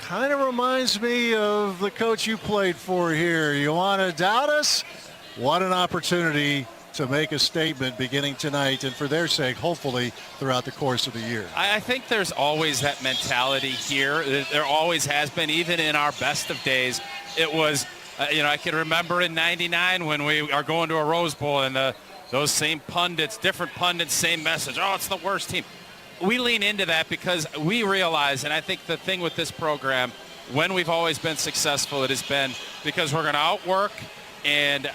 Kind of reminds me of the coach you played for here. You want to doubt us? What an opportunity to make a statement beginning tonight, and for their sake, hopefully, throughout the course of the year. I think there's always that mentality here. There always has been, even in our best of days. It was, I can remember in '99 when we are going to a Rose Bowl and those same pundits, different pundits, same message. Oh, it's the worst team. We lean into that because we realize, and I think the thing with this program, when we've always been successful, it has been because we're going to outwork, and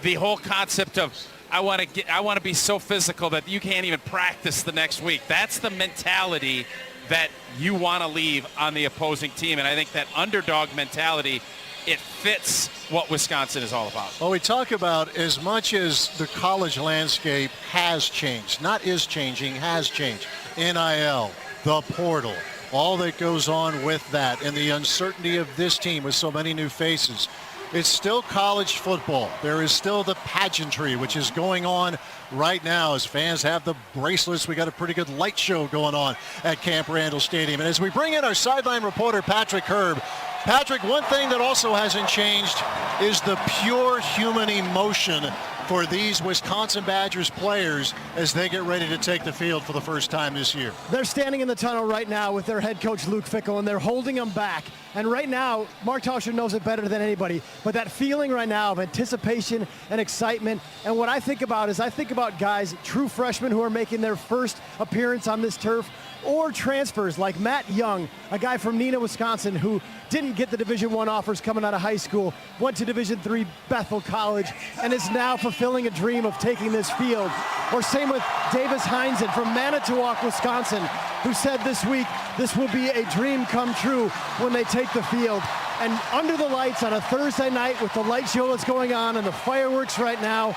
the whole concept of I want to be so physical that you can't even practice the next week. That's the mentality that you want to leave on the opposing team, and I think that underdog mentality, it fits what Wisconsin is all about. Well, we talk about as much as the college landscape has changed, not is changing, has changed. NIL, the portal, all that goes on with that, and the uncertainty of this team with so many new faces. It's still college football. There is still the pageantry, which is going on right now as fans have the bracelets. We got a pretty good light show going on at Camp Randall Stadium. And as we bring in our sideline reporter, Patrick Herb. Patrick, one thing that also hasn't changed is the pure human emotion for these Wisconsin Badgers players as they get ready to take the field for the first time this year. They're standing in the tunnel right now with their head coach Luke Fickell, and they're holding them back. And right now, Mark Tauscher knows it better than anybody, but that feeling right now of anticipation and excitement, and what I think about is I think about guys, true freshmen who are making their first appearance on this turf, or transfers like Matt Young, a guy from Neenah, Wisconsin, who didn't get the Division I offers coming out of high school, went to Division III Bethel College, and is now fulfilling a dream of taking this field. Or same with Davis Heinzen from Manitowoc, Wisconsin, who said this week this will be a dream come true when they take the field. And under the lights on a Thursday night with the light show that's going on and the fireworks right now,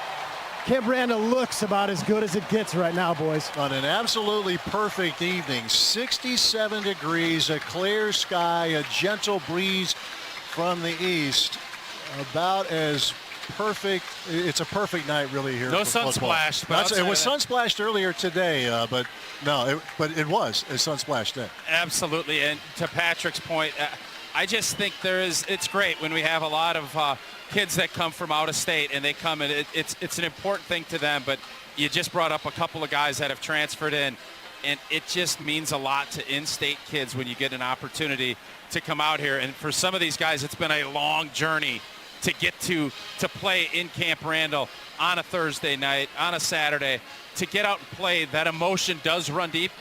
Camp Randall looks about as good as it gets right now, boys. On an absolutely perfect evening, 67 degrees, a clear sky, a gentle breeze from the east. About as perfect. It's a perfect night really here. No sun splash. It was sun splashed earlier today, but no, it was a sun splash day. Absolutely. And to Patrick's point, I just think it's great when we have a lot of kids that come from out of state and they come and it's an important thing to them, but you just brought up a couple of guys that have transferred in, and it just means a lot to in-state kids when you get an opportunity to come out here. And for some of these guys, it's been a long journey to get to play in Camp Randall on a Thursday night, on a Saturday, to get out and play. That emotion does run deep,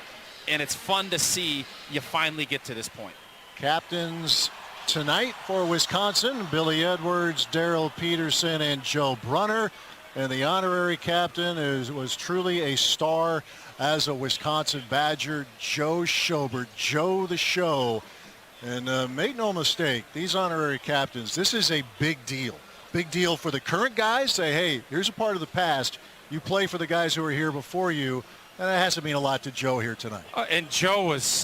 and it's fun to see you finally get to this point. Captains tonight for Wisconsin, Billy Edwards, Darrell Peterson, and Joe Brunner. And the honorary captain was truly a star as a Wisconsin Badger, Joe Schobert, Joe the Show. And make no mistake, these honorary captains, this is a big deal. Big deal for the current guys. Say, hey, here's a part of the past. You play for the guys who were here before you. And that has to mean a lot to Joe here tonight. And Joe was,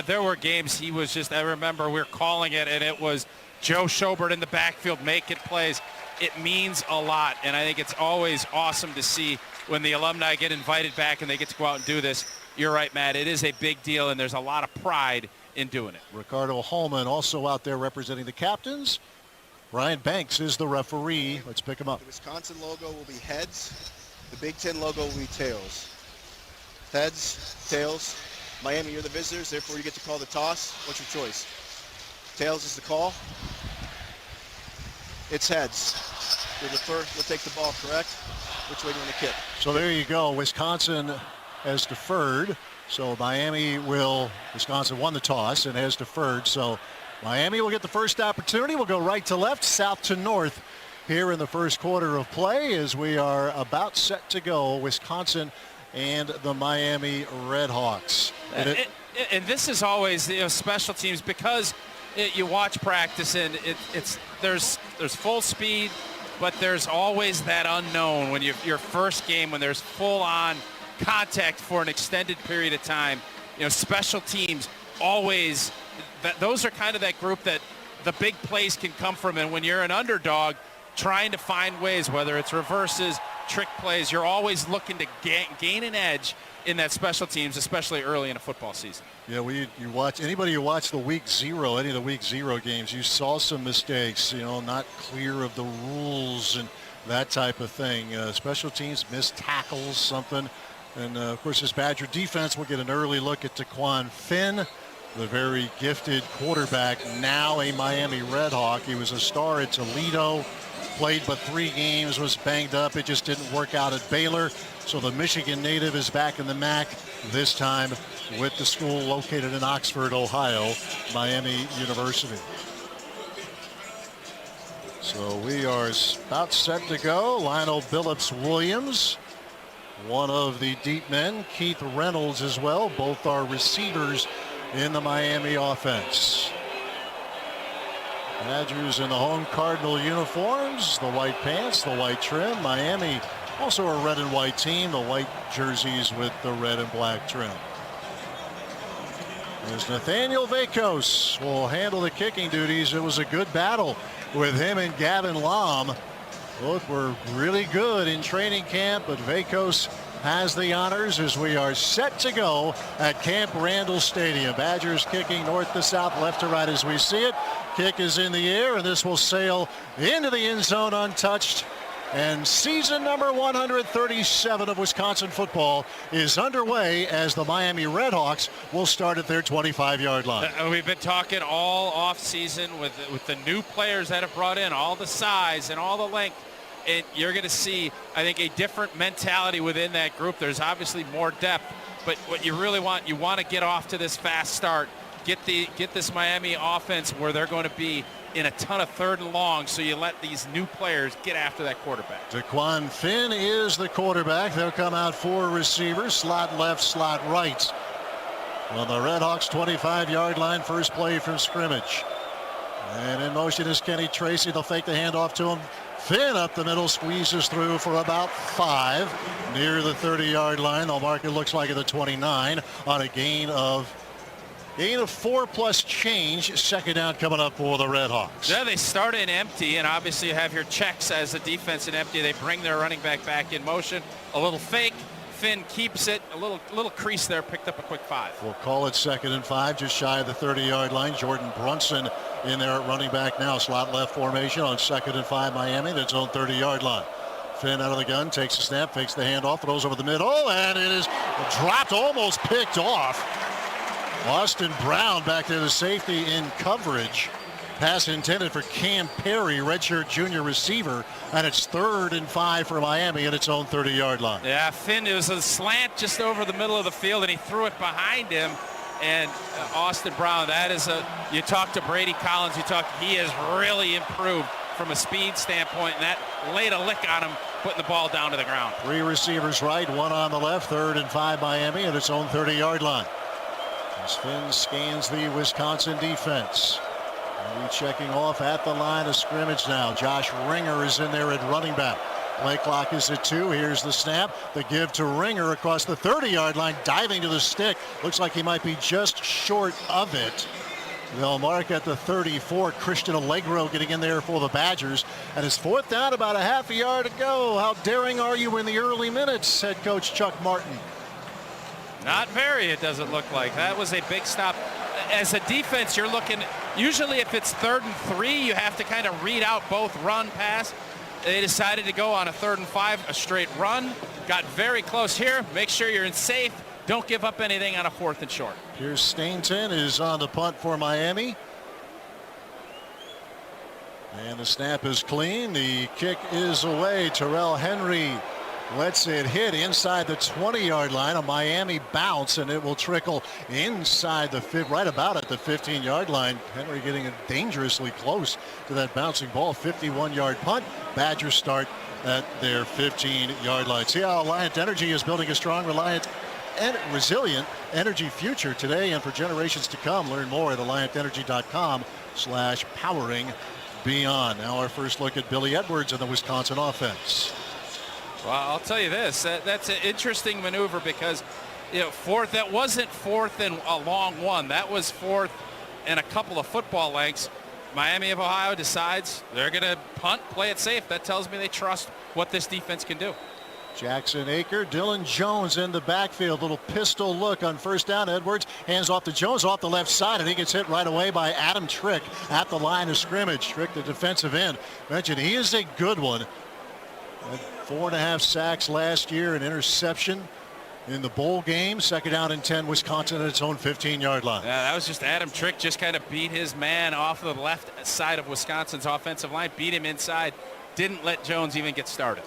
there were games he was just, I remember we were calling it, and it was Joe Schobert in the backfield making plays. It means a lot, and I think it's always awesome to see when the alumni get invited back and they get to go out and do this. You're right, Matt. It is a big deal, and there's a lot of pride in doing it. Ricardo Holman also out there representing the captains. Brian Banks is the referee. Let's pick him up. The Wisconsin logo will be heads. The Big Ten logo will be tails. Heads, tails. Miami, you're the visitors, therefore you get to call the toss. What's your choice? Tails is the call. It's heads. You're the first. We'll take the ball, correct? Which way do you want to kick? So there you go. Wisconsin has deferred. So Wisconsin won the toss and has deferred. So Miami will get the first opportunity. We'll go right to left, south to north here in the first quarter of play as we are about set to go. Wisconsin and the Miami Redhawks. And this is always special teams because you watch practice and there's full speed, but there's always that unknown when your first game when there's full on contact for an extended period of time. Special teams always those are kind of that group that the big plays can come from, and when you're an underdog trying to find ways, whether it's reverses, trick plays, you're always looking to gain an edge, in that special teams, especially early in a football season. Yeah, you watch anybody who watched the week 0, any of the week 0 games, you saw some mistakes, not clear of the rules and that type of thing. Special teams, missed tackles, something. And of course, this Badger defense will get an early look at Taquan Finn, the very gifted quarterback, now a Miami Redhawk. He was a star at Toledo, played but 3 games, was banged up. It just didn't work out at Baylor. So the Michigan native is back in the MAC, this time with the school located in Oxford, Ohio, Miami University. So we are about set to go. Lionel Billups-Williams, one of the deep men. Keith Reynolds as well. Both are receivers in the Miami offense. Badgers in the home Cardinal uniforms, the white pants, the white trim. Miami also a red and white team, the white jerseys with the red and black trim. As Nathaniel Vakos will handle the kicking duties. It was a good battle with him and Gavin Lom. Both were really good in training camp, but Vakos has the honors as we are set to go at Camp Randall Stadium. Badgers kicking north to south, left to right as we see it. Kick is in the air, and this will sail into the end zone untouched. And season number 137 of Wisconsin football is underway as the Miami Redhawks will start at their 25-yard line. We've been talking all off season with the new players that have brought in, all the size and all the length. And you're going to see, I think, a different mentality within that group. There's obviously more depth, but what you really want, you want to get off to this fast start, get this Miami offense where they're going to be in a ton of 3rd and long, so you let these new players get after that quarterback. Taquan Finn is the quarterback. They'll come out 4 receivers, slot left, slot right. On the Redhawks 25-yard line, first play from scrimmage. And in motion is Kenny Tracy. They'll fake the handoff to him. Finn up the middle, squeezes through for about 5 near the 30-yard line. They'll mark it, looks like, at the 29 on a gain of 4 plus change. Second down coming up for the Redhawks. Yeah, they start in empty, and obviously you have your checks as a defense in empty. They bring their running back in motion. A little fake. Finn keeps it. A little crease there, picked up a quick 5. We'll call it 2nd and 5, just shy of the 30-yard line. Jordan Brunson in there at running back now. Slot left formation on 2nd and 5 Miami. That's on 30-yard line. Finn out of the gun, takes a snap, fakes the handoff, throws over the middle, and it is dropped, almost picked off. Austin Brown back there, the safety in coverage. Pass intended for Cam Perry, redshirt junior receiver, and it's 3rd and 5 for Miami at its own 30-yard line. Yeah, Finn, it was a slant just over the middle of the field, and he threw it behind him. And Austin Brown, you talk to Brady Collins, he has really improved from a speed standpoint, and that laid a lick on him, putting the ball down to the ground. 3 receivers right, 1 on the left, 3rd and 5 Miami at its own 30-yard line. As Finn scans the Wisconsin defense. Checking off at the line of scrimmage now. Josh Ringer is in there at running back. Play clock is at 2. Here's the snap. The give to Ringer across the 30-yard line, diving to the stick. Looks like he might be just short of it. They'll mark at the 34. Christian Allegro getting in there for the Badgers. And it's 4th down, about a half a yard to go. How daring are you in the early minutes, head coach Chuck Martin? Not very, it doesn't look like. That was a big stop. As a defense, you're looking, usually if it's 3rd and 3, you have to kind of read out both run, pass. They decided to go on a 3rd and 5, a straight run. Got very close here. Make sure you're in safe. Don't give up anything on a 4th and short. Here's Stainton is on the punt for Miami. And the snap is clean. The kick is away. Terrell Henry lets it hit inside the 20-yard line. A Miami bounce, and it will trickle inside the right about at the 15-yard line. Henry getting it dangerously close to that bouncing ball. 51-yard punt. Badgers start at their 15-yard line. See how Alliant Energy is building a strong, reliant, and resilient energy future today and for generations to come. Learn more at alliantenergy.com/powering beyond. Now our first look at Billy Edwards and the Wisconsin offense. Well, I'll tell you this, that's an interesting maneuver because, that wasn't 4th and a long one. That was 4th and a couple of football lengths. Miami of Ohio decides they're going to punt, play it safe. That tells me they trust what this defense can do. Jackson Aker, Dylan Jones in the backfield. Little pistol look on first down. Edwards hands off to Jones off the left side, and he gets hit right away by Adam Trick at the line of scrimmage. Trick, the defensive end. Mentioned he is a good one. Had 4.5 sacks last year, an interception in the bowl game. Second down and 10, Wisconsin at its own 15-yard line. Yeah, that was just Adam Trick just kind of beat his man off the left side of Wisconsin's offensive line, beat him inside, didn't let Jones even get started.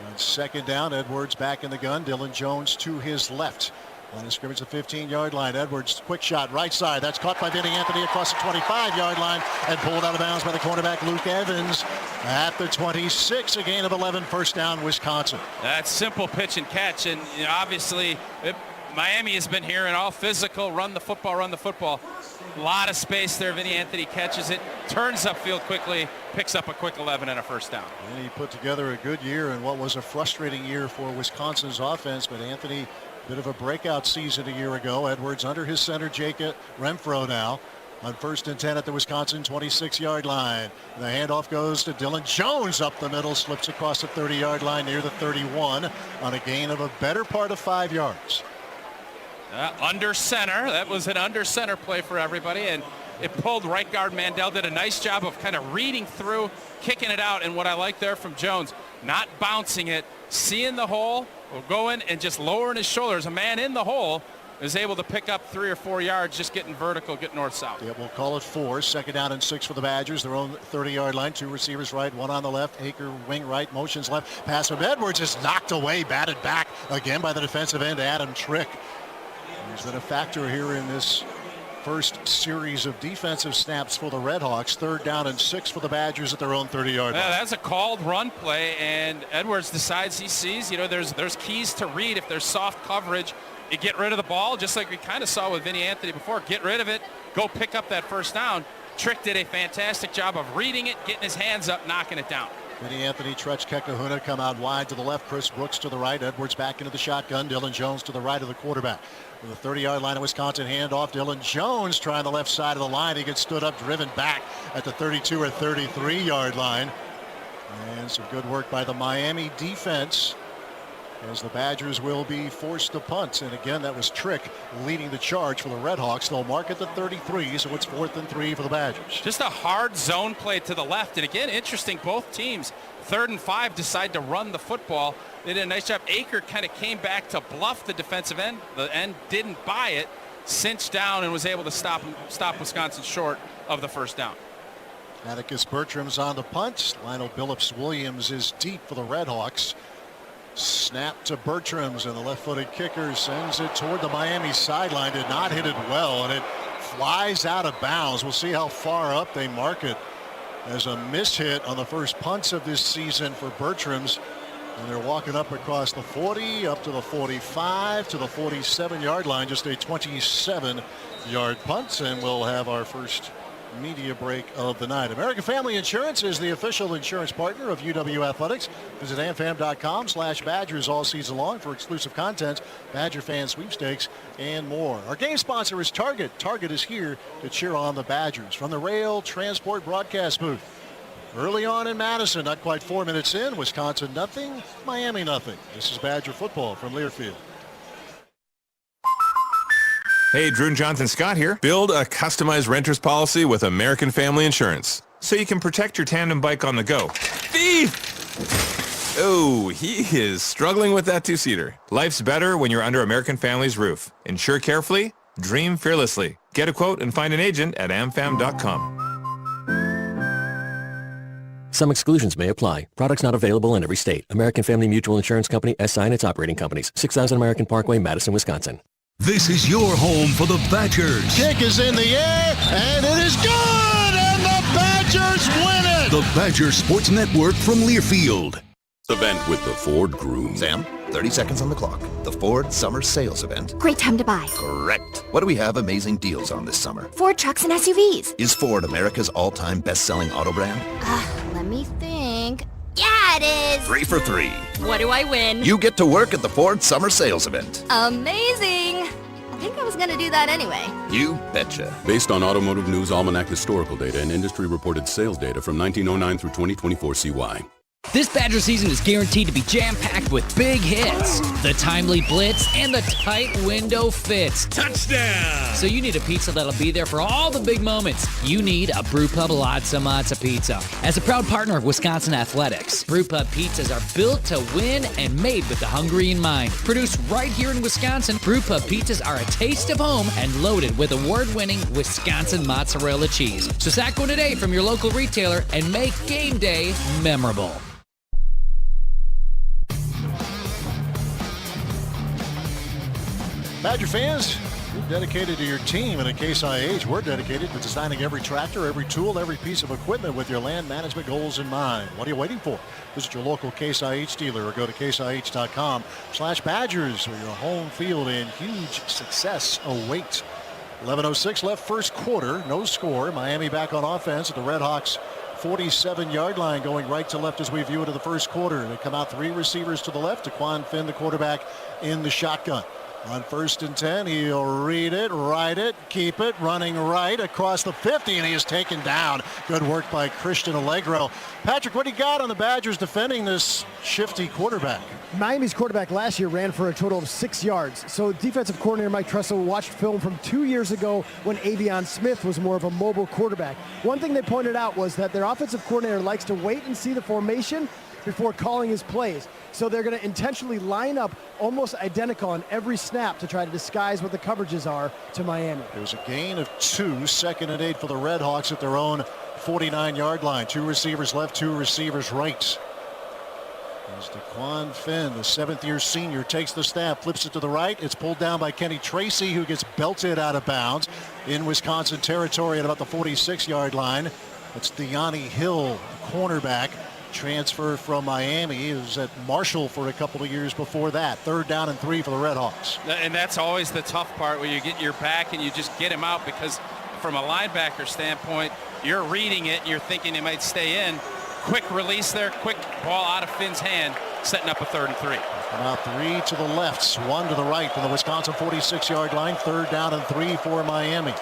On second down, Edwards back in the gun. Dylan Jones to his left. On the scrimmage, the 15-yard line. Edwards, quick shot, right side. That's caught by Vinny Anthony across the 25-yard line and pulled out of bounds by the cornerback Luke Evans at the 26. A gain of 11, first down, Wisconsin. That's simple pitch and catch, and obviously Miami has been here and all physical, run the football, run the football. A lot of space there. Vinny Anthony catches it, turns upfield quickly, picks up a quick 11 and a first down. And he put together a good year in what was a frustrating year for Wisconsin's offense, but Anthony, bit of a breakout season a year ago. Edwards under his center, Jacob Renfro now on 1st and 10 at the Wisconsin 26-yard line. The handoff goes to Dylan Jones up the middle, slips across the 30-yard line near the 31 on a gain of a better part of 5 yards. Under center. That was an under center play for everybody, and it pulled right guard Mandel. Did a nice job of kind of reading through, kicking it out, and what I like there from Jones, not bouncing it, seeing the hole, going and just lowering his shoulders. A man in the hole is able to pick up 3 or 4 yards, just getting vertical, getting north-south. Yeah, we'll call it 4. Second down and 6 for the Badgers. Their own 30-yard line. 2 receivers right, 1 on the left. Aker wing right, motions left. Pass from Edwards is knocked away, batted back again by the defensive end, Adam Trick. He's been a factor here in this first series of defensive snaps for the Redhawks. 3rd down and 6 for the Badgers at their own 30-yard line. That's a called run play, and Edwards decides he sees, there's keys to read. If there's soft coverage, you get rid of the ball, just like we kind of saw with Vinny Anthony before. Get rid of it, go pick up that first down. Trick did a fantastic job of reading it, getting his hands up, knocking it down. Vinny Anthony, Tretch Kekahuna come out wide to the left. Chris Brooks to the right. Edwards back into the shotgun. Dylan Jones to the right of the quarterback. With the 30-yard line of Wisconsin, handoff. Dylan Jones trying the left side of the line. He gets stood up, driven back at the 32 or 33-yard line. And some good work by the Miami defense, as the Badgers will be forced to punt. And again, that was Trick leading the charge for the Redhawks. They'll mark at the 33, so it's 4th and 3 for the Badgers. Just a hard zone play to the left. And again, interesting, both teams, 3rd and 5, decide to run the football. They did a nice job. Aker kind of came back to bluff the defensive end. The end didn't buy it, cinched down, and was able to stop Wisconsin short of the first down. Atticus Bertram's on the punt. Lionel Billups-Williams is deep for the Redhawks. Snap to Bertram's, and the left-footed kicker sends it toward the Miami sideline. Did not hit it well, and it flies out of bounds. We'll see how far up they mark it as a mishit on the first punts of this season for Bertram's. And they're walking up across the 40, up to the 45, to the 47-yard line. Just a 27-yard punt, and we'll have our first media break of the night. American Family Insurance is the official insurance partner of UW Athletics. Visit amfam.com/Badgers all season long for exclusive content, Badger fan sweepstakes, and more. Our game sponsor is Target. Target is here to cheer on the Badgers from the Rail Transport broadcast booth. Early on in Madison, not quite 4 minutes in, Wisconsin nothing, Miami nothing. This is Badger football from Learfield. Hey, Drew and Jonathan Scott here. Build a customized renter's policy with American Family Insurance so you can protect your tandem bike on the go. Thief! Oh, he is struggling with that two-seater. Life's better when you're under American Family's roof. Insure carefully, dream fearlessly. Get a quote and find an agent at amfam.com. Some exclusions may apply. Products not available in every state. American Family Mutual Insurance Company, SI and its operating companies. 6000 American Parkway, Madison, Wisconsin. This is your home for the Badgers. Kick is in the air, and it is good, and the Badgers win it. The Badger Sports Network from Learfield. Event with the Ford Groom. Sam, 30 seconds on the clock. The Ford Summer Sales Event. Great time to buy. Correct. What do we have amazing deals on this summer? Ford trucks and SUVs. Is Ford America's all-time best-selling auto brand? Let me think. Yeah, it is. 3 for 3. What do I win? You get to work at the Ford Summer Sales Event. Amazing. I think I was going to do that anyway. You betcha. Based on Automotive News Almanac historical data and industry-reported sales data from 1909 through 2024 CY. This Badger season is guaranteed to be jam-packed with big hits, the timely blitz, and the tight window fits. Touchdown! So you need a pizza that'll be there for all the big moments. You need a Brewpub Lotsa Matza Pizza. As a proud partner of Wisconsin Athletics, Brewpub pizzas are built to win and made with the hungry in mind. Produced right here in Wisconsin, Brewpub pizzas are a taste of home and loaded with award-winning Wisconsin mozzarella cheese. So sack one today from your local retailer and make game day memorable. Badger fans, you're dedicated to your team, and at Case IH, we're dedicated to designing every tractor, every tool, every piece of equipment with your land management goals in mind. What are you waiting for? Visit your local Case IH dealer or go to caseih.com/Badgers, where your home field and huge success await. 11:06 left first quarter, no score. Miami back on offense at the Redhawks 47-yard line, going right to left as we view into the first quarter. They come out 3 receivers to the left. Daquan Finn, the quarterback, in the shotgun. On 1st and 10, he'll read it, ride it, keep it, running right across the 50, and he is taken down. Good work by Christian Allegro. Patrick, what do you got on the Badgers defending this shifty quarterback? Miami's quarterback last year ran for a total of 6 yards. So defensive coordinator Mike Tressel watched film from 2 years ago when Avion Smith was more of a mobile quarterback. One thing they pointed out was that their offensive coordinator likes to wait and see the formation before calling his plays. So they're going to intentionally line up almost identical on every snap to try to disguise what the coverages are to Miami. It was a gain of 2, 2nd and 8 for the Redhawks at their own 49-yard line. 2 receivers left, 2 receivers right. As Daquan Finn, the 7th-year senior, takes the snap, flips it to the right. It's pulled down by Kenny Tracy, who gets belted out of bounds in Wisconsin territory at about the 46-yard line. It's Deani Hill, cornerback. Transfer from Miami. He was at Marshall for a couple of years before that. 3rd down and 3 for the Redhawks. And that's always the tough part, where you get your back and you just get him out, because from a linebacker standpoint, you're reading it and you're thinking he might stay in. Quick release there, quick ball out of Finn's hand, setting up a 3rd and 3. About 3 to the left, 1 to the right from the Wisconsin 46-yard line. 3rd down and 3 for Miami.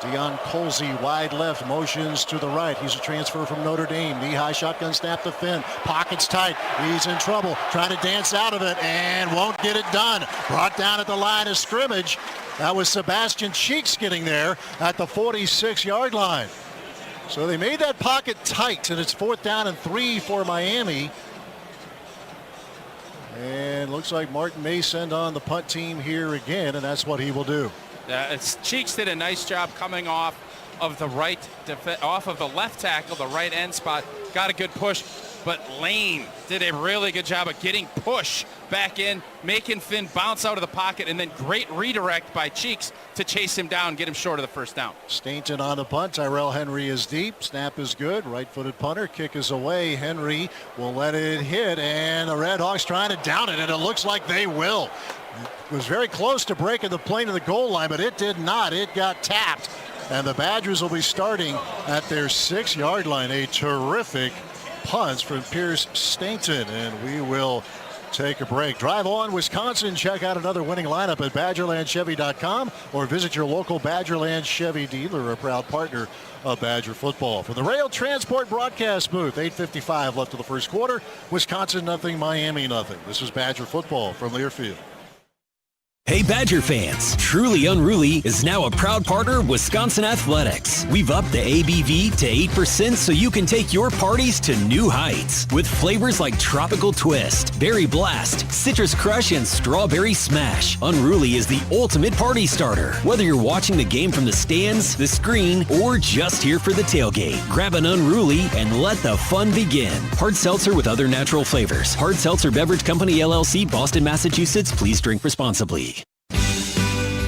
Deion Colsey, wide left, motions to the right. He's a transfer from Notre Dame. Knee-high shotgun snap to Finn. Pockets tight. He's in trouble. Trying to dance out of it and won't get it done. Brought down at the line of scrimmage. That was Sebastian Cheeks getting there at the 46-yard line. So they made that pocket tight, and it's 4th down and 3 for Miami. And looks like Martin may send on the punt team here again, and that's what he will do. Cheeks did a nice job coming off of the off of the left tackle, the right end spot. Got a good push, but Lane did a really good job of getting push back in, making Finn bounce out of the pocket, and then great redirect by Cheeks to chase him down, get him short of the 1st down. Stainton on the punt. Tyrell Henry is deep. Snap is good. Right-footed punter. Kick is away. Henry will let it hit, and the Redhawks trying to down it, and it looks like they will. It was very close to breaking the plane of the goal line, but it did not. It got tapped, and the Badgers will be starting at their 6-yard line. A terrific punt from Pierce Stainton, and we will take a break. Drive on Wisconsin. Check out another winning lineup at BadgerlandChevy.com or visit your local Badgerland Chevy dealer, a proud partner of Badger football. From the Rail Transport broadcast booth, 8:55 left of the first quarter. Wisconsin nothing, Miami nothing. This is Badger football from Learfield. Hey Badger fans, Truly Unruly is now a proud partner of Wisconsin Athletics. We've upped the ABV to 8% so you can take your parties to new heights. With flavors like Tropical Twist, Berry Blast, Citrus Crush, and Strawberry Smash, Unruly is the ultimate party starter. Whether you're watching the game from the stands, the screen, or just here for the tailgate, grab an Unruly and let the fun begin. Hard seltzer with other natural flavors. Hard Seltzer Beverage Company, LLC, Boston, Massachusetts. Please drink responsibly.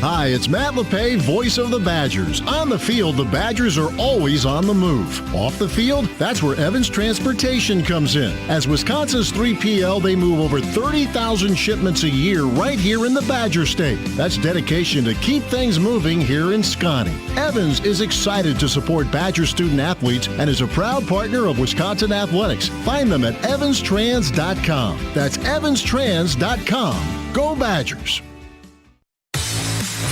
Hi, it's Matt LePay, voice of the Badgers. On the field, the Badgers are always on the move. Off the field, that's where Evans Transportation comes in. As Wisconsin's 3PL, they move over 30,000 shipments a year right here in the Badger State. That's dedication to keep things moving here in Scotty. Evans is excited to support Badger student athletes and is a proud partner of Wisconsin Athletics. Find them at evanstrans.com. That's evanstrans.com. Go Badgers!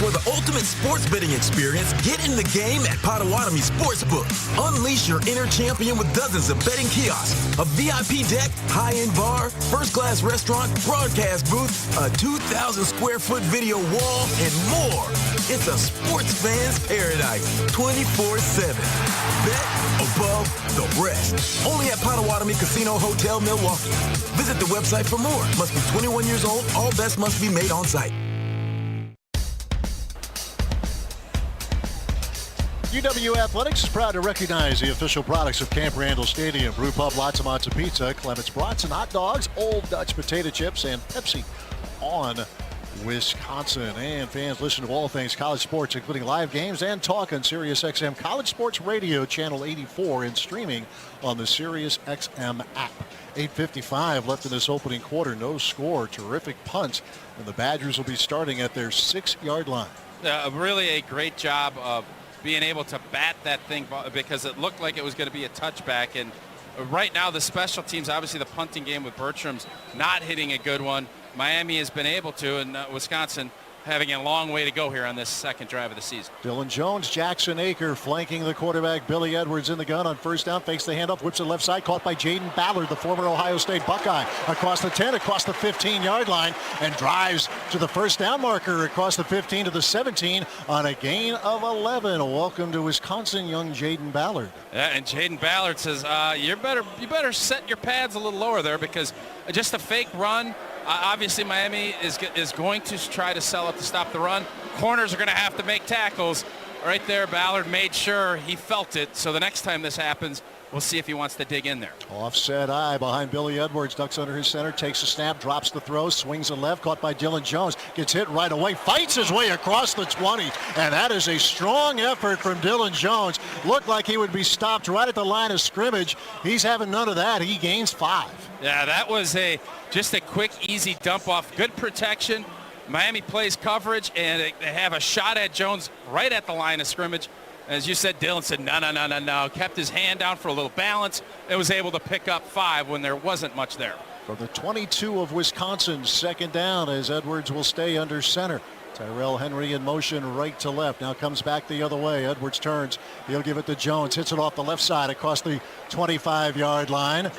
For the ultimate sports betting experience, get in the game at Potawatomi Sportsbook. Unleash your inner champion with dozens of betting kiosks, a VIP deck, high-end bar, first-class restaurant, broadcast booth, a 2,000 square foot video wall, and more. It's a sports fan's paradise, 24/7. Bet above the rest. Only at Potawatomi Casino Hotel, Milwaukee. Visit the website for more. Must be 21 years old. All bets must be made on site. UW Athletics is proud to recognize the official products of Camp Randall Stadium. Brew Pub, Lots of Pizza, Clement's Brats and Hot Dogs, Old Dutch Potato Chips, and Pepsi on Wisconsin. And fans listen to all things college sports, including live games and talk on SiriusXM College Sports Radio, Channel 84, and streaming on the SiriusXM app. 8:55 left in this opening quarter. No score. Terrific punt. And the Badgers will be starting at their 6-yard line. Really a great job of being able to bat that thing because it looked like it was going to be a touchback. And right now the special teams, obviously the punting game with Bertram's not hitting a good one. Miami has been able to, and Wisconsin having a long way to go here on this second drive of the season. Dylan Jones, Jackson Aker flanking the quarterback. Billy Edwards in the gun on first down, fakes the handoff, whips it left side, caught by Jaden Ballard, the former Ohio State Buckeye, across the 10, across the 15-yard line, and drives to the first down marker across the 15 to the 17 on a gain of 11. Welcome to Wisconsin, young Jaden Ballard. Yeah, and Jaden Ballard says, you better set your pads a little lower there, because just a fake run. Obviously, Miami is going to try to sell it to stop the run. Corners are going to have to make tackles. Right there, Ballard made sure he felt it. So the next time this happens, we'll see if he wants to dig in there. Offset eye behind Billy Edwards. Ducks under his center, takes a snap, drops the throw, swings it left, caught by Dylan Jones. Gets hit right away, fights his way across the 20. And that is a strong effort from Dylan Jones. Looked like he would be stopped right at the line of scrimmage. He's having none of that. He gains 5. Yeah, that was just a quick, easy dump off. Good protection. Miami plays coverage, and they have a shot at Jones right at the line of scrimmage. As you said, Dylan said, no. Kept his hand down for a little balance and was able to pick up 5 when there wasn't much there. From the 22 of Wisconsin, second down as Edwards will stay under center. Tyrell Henry in motion right to left. Now comes back the other way. Edwards turns. He'll give it to Jones. Hits it off the left side across the 25-yard line.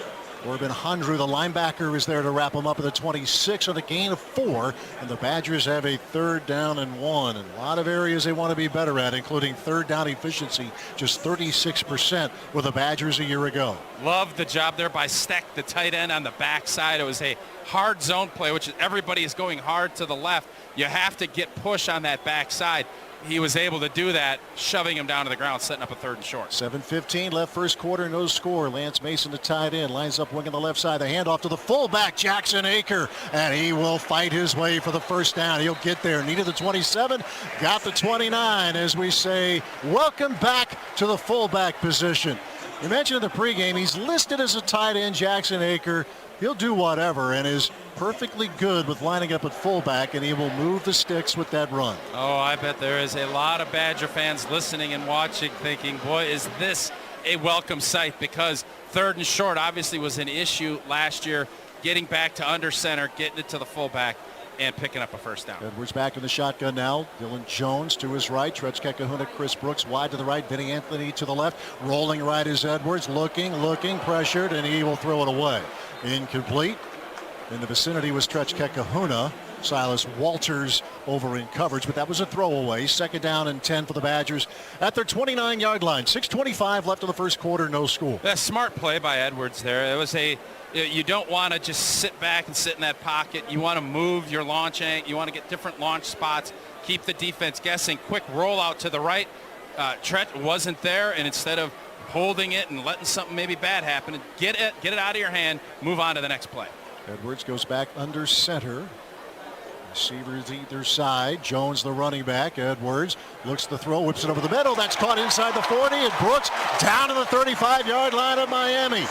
Corbin Hundrew, the linebacker, is there to wrap him up at the 26 on a gain of 4. And the Badgers have a 3rd down and 1. And a lot of areas they want to be better at, including third down efficiency, just 36% with the Badgers a year ago. Love the job there by Steck, the tight end on the backside. It was a hard zone play, which everybody is going hard to the left. You have to get push on that backside. He was able to do that, shoving him down to the ground, setting up a 3rd and short. 7:15 left first quarter, no score. Lance Mason, the tight end, lines up wing on the left side. The handoff to the fullback, Jackson Aker, and he will fight his way for the first down. He'll get there. Needed the 27, got the 29, as we say, welcome back to the fullback position. You mentioned in the pregame, he's listed as a tight end, Jackson Aker. He'll do whatever and is perfectly good with lining up at fullback, and he will move the sticks with that run. Oh, I bet there is a lot of Badger fans listening and watching thinking, boy, is this a welcome sight, because 3rd and short obviously was an issue last year, getting back to under center, getting it to the fullback, and picking up a first down. Edwards back in the shotgun now. Dylan Jones to his right. Tretzke Kahuna, Chris Brooks wide to the right. Vinny Anthony to the left. Rolling right is Edwards. Looking, pressured, and he will throw it away. Incomplete. In the vicinity was Tretzke Kahuna. Silas Walters over in coverage, but that was a throwaway. 2nd down and 10 for the Badgers at their 29-yard line. 6:25 left in the first quarter, no score. A smart play by Edwards there. It was you don't want to just sit back and sit in that pocket. You want to move your launch angle. You want to get different launch spots, keep the defense guessing. Quick rollout to the right. Tret wasn't there, and instead of holding it and letting something maybe bad happen, get it out of your hand, move on to the next play. Edwards goes back under center. Receivers either side. Jones, the running back. Edwards looks the throw, whips it over the middle. That's caught inside the 40, and Brooks down to the 35-yard line of Miami.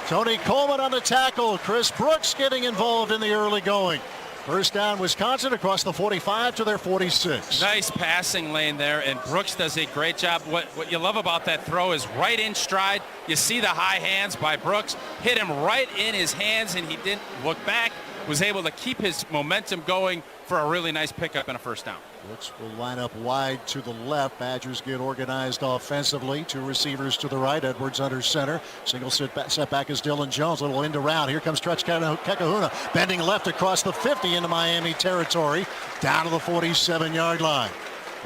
Tony Coleman on the tackle. Chris Brooks getting involved in the early going. First down, Wisconsin across the 45 to their 46. Nice passing lane there, and Brooks does a great job. What you love about that throw is right in stride. You see the high hands by Brooks. Hit him right in his hands, and he didn't look back. was able to keep his momentum going for a really nice pickup and a first down. Brooks will line up wide to the left. Badgers get organized offensively. Two receivers to the right. Edwards under center. Single setback is Dylan Jones. Little end around. Here comes Stretch Kekahuna. Bending left across the 50 into Miami territory. Down to the 47-yard line.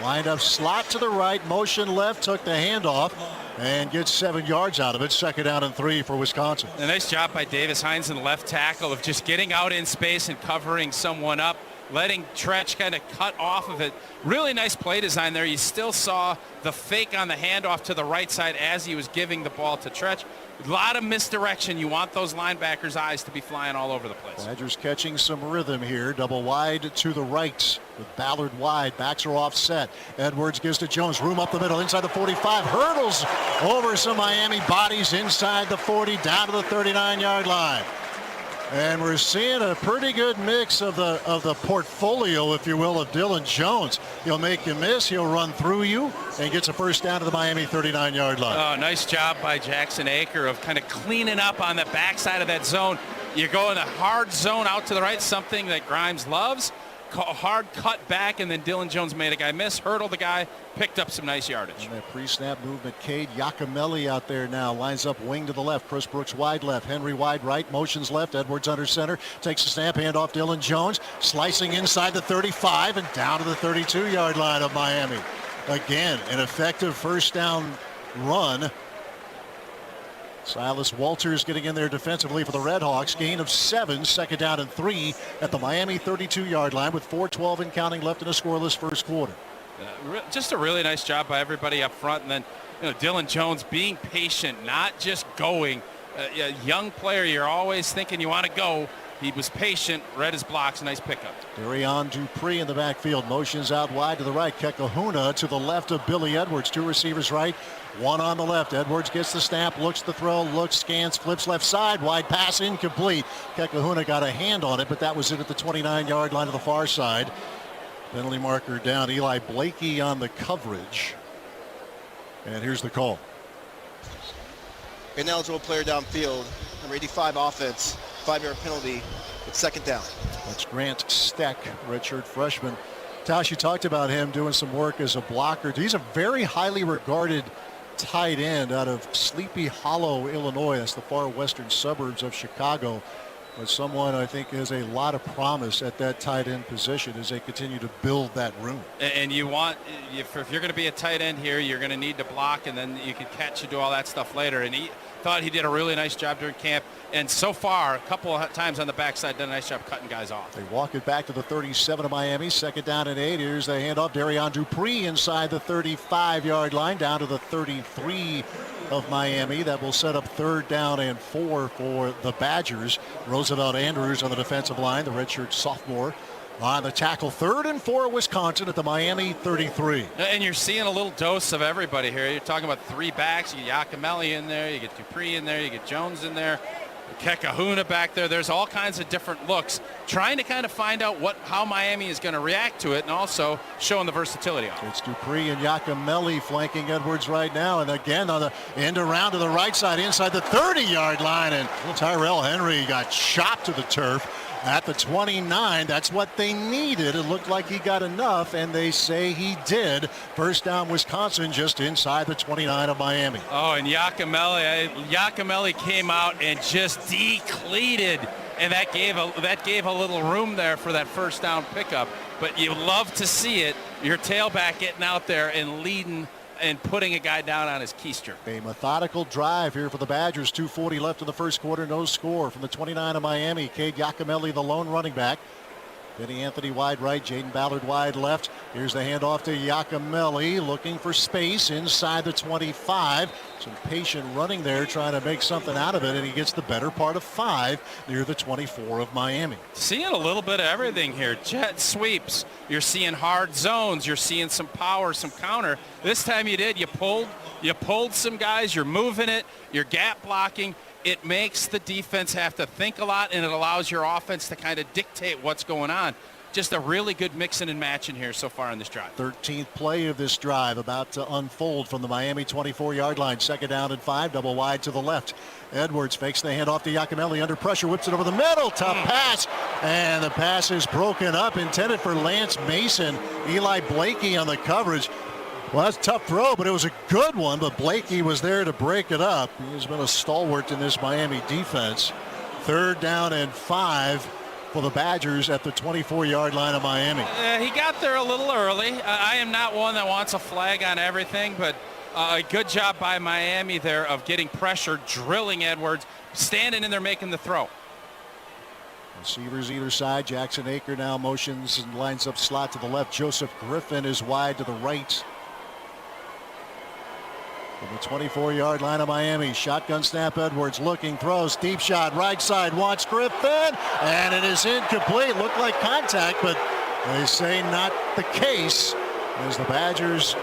Lined up slot to the right. Motion left. Took the handoff. And gets 7 yards out of it. Second down and 3 for Wisconsin. A nice job by Davis Hines in the left tackle of just getting out in space and covering someone up. Letting Tretch kind of cut off of it. Really nice play design there. You still saw the fake on the handoff to the right side as he was giving the ball to Tretch. A lot of misdirection. You want those linebackers' eyes to be flying all over the place. Badgers catching some rhythm here. Double wide to the right with Ballard wide. Backs are offset. Edwards gives to Jones. Room up the middle inside the 45. Hurdles over some Miami bodies inside the 40 down to the 39-yard line. And we're seeing a pretty good mix of the portfolio, if you will, of Dylan Jones. He'll make you miss, he'll run through you, and gets a first down to the Miami 39-yard line. Oh, nice job by Jackson Aker of kind of cleaning up on the backside of that zone. You go in the hard zone out to the right, something that Grimes loves. Hard cut back, and then Dylan Jones made a guy miss, hurdled the guy, picked up some nice yardage. And that pre-snap movement, Cade Yakimelli out there now, lines up wing to the left. Chris Brooks wide left, Henry wide right, motions left, Edwards under center, takes the snap, hand off Dylan Jones, slicing inside the 35 and down to the 32-yard line of Miami. Again, an effective first down run. Silas Walters getting in there defensively for the Redhawks. Gain of 7, second down and 3 at the Miami 32-yard line with 4:12 and counting left in a scoreless first quarter. Just a really nice job by everybody up front. And then Dylan Jones being patient, not just going. A young player, you're always thinking you want to go. He was patient, read his blocks, nice pickup. Darion Dupree in the backfield, motions out wide to the right. Kekahuna to the left of Billy Edwards. Two receivers right, one on the left. Edwards gets the snap, looks the throw, looks, scans, flips left side, wide pass incomplete. Kekahuna got a hand on it, but that was it at the 29-yard line to the far side. Penalty marker down. Eli Blakey on the coverage. And here's the call. Ineligible player downfield, number 85 offense. 5-yard penalty. It's second down. That's Grant Steck, redshirt freshman. Tosh, you talked about him doing some work as a blocker. He's a very highly regarded tight end out of Sleepy Hollow, Illinois. That's the far western suburbs of Chicago. But someone I think has a lot of promise at that tight end position as they continue to build that room. And you want, if you're going to be a tight end here, you're going to need to block, and then you can catch and do all that stuff later. And he thought he did a really nice job during camp. And so far, a couple of times on the backside, done a nice job cutting guys off. They walk it back to the 37 of Miami. Second down and 8. Here's the handoff. Darion Dupree inside the 35-yard line down to the 33 of Miami. That will set up third down and 4 for the Badgers. Roosevelt Andrews on the defensive line, the redshirt sophomore. On the tackle, 3rd and 4 Wisconsin at the Miami 33. And you're seeing a little dose of everybody here. You're talking about 3 backs. You get Yakimelli in there. You get Dupree in there. You get Jones in there. Kekahuna back there. There's all kinds of different looks. Trying to kind of find out how Miami is going to react to it, and also showing the versatility on it. It's Dupree and Yakimelli flanking Edwards right now. And again on the end around to the right side inside the 30-yard line. And Tyrell Henry got chopped to the turf at the 29. That's what they needed. It looked like he got enough, and they say he did. First down Wisconsin just inside the 29 of Miami. Oh, and Yakimelli came out and just decleated, and that gave a little room there for that first down pickup. But you love to see it, your tailback getting out there and leading and putting a guy down on his keister. A methodical drive here for the Badgers. 2:40 left in the first quarter, no score from the 29 of Miami. Cade Yakimelli, the lone running back. Benny Anthony wide right, Jaden Ballard wide left. Here's the handoff to Yakimelli, looking for space inside the 25. Some patient running there, trying to make something out of it, and he gets the better part of 5 near the 24 of Miami. Seeing a little bit of everything here. Jet sweeps. You're seeing hard zones. You're seeing some power, some counter. This time you did. You pulled some guys. You're moving it. You're gap blocking. It makes the defense have to think a lot, and it allows your offense to kind of dictate what's going on. Just a really good mixing and matching here so far on this drive. 13th play of this drive about to unfold from the Miami 24-yard line. Second down and 5, double wide to the left. Edwards fakes the handoff to Yakimelli under pressure, whips it over the middle. Tough pass And the pass is broken up, intended for Lance Mason. Eli Blakey on the coverage. Well, that's a tough throw, but it was a good one, but Blakey was there to break it up. He's been a stalwart in this Miami defense. 3rd down and 5 for the Badgers at the 24-yard line of Miami. He got there a little early. I am not one that wants a flag on everything, but a good job by Miami there of getting pressure, drilling Edwards, standing in there making the throw. Receivers either side. Jackson Aker now motions and lines up slot to the left. Joseph Griffin is wide to the right. From the 24-yard line of Miami, shotgun snap, Edwards looking, throws, deep shot, right side, wants Griffin, and it is incomplete. Looked like contact, but they say not the case as the Badgers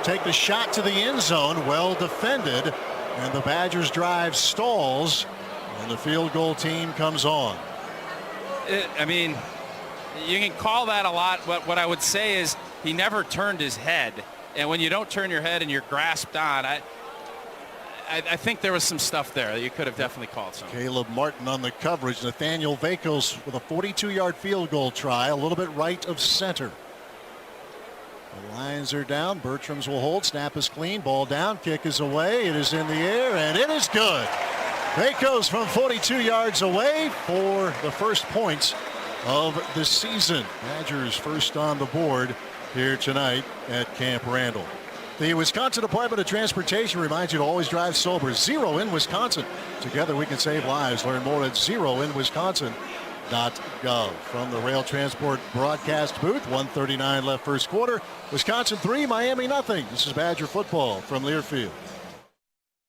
take the shot to the end zone. Well defended, and the Badgers drive stalls, and the field goal team comes on. I mean, you can call that a lot, but what I would say is he never turned his head. And when you don't turn your head and you're grasped on, I think there was some stuff there that you could have definitely called something. Caleb Martin on the coverage. Nathaniel Vakos with a 42-yard field goal try, a little bit right of center. The lines are down. Bertrams will hold. Snap is clean. Ball down. Kick is away. It is in the air, and it is good. Vakos from 42 yards away for the first points of the season. Badgers first on the board here tonight at Camp Randall. The Wisconsin Department of Transportation reminds you to always drive sober. Zero in Wisconsin. Together we can save lives. Learn more at zeroinwisconsin.gov. From the Rail Transport broadcast booth, 1:39 left first quarter. Wisconsin 3, Miami nothing. This is Badger football from Learfield.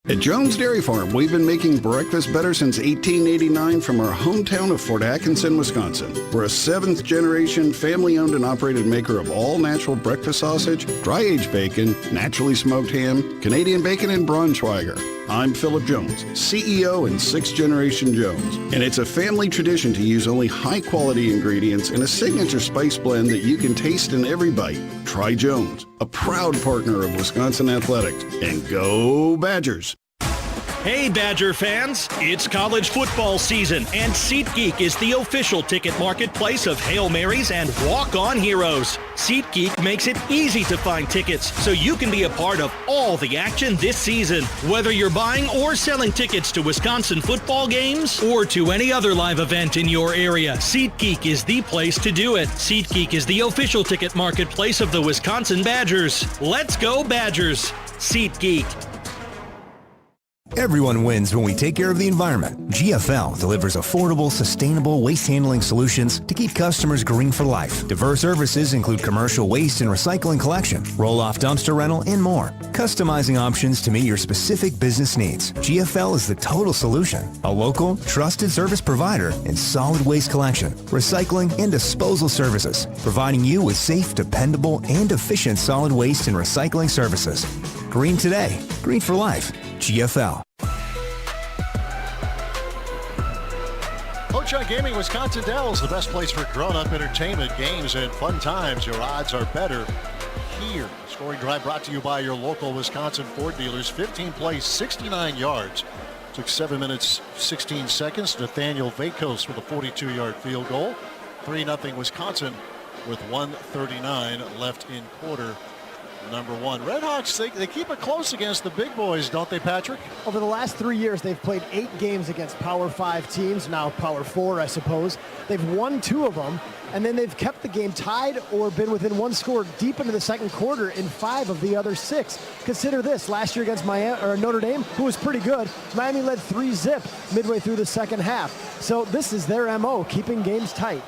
At Jones Dairy Farm, we've been making breakfast better since 1889 from our hometown of Fort Atkinson, Wisconsin. We're a 7th-generation, family-owned and operated maker of all-natural breakfast sausage, dry-aged bacon, naturally smoked ham, Canadian bacon, and Braunschweiger. I'm Philip Jones, CEO and 6th-generation Jones, and it's a family tradition to use only high-quality ingredients in a signature spice blend that you can taste in every bite. Try Jones, a proud partner of Wisconsin Athletics, and go Badgers! Hey Badger fans, it's college football season and SeatGeek is the official ticket marketplace of Hail Marys and walk-on heroes. SeatGeek makes it easy to find tickets so you can be a part of all the action this season. Whether you're buying or selling tickets to Wisconsin football games or to any other live event in your area, SeatGeek is the place to do it. SeatGeek is the official ticket marketplace of the Wisconsin Badgers. Let's go Badgers! SeatGeek. Everyone wins when we take care of the environment. GFL delivers affordable, sustainable waste handling solutions to keep customers green for life. Diverse services include commercial waste and recycling collection, roll-off dumpster rental, and more. Customizing options to meet your specific business needs. GFL is the total solution. A local, trusted service provider in solid waste collection, recycling, and disposal services, providing you with safe, dependable, and efficient solid waste and recycling services. Green today, green for life. GFL. Coach on Gaming Wisconsin Dells, the best place for grown-up entertainment, games, and fun times. Your odds are better here. Scoring drive brought to you by your local Wisconsin Ford dealers. 15 plays, 69 yards. Took 7 minutes, 16 seconds. Nathaniel Vakos with a 42-yard field goal. 3-0 Wisconsin with 1:39 left in quarter number one. Redhawks, they keep it close against the big boys, don't they, Patrick? Over the last 3 years, they've played 8 games against Power 5 teams, now Power 4, I suppose. They've won 2 of them, and then they've kept the game tied or been within 1 score deep into the second quarter in 5 of the other 6. Consider this, last year against Notre Dame, who was pretty good, Miami led 3-0 midway through the second half. So this is their MO, keeping games tight.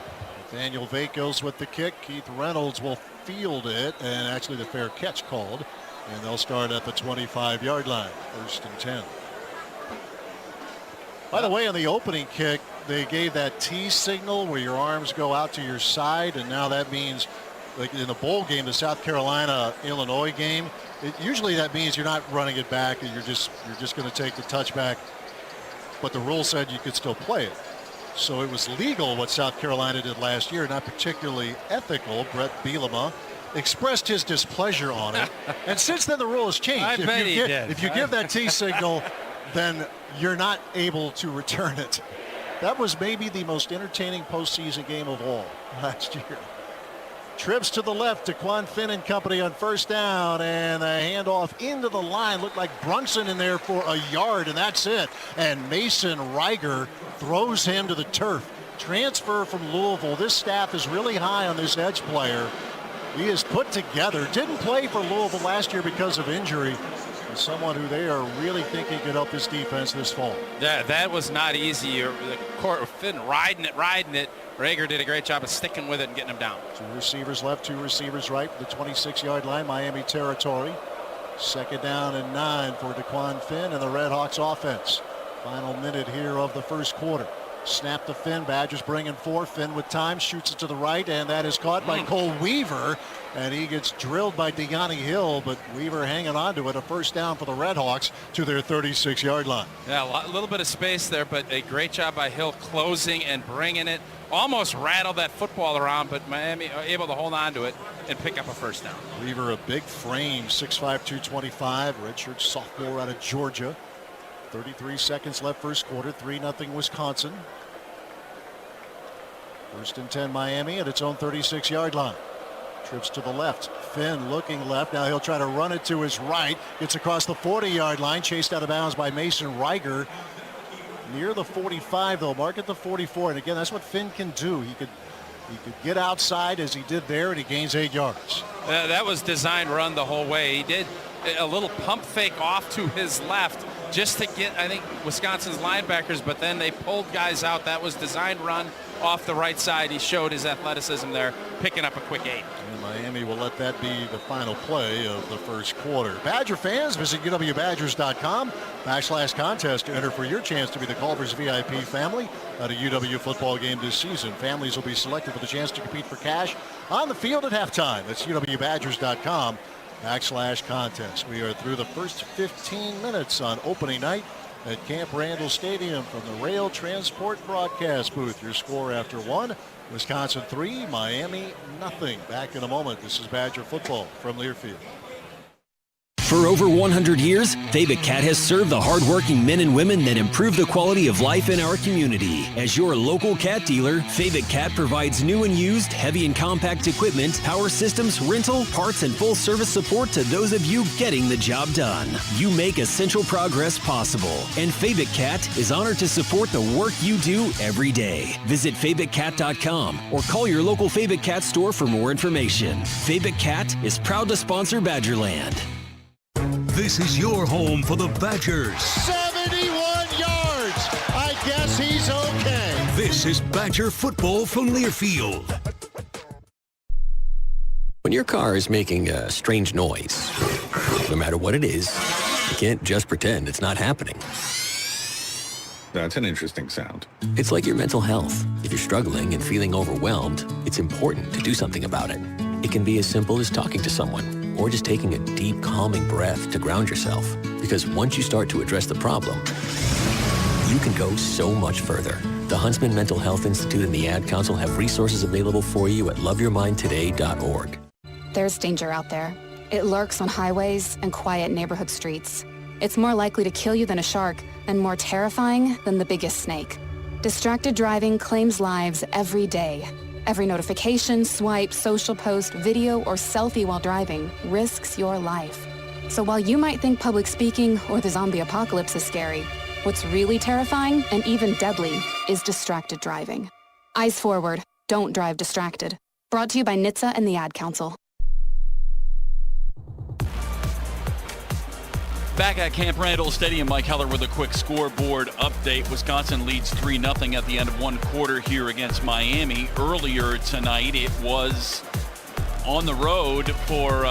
Nathaniel Vakos with the kick. Keith Reynolds will field it, and actually the fair catch called, and they'll start at the 25-yard line. 1st and 10. By the way, on the opening kick, they gave that T signal where your arms go out to your side, and now that means, like in the bowl game, the South Carolina-Illinois game, usually that means you're not running it back, and you're just going to take the touchback, but the rule said you could still play it. So it was legal what South Carolina did last year, not particularly ethical. Brett Bielema expressed his displeasure on it. And since then, the rule has changed. If you give that T signal, then you're not able to return it. That was maybe the most entertaining postseason game of all last year. Trips to the left to Quan Finn and company on first down, and a handoff into the line. Looked like Brunson in there for a yard, and that's it. And Mason Reiger throws him to the turf. Transfer from Louisville. This staff is really high on this edge player. He is put together. Didn't play for Louisville last year because of injury. Someone who they are really thinking could help this defense this fall. Yeah, that was not easy. Finn riding it. Reiger did a great job of sticking with it and getting him down. 2 receivers left, 2 receivers right for the 26-yard line, Miami territory. 2nd down and 9 for DeQuan Finn and the Redhawks offense. Final minute here of the first quarter. Snap to Finn. Badgers bringing 4. Finn with time, shoots it to the right, and that is caught by Cole Weaver, and he gets drilled by Deani Hill, but Weaver hanging on to it. A first down for the Redhawks to their 36-yard line. Yeah, a little bit of space there, but a great job by Hill closing and bringing it. Almost rattled that football around, but Miami able to hold on to it and pick up a first down. Weaver, a big frame, 6'5", 225, redshirt sophomore out of Georgia. 33 seconds left first quarter, 3-0 Wisconsin. 1st and 10 Miami at its own 36-yard line. Trips to the left. Finn looking left. Now he'll try to run it to his right. Gets across the 40-yard line. Chased out of bounds by Mason Reiger. Near the 45, though. Mark at the 44. And again, that's what Finn can do. He could get outside as he did there, and he gains 8 yards. That was designed run the whole way. He did a little pump fake off to his left just to get, I think, Wisconsin's linebackers, but then they pulled guys out. That was designed run off the right side. He showed his athleticism there, picking up a quick 8. And Miami will let that be the final play of the first quarter. Badger fans, visit UWBadgers.com/contest to enter for your chance to be the Culver's VIP family at a UW football game this season. Families will be selected for the chance to compete for cash on the field at halftime. That's UWBadgers.com/contest. We are through the first 15 minutes on opening night at Camp Randall Stadium from the Rail Transport broadcast booth. Your score after 1, Wisconsin 3, Miami nothing. Back in a moment. This is Badger football from Learfield. For over 100 years, Fabic Cat has served the hardworking men and women that improve the quality of life in our community. As your local cat dealer, Fabic Cat provides new and used heavy and compact equipment, power systems, rental, parts, and full service support to those of you getting the job done. You make essential progress possible, and Fabic Cat is honored to support the work you do every day. Visit FabicCat.com or call your local Fabic Cat store for more information. Fabic Cat is proud to sponsor Badgerland. This is your home for the Badgers. 71 yards. I guess he's okay. This is Badger football from Learfield. When your car is making a strange noise, no matter what it is, you can't just pretend it's not happening. That's an interesting sound. It's like your mental health. If you're struggling and feeling overwhelmed, it's important to do something about it. It can be as simple as talking to someone, or just taking a deep, calming breath to ground yourself. Because once you start to address the problem, you can go so much further. The Huntsman Mental Health Institute and the Ad Council have resources available for you at loveyourmindtoday.org. There's danger out there. It lurks on highways and quiet neighborhood streets. It's more likely to kill you than a shark, and more terrifying than the biggest snake. Distracted driving claims lives every day. Every notification, swipe, social post, video, or selfie while driving risks your life. So while you might think public speaking or the zombie apocalypse is scary, what's really terrifying and even deadly is distracted driving. Eyes forward, don't drive distracted. Brought to you by NHTSA and the Ad Council. Back at Camp Randall Stadium, Mike Heller with a quick scoreboard update. Wisconsin leads 3-0 at the end of one quarter here against Miami. Earlier tonight, it was on the road for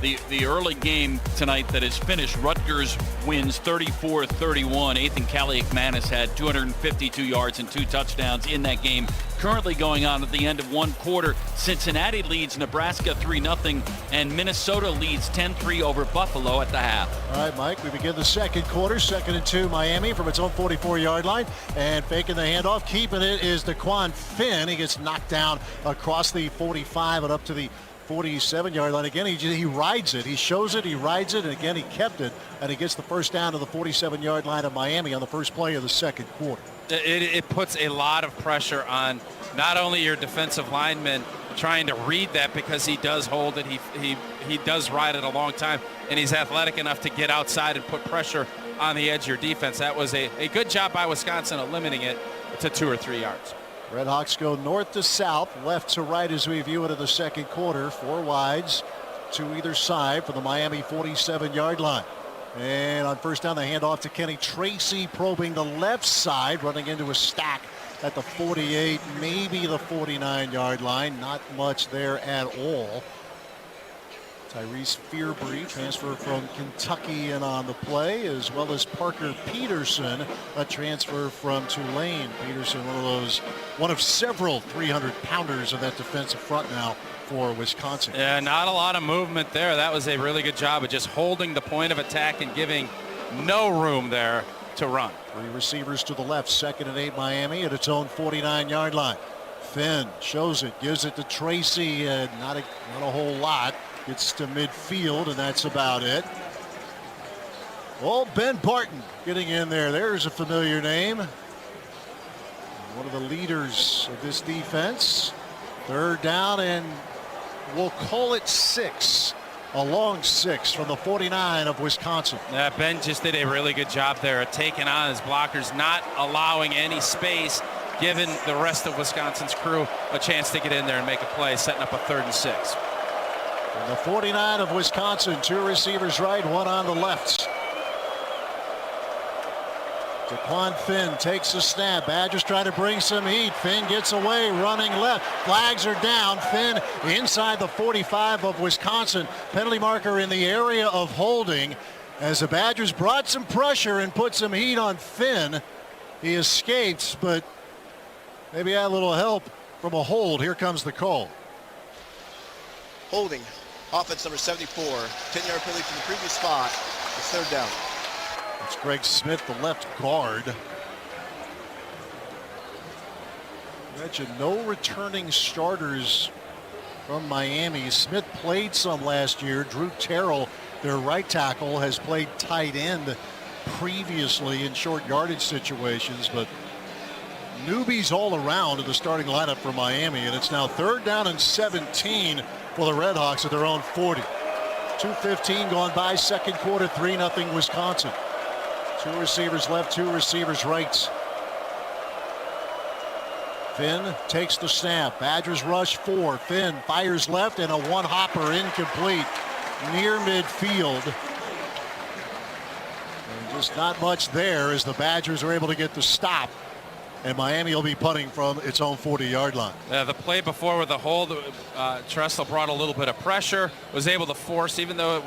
the early game tonight that is finished. Rutgers wins 34-31. Ethan Kaliak-Manis had 252 yards and 2 touchdowns in that game. Currently going on at the end of one quarter, Cincinnati leads Nebraska 3-0, and Minnesota leads 10-3 over Buffalo at the half. All right, Mike, we begin the second quarter. 2nd and 2, Miami from its own 44-yard line. And faking the handoff, keeping it is DeQuan Finn. He gets knocked down across the 45 and up to the 47-yard line. Again, he rides it. He shows it, he rides it, and again, he kept it. And he gets the first down to the 47-yard line of Miami on the first play of the second quarter. It puts a lot of pressure on not only your defensive linemen trying to read that, because he does hold it, he does ride it a long time, and he's athletic enough to get outside and put pressure on the edge of your defense. That was a good job by Wisconsin of limiting it to 2 or 3 yards. Redhawks go north to south, left to right as we view it in the second quarter. 4 wides to either side for the Miami 47-yard line. And on first down, the handoff to Kenny Tracy, probing the left side, running into a stack at the 48, maybe the 49-yard line. Not much there at all. Tyrese Fearbury, transfer from Kentucky, in on the play, as well as Parker Peterson, a transfer from Tulane. Peterson, one of several 300-pounders of that defensive front now for Wisconsin. Yeah, not a lot of movement there. That was a really good job of just holding the point of attack and giving no room there to run. 3 receivers to the left, 2nd and 8 Miami at its own 49-yard line. Finn shows it, gives it to Tracy, not a whole lot. Gets to midfield, and that's about it. Oh, Ben Barton getting in there. There's a familiar name. One of the leaders of this defense. 3rd down, and we'll call it 6. A long 6 from the 49 of Wisconsin. Yeah, Ben just did a really good job there at taking on his blockers, not allowing any space, giving the rest of Wisconsin's crew a chance to get in there and make a play, setting up a 3rd and 6. And the 49 of Wisconsin, 2 receivers right, 1 on the left. Daquan Finn takes a snap. Badgers trying to bring some heat. Finn gets away, running left. Flags are down. Finn inside the 45 of Wisconsin. Penalty marker in the area of holding, as the Badgers brought some pressure and put some heat on Finn. He escapes, but maybe had a little help from a hold. Here comes the call. Holding. Offense number 74. 10-yard penalty from the previous spot. It's 3rd down. It's Greg Smith, the left guard. Imagine no returning starters from Miami. Smith played some last year. Drew Terrell, their right tackle, has played tight end previously in short yardage situations, but newbies all around in the starting lineup for Miami, and it's now 3rd down and 17 for the Redhawks at their own 40. 2:15 gone by, second quarter, 3-0 Wisconsin. 2 receivers left, 2 receivers right. Finn takes the snap. Badgers rush 4. Finn fires left, and a one-hopper incomplete near midfield. And just not much there as the Badgers are able to get the stop. And Miami will be punting from its own 40-yard line. The play before with the hold, Tressel brought a little bit of pressure, was able to force, even though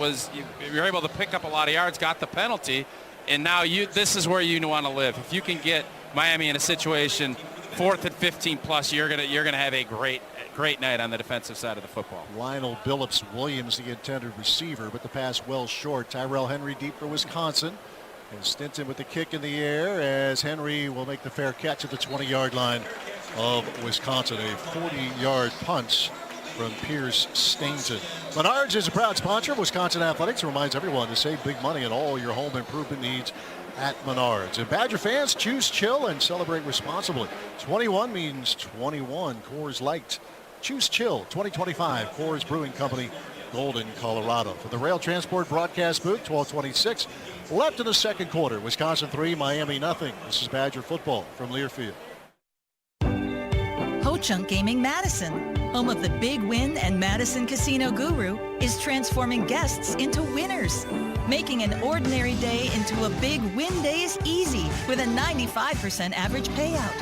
you're able to pick up a lot of yards, got the penalty, and now this is where you want to live. If you can get Miami in a situation 4th and 15 plus, you're gonna have a great night on the defensive side of the football. Lionel Billups Williams, the intended receiver, but the pass well short. Tyrell Henry deep for Wisconsin. And Stinson with the kick in the air, as Henry will make the fair catch at the 20-yard line of Wisconsin. A 40-yard punch from Pierce Stainton. Menards is a proud sponsor of Wisconsin Athletics. It reminds everyone to save big money on all your home improvement needs at Menards. And Badger fans, choose chill and celebrate responsibly. 21 means 21. Coors Light. Choose chill. 2025. Coors Brewing Company, Golden, Colorado. For the Rail Transport broadcast booth, 12:26 left in the second quarter. Wisconsin 3, Miami nothing. This is Badger football from Learfield. Ho-Chunk Gaming Madison, home of the Big Win and Madison Casino Guru, is transforming guests into winners, making an ordinary day into a Big Win Days easy with a 95% average payout.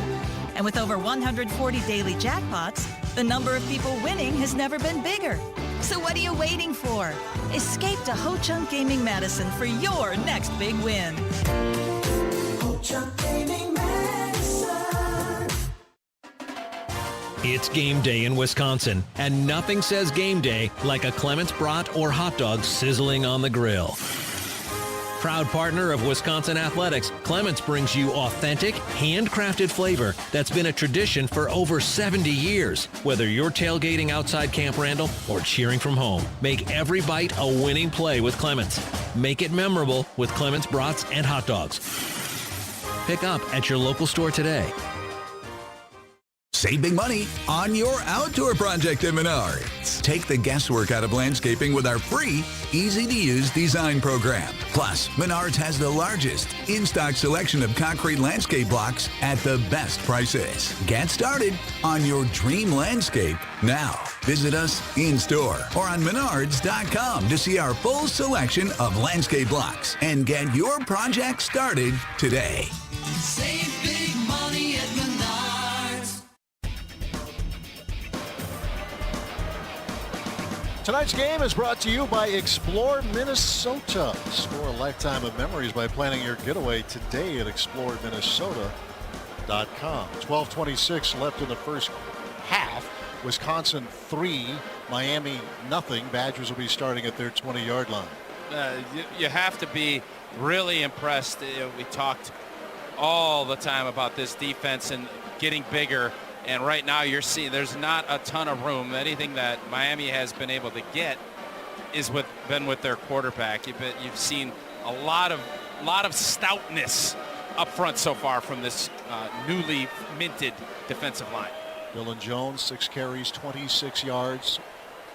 And with over 140 daily jackpots, the number of people winning has never been bigger. So what are you waiting for? Escape to Ho-Chunk Gaming Madison for your next big win. Ho-Chunk Gaming Madison. It's game day in Wisconsin, and nothing says game day like a Clements brat or hot dog sizzling on the grill. Proud partner of Wisconsin Athletics, Clements brings you authentic, handcrafted flavor that's been a tradition for over 70 years. Whether you're tailgating outside Camp Randall or cheering from home, make every bite a winning play with Clements. Make it memorable with Clements brats and hot dogs. Pick up at your local store today. Save big money on your outdoor project at Menards. Take the guesswork out of landscaping with our free, easy-to-use design program. Plus, Menards has the largest in-stock selection of concrete landscape blocks at the best prices. Get started on your dream landscape now. Visit us in-store or on Menards.com to see our full selection of landscape blocks and get your project started today. Save big money at Menards. Tonight's game is brought to you by Explore Minnesota. Score a lifetime of memories by planning your getaway today at exploreminnesota.com. 12:26 left in the first half. Wisconsin 3, Miami nothing. Badgers will be starting at their 20-yard line. You have to be really impressed. We talked all the time about this defense and getting bigger. And right now you're seeing there's not a ton of room. Anything that Miami has been able to get is been with their quarterback. You've seen a lot of stoutness up front so far from this newly minted defensive line. Dylan Jones, 6 carries, 26 yards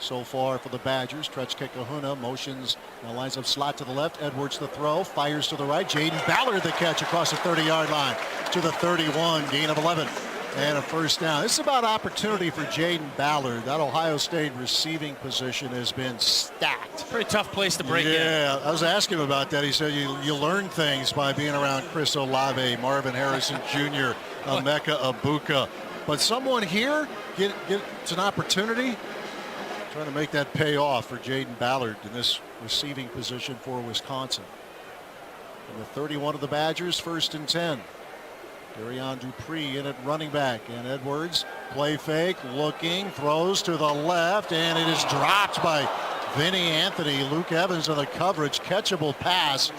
so far for the Badgers. Kahuna motions, now lines up slot to the left. Edwards the throw, fires to the right. Jaden Ballard the catch across the 30-yard line to the 31, gain of 11. And a first down. This is about opportunity for Jaden Ballard. That Ohio State receiving position has been stacked. Pretty tough place to break in. Yeah, I was asking him about that. He said you learn things by being around Chris Olave, Marvin Harrison Jr., Emeka Abuka. But someone here it's an opportunity. Trying to make that pay off for Jaden Ballard in this receiving position for Wisconsin. And the 31 of the Badgers, 1st and 10. Darion Dupree in at running back, and Edwards play fake, looking, throws to the left, and it is dropped by Vinny Anthony. Luke Evans on the coverage, catchable pass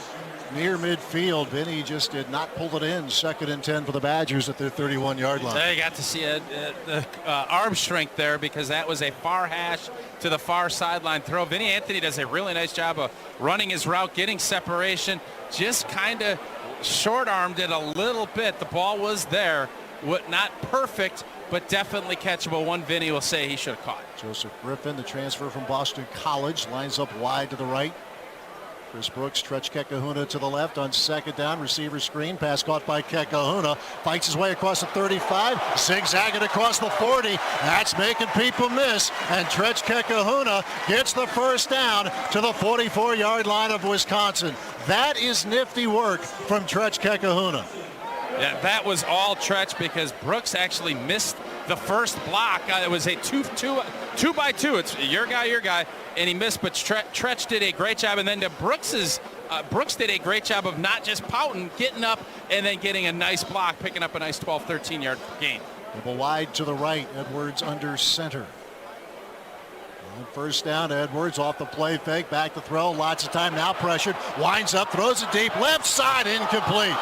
near midfield. Vinny just did not pull it in. 2nd and 10 for the Badgers at their 31-yard line. They got to see the arm strength there, because that was a far hash to the far sideline throw. Vinny Anthony does a really nice job of running his route, getting separation, just kind of short-armed it a little bit. The ball was there. Not perfect, but definitely catchable. One Vinny will say he should have caught. Joseph Griffin, the transfer from Boston College, lines up wide to the right. Chris Brooks, stretch Kahuna to the left on 2nd down. Receiver screen, pass caught by Kahuna. Fights his way across the 35, zigzagging across the 40. That's making people miss. And Tretch Kahuna gets the first down to the 44-yard line of Wisconsin. That is nifty work from Tretch Kahuna. Yeah, that was all Tretch, because Brooks actually missed the first block. It was a two by two. It's your guy, and he missed. But Tretch did a great job. And then to Brooks did a great job of not just pouting, getting up, and then getting a nice block, picking up a nice 12, 13-yard gain. Double wide to the right. Edwards under center. And 1st down, Edwards off the play fake, back to throw. Lots of time now, pressured. Winds up, throws it deep, left side, incomplete.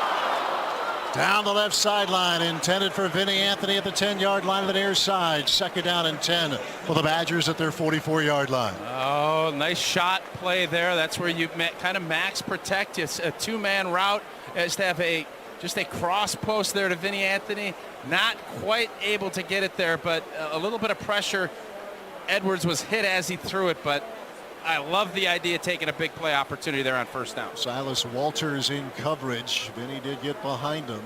Down the left sideline, intended for Vinny Anthony at the 10-yard line of the near side. 2nd down and 10 for the Badgers at their 44-yard line. Oh, nice shot play there. That's where you kind of max protect. It's a 2-man route. Just have just a cross post there to Vinny Anthony. Not quite able to get it there, but a little bit of pressure. Edwards was hit as he threw it, but I love the idea of taking a big play opportunity there on 1st down. Silas Walters in coverage. Vinny did get behind him.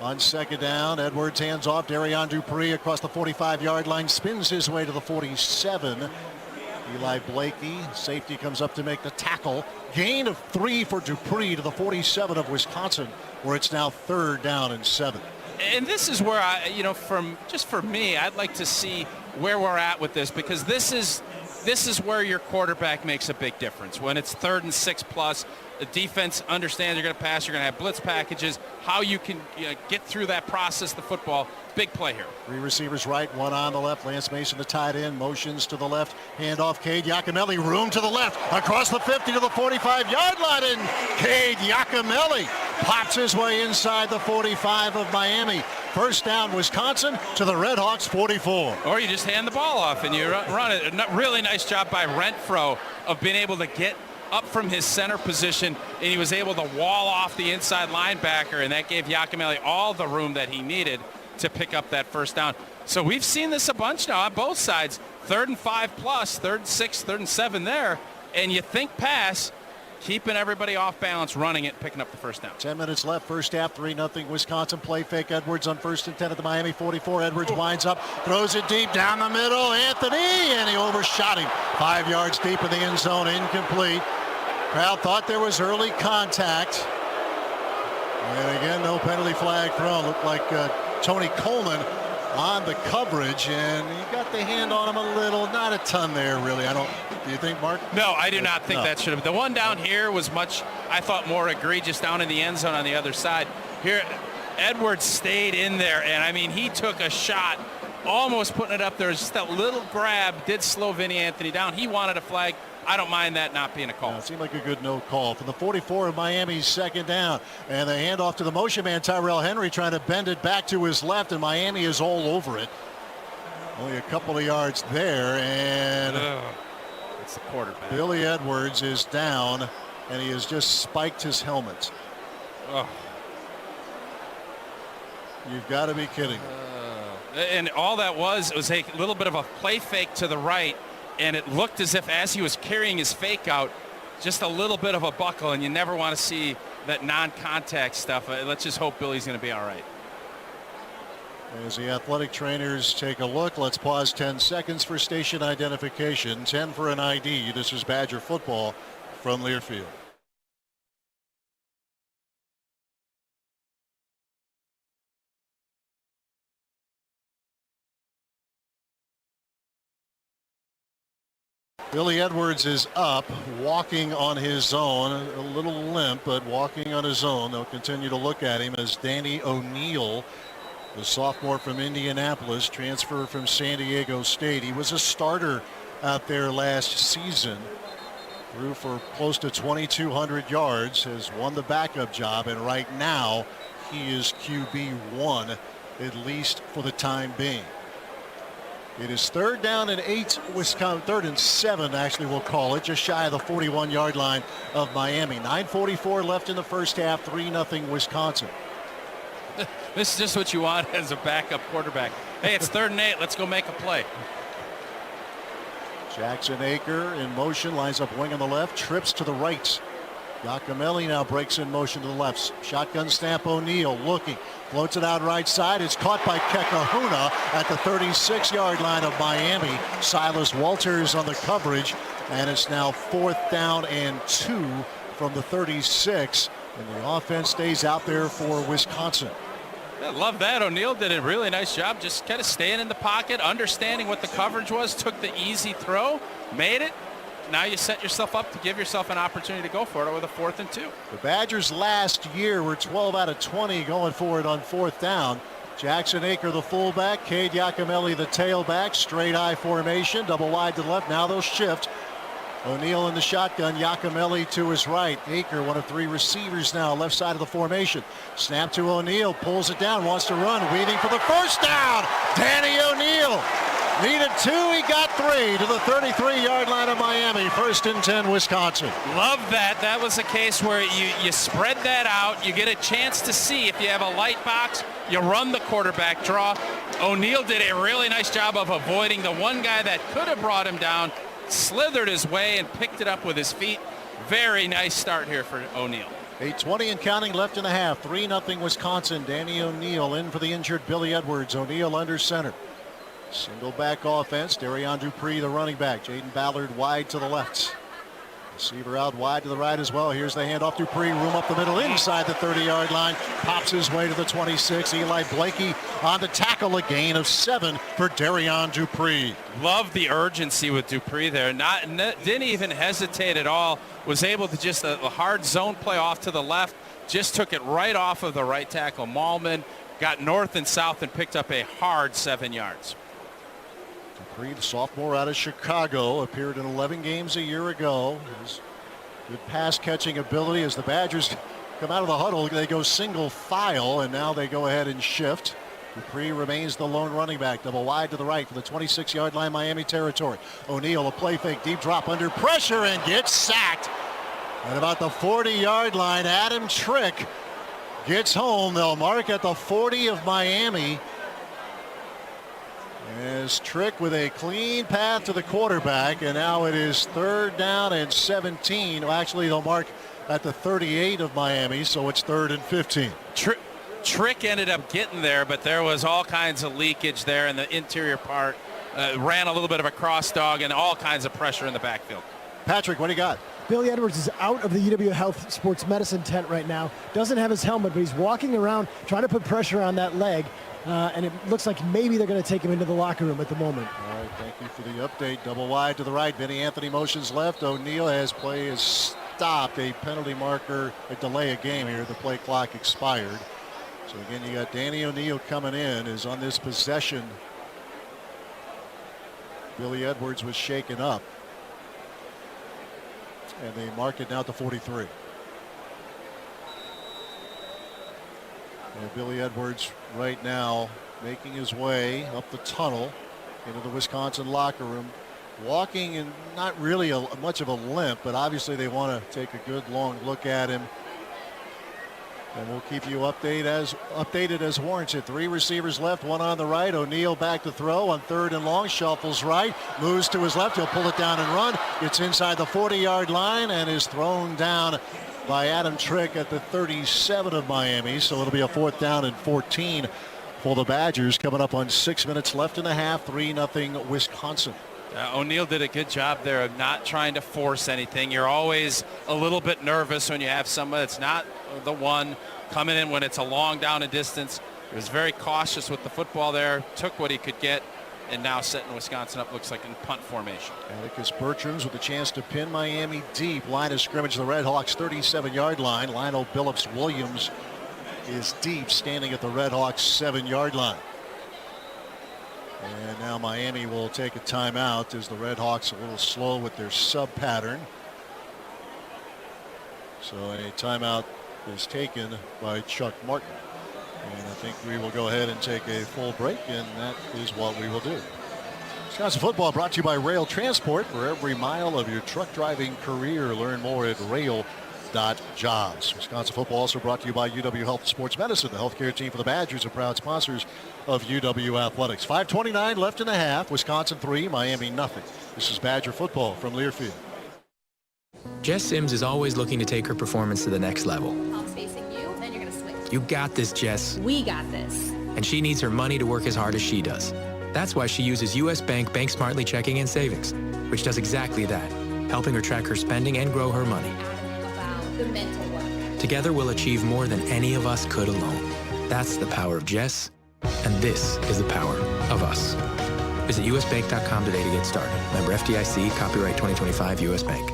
On 2nd down, Edwards hands off. Darion Dupree across the 45-yard line, spins his way to the 47. Eli Blakey, safety, comes up to make the tackle. Gain of 3 for Dupree to the 47 of Wisconsin, where it's now 3rd down and 7. And this is where for me, I'd like to see where we're at with this, because this is where your quarterback makes a big difference. When it's 3rd and 6 plus, the defense understands you're going to pass, you're going to have blitz packages, how you can get through that process, the football. Big play here. 3 receivers right, 1 on the left. Lance Mason, the tight end, motions to the left. Hand off Cade Yakimelli, room to the left, across the 50 to the 45-yard line, and Cade Yakimelli pops his way inside the 45 of Miami. 1st down, Wisconsin, to the Redhawks 44. Or you just hand the ball off and you run it. A really nice job by Renfro of being able to get up from his center position, and he was able to wall off the inside linebacker, and that gave Giacomelli all the room that he needed to pick up that first down. So we've seen this a bunch now on both sides. 3rd and 5 plus, 3rd and 6, 3rd and 7 there, and you think pass, keeping everybody off balance, running it, picking up the first down. 10 minutes left, first half, 3-0 Wisconsin. Play fake. Edwards on 1st and 10 at the Miami 44. Edwards winds up, throws it deep down the middle. Anthony, and he overshot him. 5 yards deep in the end zone, incomplete. Crowd thought there was early contact. And again, no penalty flag thrown. Looked like Tony Coleman on the coverage, and he got the hand on him a little, not a ton there really. Do you think, Mark? No, I do not think that should have. The one down here was much, I thought, more egregious down in the end zone on the other side. Here, Edwards stayed in there, and I mean, he took a shot, almost putting it up there. Just that little grab did slow Vinny Anthony down. He wanted a flag. I don't mind that not being a call. It seemed like a good no call. From the 44 of Miami's second down, and the handoff to the motion man, Tyrell Henry, trying to bend it back to his left, and Miami is all over it. Only a couple of yards there, and it's the quarterback. Billy Edwards is down, and he has just spiked his helmet. You've got to be kidding. And all that was a little bit of a play fake to the right, and it looked as if as he was carrying his fake out, just a little bit of a buckle, and you never want to see that non-contact stuff. Let's just hope Billy's going to be all right. As the athletic trainers take a look, let's pause 10 seconds for station identification. 10 for an ID. This is Badger football from Learfield. Billy Edwards is up, walking on his own, a little limp, but walking on his own. They'll continue to look at him as Danny O'Neill, the sophomore from Indianapolis, transfer from San Diego State. He was a starter out there last season. Threw for close to 2,200 yards, has won the backup job, and right now he is QB1, at least for the time being. It is 3rd down and 8, Wisconsin, 3rd and 7, actually we'll call it, just shy of the 41-yard line of Miami. 9:44 left in the first half, 3-0 Wisconsin. This is just what you want as a backup quarterback. Hey, it's 3rd and 8, let's go make a play. Jackson Aker in motion, lines up wing on the left, trips to the right. Giacomelli now breaks in motion to the left. Shotgun snap, O'Neill looking, floats it out right side. It's caught by Kekahuna at the 36-yard line of Miami. Silas Walters on the coverage, and it's now 4th down and 2 from the 36, and the offense stays out there for Wisconsin. I love that. O'Neill did a really nice job just kind of staying in the pocket, understanding what the coverage was, took the easy throw, made it. Now you set yourself up to give yourself an opportunity to go for it with a 4th and 2. The Badgers last year were 12 out of 20 going for it on 4th down. Jackson Aker the fullback, Cade Giacomelli the tailback, straight I formation, double wide to the left. Now they'll shift. O'Neill in the shotgun, Giacomelli to his right. Aker, one of 3 receivers now, left side of the formation. Snap to O'Neill, pulls it down, wants to run, weaving for the first down. Danny O'Neill needed 2, he got 3 to the 33-yard line of Miami. 1st and 10, Wisconsin. Love that. That was a case where you spread that out, you get a chance to see if you have a light box, you run the quarterback draw. O'Neill did a really nice job of avoiding the one guy that could have brought him down, slithered his way and picked it up with his feet. Very nice start here for O'Neill. 8:20 and counting left in the half. 3-0 Wisconsin. Danny O'Neill in for the injured Billy Edwards. O'Neill under center. Single back offense. Darion Dupree, the running back. Jaden Ballard wide to the left. Receiver out wide to the right as well. Here's the handoff. Dupree, room up the middle inside the 30-yard line. Pops his way to the 26. Eli Blakey on the tackle. A gain of 7 for Darion Dupree. Love the urgency with Dupree there. Didn't even hesitate at all. Was able to just a hard zone play off to the left. Just took it right off of the right tackle. Malman got north and south and picked up a hard 7 yards. Dupree, the sophomore out of Chicago, appeared in 11 games a year ago. His good pass catching ability as the Badgers come out of the huddle. They go single file, and now they go ahead and shift. Dupree remains the lone running back. Double wide to the right for the 26-yard line, Miami territory. O'Neill, a play fake, deep drop under pressure, and gets sacked At about the 40-yard line, Adam Trick gets home. They'll mark at the 40 of Miami. As Trick with a clean path to the quarterback, and now it is 3rd down and 17. Well, actually, they'll mark at the 38 of Miami, so it's 3rd and 15. Trick ended up getting there, but there was all kinds of leakage there in the interior part. Ran a little bit of a cross dog and all kinds of pressure in the backfield. Patrick, what do you got? Billy Edwards is out of the UW Health Sports Medicine tent right now. Doesn't have his helmet, but he's walking around trying to put pressure on that leg. And it looks like maybe they're going to take him into the locker room at the moment. All right, thank you for the update. Double wide to the right. Vinny Anthony motions left. O'Neal has play is stopped. A penalty marker, a delay of game here. The play clock expired. So again, you got Danny O'Neal coming in, is on this possession. Billy Edwards was shaken up. And they mark it now to 43. And Billy Edwards right now making his way up the tunnel into the Wisconsin locker room. Walking in not really much of a limp, but obviously they want to take a good long look at him. And we'll keep you updated as warranted. 3 receivers left, 1 on the right. O'Neal back to throw on 3rd and long. Shuffles right, moves to his left. He'll pull it down and run. Gets inside the 40-yard line and is thrown down by Adam Trick at the 37 of Miami. So it'll be a 4th down and 14 for the Badgers. Coming up on 6 minutes left in the half. 3-0 Wisconsin. O'Neal did a good job there of not trying to force anything. You're always a little bit nervous when you have someone that's not the one coming in when it's a long down and distance. He was very cautious with the football there, took what he could get, and now setting Wisconsin up, looks like in punt formation. Atticus Bertrams with a chance to pin Miami deep. Line of scrimmage, the Redhawks 37-yard line. Lionel Billups-Williams is deep, standing at the Redhawks 7-yard line. And now Miami will take a timeout as the Redhawks a little slow with their sub pattern. So a timeout is taken by Chuck Martin. And I think we will go ahead and take a full break, and that is what we will do. Wisconsin football brought to you by Rail Transport. For every mile of your truck driving career, learn more at rail.jobs. Wisconsin football also brought to you by UW Health Sports Medicine. The healthcare team for the Badgers are proud sponsors of UW Athletics. 5:29 left in the half. Wisconsin 3, Miami nothing. This is Badger football from Learfield. Jess Sims is always looking to take her performance to the next level. Palms facing you, then you're going to switch. You got this, Jess. We got this. And she needs her money to work as hard as she does. That's why she uses U.S. Bank Bank Smartly Checking and Savings, which does exactly that, helping her track her spending and grow her money. About the mental work. Together we'll achieve more than any of us could alone. That's the power of Jess, and this is the power of us. Visit usbank.com today to get started. Member FDIC, copyright 2025 U.S. Bank.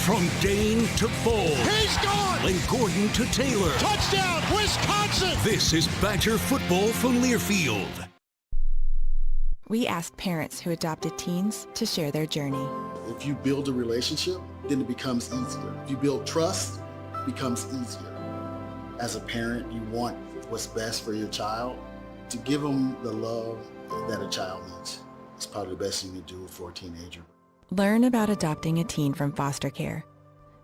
From Dane to Bull. He's gone! And Gordon to Taylor. Touchdown, Wisconsin! This is Badger football from Learfield. We asked parents who adopted teens to share their journey. If you build a relationship, then it becomes easier. If you build trust, it becomes easier. As a parent, you want what's best for your child. To give them the love that a child needs. It's probably the best you can do for a teenager. Learn about adopting a teen from foster care.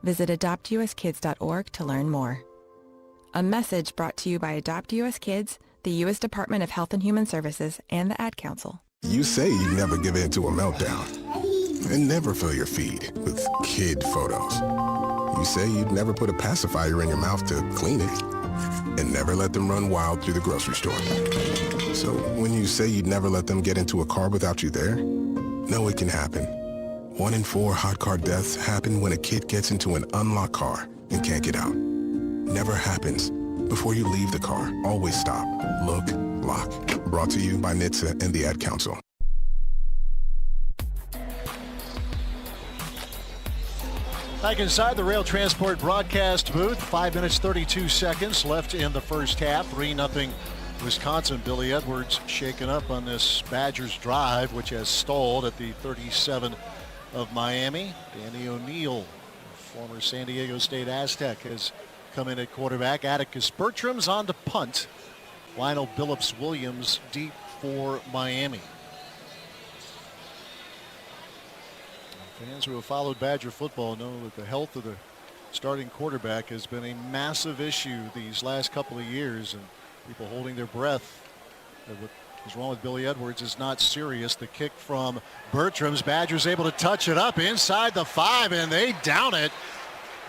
Visit adoptuskids.org to learn more. A message brought to you by Adopt US Kids, the U.S. Department of Health and Human Services, and the Ad Council. You say you never give in to a meltdown and never fill your feed with kid photos. You say you'd never put a pacifier in your mouth to clean it and never let them run wild through the grocery store. So when you say you'd never let them get into a car without you there, know it can happen. 1 in 4 hot car deaths happen when a kid gets into an unlocked car and can't get out. Never happens. Before you leave the car, always stop, look, lock. Brought to you by NHTSA and the Ad Council. Back inside the Rail Transport broadcast booth. 5 minutes, 32 seconds left in the first half. 3-0 Wisconsin. Billy Edwards shaken up on this Badgers drive, which has stalled at the 37 of Miami. Danny O'Neal, former San Diego State Aztec, has come in at quarterback. Atticus Bertrams on to punt. Lionel Billups-Williams deep for Miami. Fans who have followed Badger football know that the health of the starting quarterback has been a massive issue these last couple of years, and people holding their breath. What is wrong with Billy Edwards is not serious. The kick from Bertram's. Badgers able to touch it up inside the 5, and they down it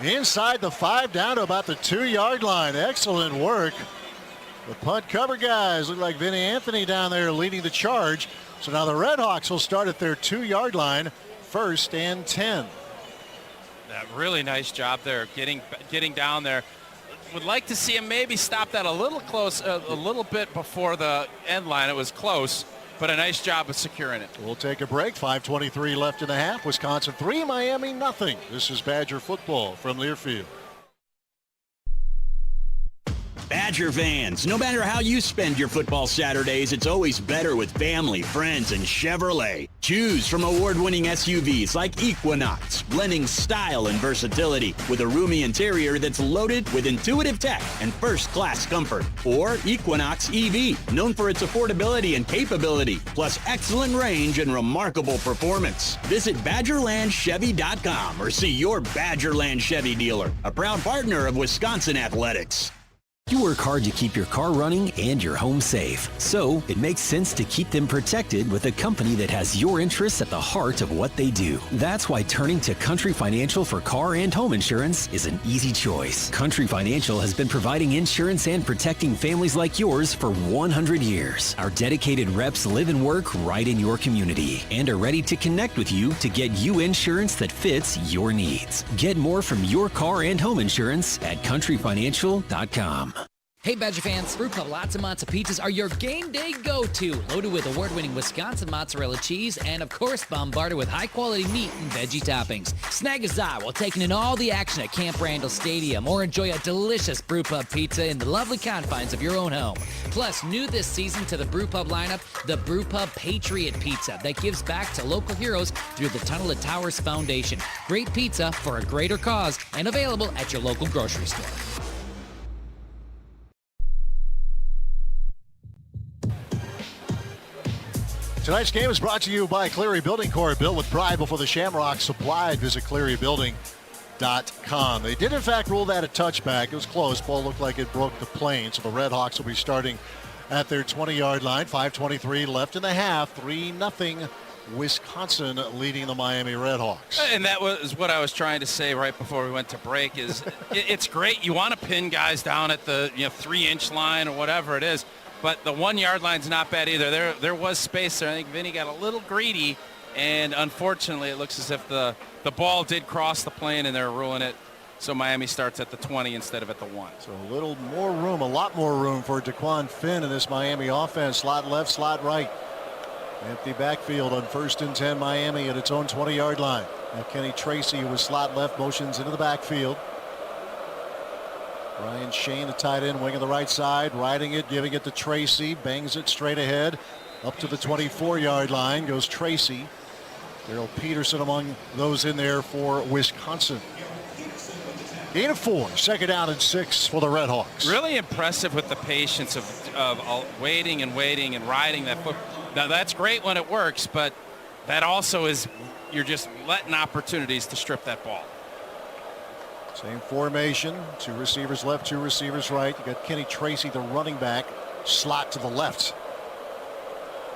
inside the 5 down to about the 2-yard line. Excellent work. The punt cover guys look like Vinny Anthony down there leading the charge. So now the Redhawks will start at their 2-yard line, 1st and 10. Really nice job there, getting down there. Would like to see him maybe stop that a little close, a little bit before the end line. It was close, but a nice job of securing it. We'll take a break. 5:23 left in the half. Wisconsin 3, Miami nothing. This is Badger football from Learfield. Badger fans, no matter how you spend your football Saturdays, it's always better with family, friends, and Chevrolet. Choose from award-winning SUVs like Equinox, blending style and versatility with a roomy interior that's loaded with intuitive tech and first-class comfort. Or Equinox EV, known for its affordability and capability, plus excellent range and remarkable performance. Visit BadgerlandChevy.com or see your Badgerland Chevy dealer, a proud partner of Wisconsin Athletics. You work hard to keep your car running and your home safe. So it makes sense to keep them protected with a company that has your interests at the heart of what they do. That's why turning to Country Financial for car and home insurance is an easy choice. Country Financial has been providing insurance and protecting families like yours for 100 years. Our dedicated reps live and work right in your community and are ready to connect with you to get you insurance that fits your needs. Get more from your car and home insurance at countryfinancial.com. Hey Badger fans, Brew Pub Lots and Matzo Pizzas are your game day go-to, loaded with award-winning Wisconsin mozzarella cheese and of course bombarded with high-quality meat and veggie toppings. Snag a za while taking in all the action at Camp Randall Stadium or enjoy a delicious Brew Pub pizza in the lovely confines of your own home. Plus, new this season to the Brew Pub lineup, the Brew Pub Patriot Pizza that gives back to local heroes through the Tunnel of Towers Foundation. Great pizza for a greater cause and available at your local grocery store. Tonight's game is brought to you by Cleary Building Corp. Built with pride before the Shamrock supplied. Visit clearybuilding.com. They did, in fact, rule that a touchback. It was close. Ball looked like it broke the plane. So the Redhawks will be starting at their 20-yard line. 5:23 left in the half. 3-0 Wisconsin leading the Miami Redhawks. And that was what I was trying to say right before we went to break is it's great. You want to pin guys down at the 3-inch line or whatever it is. But the 1-yard line's not bad either. There was space there. I think Vinny got a little greedy, and unfortunately it looks as if the ball did cross the plane and they're ruling it. So Miami starts at the 20 instead of at the 1. So a little more room, a lot more room for DeQuan Finn in this Miami offense. Slot left, slot right. Empty backfield on 1st and 10 Miami at its own 20-yard line. Now Kenny Tracy, who was slot left, motions into the backfield. Ryan Shane, the tight end, wing of the right side, riding it, giving it to Tracy, bangs it straight ahead, up to the 24-yard line goes Tracy. Darrell Peterson among those in there for Wisconsin. Gain of 4, 2nd down and 6 for the Redhawks. Really impressive with the patience of waiting and riding that foot. Now that's great when it works, but that also is you're just letting opportunities to strip that ball. Same formation, 2 receivers left, 2 receivers right. You got Kenny Tracy, the running back, slot to the left.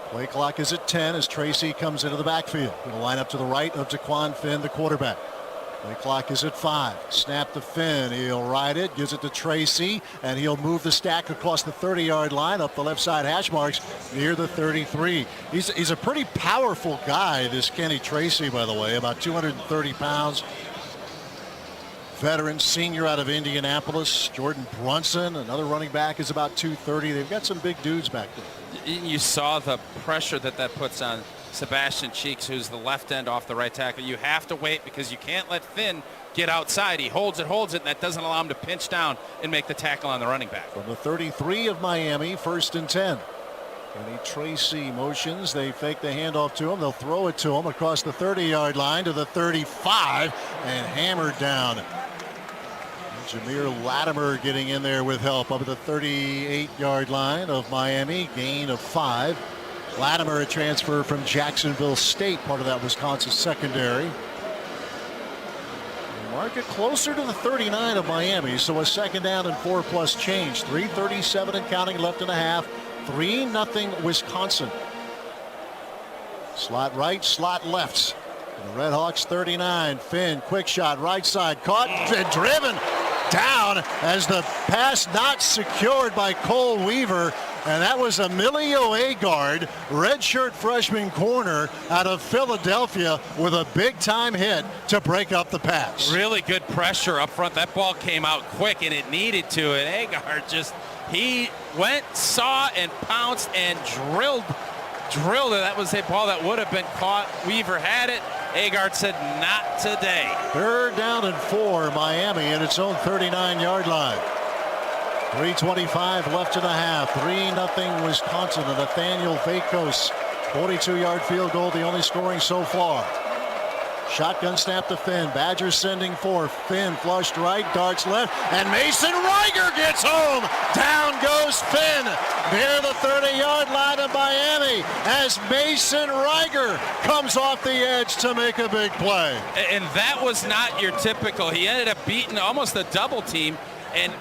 Play clock is at 10 as Tracy comes into the backfield. Going to line up to the right of DeQuan Finn, the quarterback. Play clock is at 5. Snap to Finn. He'll ride it, gives it to Tracy, and he'll move the stack across the 30-yard line up the left side hash marks near the 33. He's a pretty powerful guy, this Kenny Tracy, by the way, about 230 pounds. Veteran senior out of Indianapolis. Jordan Brunson, another running back, is about 230. They've got some big dudes back there. You saw the pressure that puts on Sebastian Cheeks, who's the left end off the right tackle. You have to wait because you can't let Finn get outside. He holds it, and that doesn't allow him to pinch down and make the tackle on the running back. From the 33 of Miami, 1st and 10. Kenny Tracy motions. They fake the handoff to him. They'll throw it to him across the 30-yard line to the 35 and hammered down. Jameer Latimer getting in there with help up at the 38-yard line of Miami. Gain of 5. Latimer, a transfer from Jacksonville State, part of that Wisconsin secondary. Mark it closer to the 39 of Miami, so a second down and 4+ change. 3:37 and counting left in the half. 3-0 Wisconsin. Slot right, slot left. The Redhawks 39. Finn, quick shot, right side, caught and driven down as the pass not secured by Cole Weaver. And that was Emilio Agard, redshirt freshman corner out of Philadelphia, with a big-time hit to break up the pass. Really good pressure up front. That ball came out quick, and it needed to. And Agard he went, saw, and pounced and drilled it. That was a ball that would have been caught. Weaver had it. Agard said, not today. 3rd down and 4, Miami at its own 39-yard line. 3:25 left in the half. 3-0 Wisconsin. And Nathaniel Vakos, 42-yard field goal, the only scoring so far. Shotgun snap to Finn. Badgers sending 4. Finn flushed right, darts left, and Mason Reiger gets home. Down goes Finn near the 30-yard line of Miami as Mason Reiger comes off the edge to make a big play. And that was not your typical. He ended up beating almost a double team, and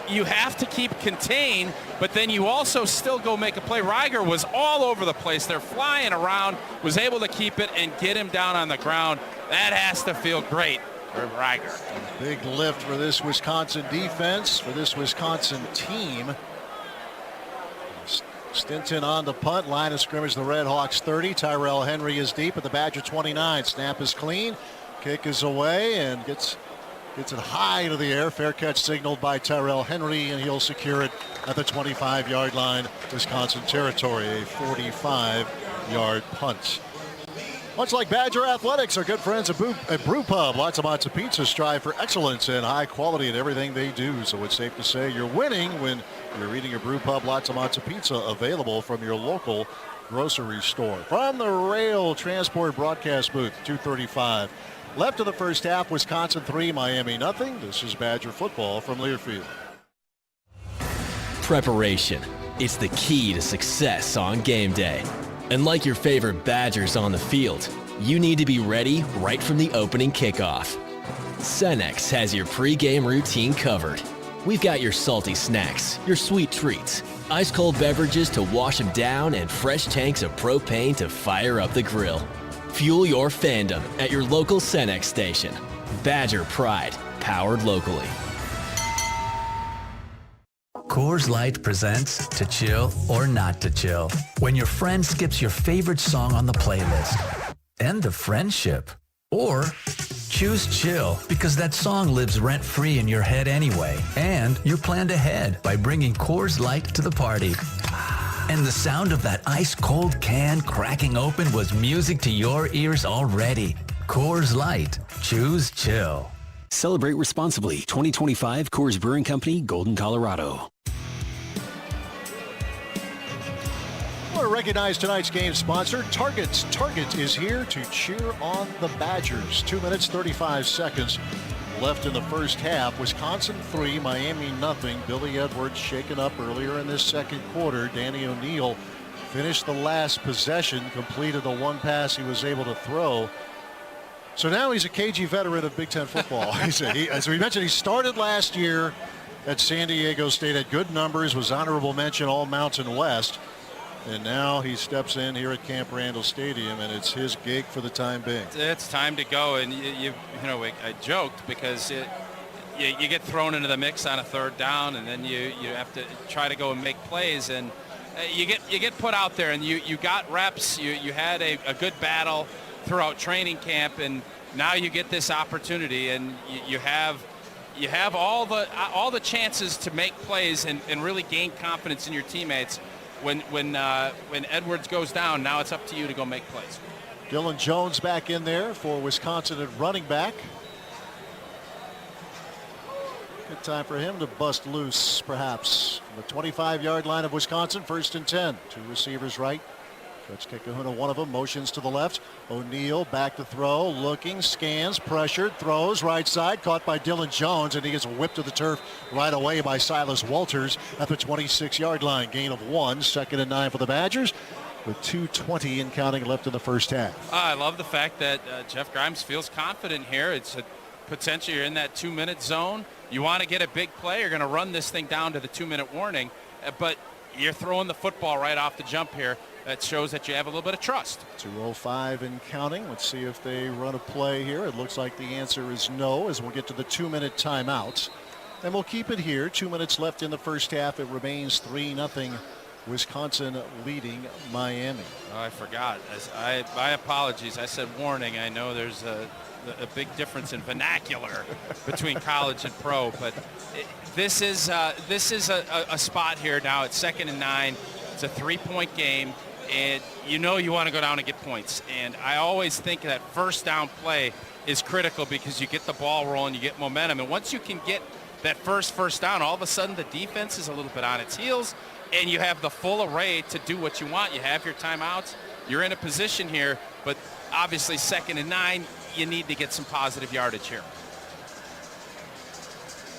you have to keep contained, but then you also still go make a play. Reiger was all over the place. They're flying around, was able to keep it and get him down on the ground. That has to feel great for Reiger. Big lift for this Wisconsin defense, for this Wisconsin team. Stinson on the punt, line of scrimmage, the Redhawks 30. Tyrell Henry is deep at the Badger 29. Snap is clean, kick is away, and gets it high into the air. Fair catch signaled by Tyrell Henry, and he'll secure it at the 25-yard line, Wisconsin territory. A 45-yard punt. Much like Badger Athletics, our good friends at Brew Pub. Lots of pizza strive for excellence and high quality in everything they do. So it's safe to say you're winning when you're eating a Brew Pub. Lots of pizza available from your local grocery store. From the Rail Transport broadcast booth, 2:35. Left of the first half, Wisconsin 3, Miami nothing. This is Badger football from Learfield. Preparation. It's the key to success on game day. And like your favorite Badgers on the field, you need to be ready right from the opening kickoff. Cenex has your pregame routine covered. We've got your salty snacks, your sweet treats, ice-cold beverages to wash them down, and fresh tanks of propane to fire up the grill. Fuel your fandom at your local Cenex station. Badger Pride, powered locally. Coors Light presents To Chill or Not to Chill. When your friend skips your favorite song on the playlist. End the friendship. Or choose chill because that song lives rent-free in your head anyway. And you planned ahead by bringing Coors Light to the party. And the sound of that ice-cold can cracking open was music to your ears already. Coors Light. Choose chill. Celebrate responsibly. 2025 Coors Brewing Company, Golden, Colorado. I want to recognize tonight's game sponsor, Target. Target is here to cheer on the Badgers. 2 minutes, 35 seconds left in the first half. Wisconsin 3, Miami nothing. Billy Edwards shaken up earlier in this second quarter. Danny O'Neill finished the last possession, completed the one pass he was able to throw. So now he's a KG veteran of Big Ten football. As we mentioned, he started last year at San Diego State, had good numbers, was honorable mention All Mountain West. And now he steps in here at Camp Randall Stadium, and it's his gig for the time being. It's time to go, and I joked because you get thrown into the mix on a third down, and then you have to try to go and make plays, and you get put out there, and you got reps. You had a good battle throughout training camp, and now you get this opportunity, and you have all the chances to make plays and really gain confidence in your teammates. When Edwards goes down, now it's up to you to go make plays. Dylan Jones back in there for Wisconsin at running back. Good time for him to bust loose, perhaps. The 25-yard line of Wisconsin, 1st and 10. Two receivers right. Coach Kekahuna, one of them, motions to the left. O'Neill back to throw, looking, scans, pressured, throws, right side, caught by Dylan Jones, and he gets whipped to the turf right away by Silas Walters at the 26-yard line. Gain of 1, 2nd and 9 for the Badgers, with 2:20 and counting left in the first half. I love the fact that Jeff Grimes feels confident here. It's potentially you're in that 2-minute zone. You want to get a big play. You're going to run this thing down to the 2-minute warning, but you're throwing the football right off the jump here. That shows that you have a little bit of trust. 2:05 and counting. Let's see if they run a play here. It looks like the answer is no, as we'll get to the 2-minute timeout. And we'll keep it here. 2 minutes left in the first half. It remains 3-0. Wisconsin leading Miami. Oh, I forgot. My apologies. I said warning. I know there's a big difference in vernacular between college and pro, but this is a spot here now. It's 2nd and 9. It's a 3-point game, and you want to go down and get points. And I always think that first down play is critical because you get the ball rolling, you get momentum, and once you can get that first down, all of a sudden the defense is a little bit on its heels, and you have the full array to do what you want. You have your timeouts. You're in a position here, but obviously 2nd and 9, you need to get some positive yardage here.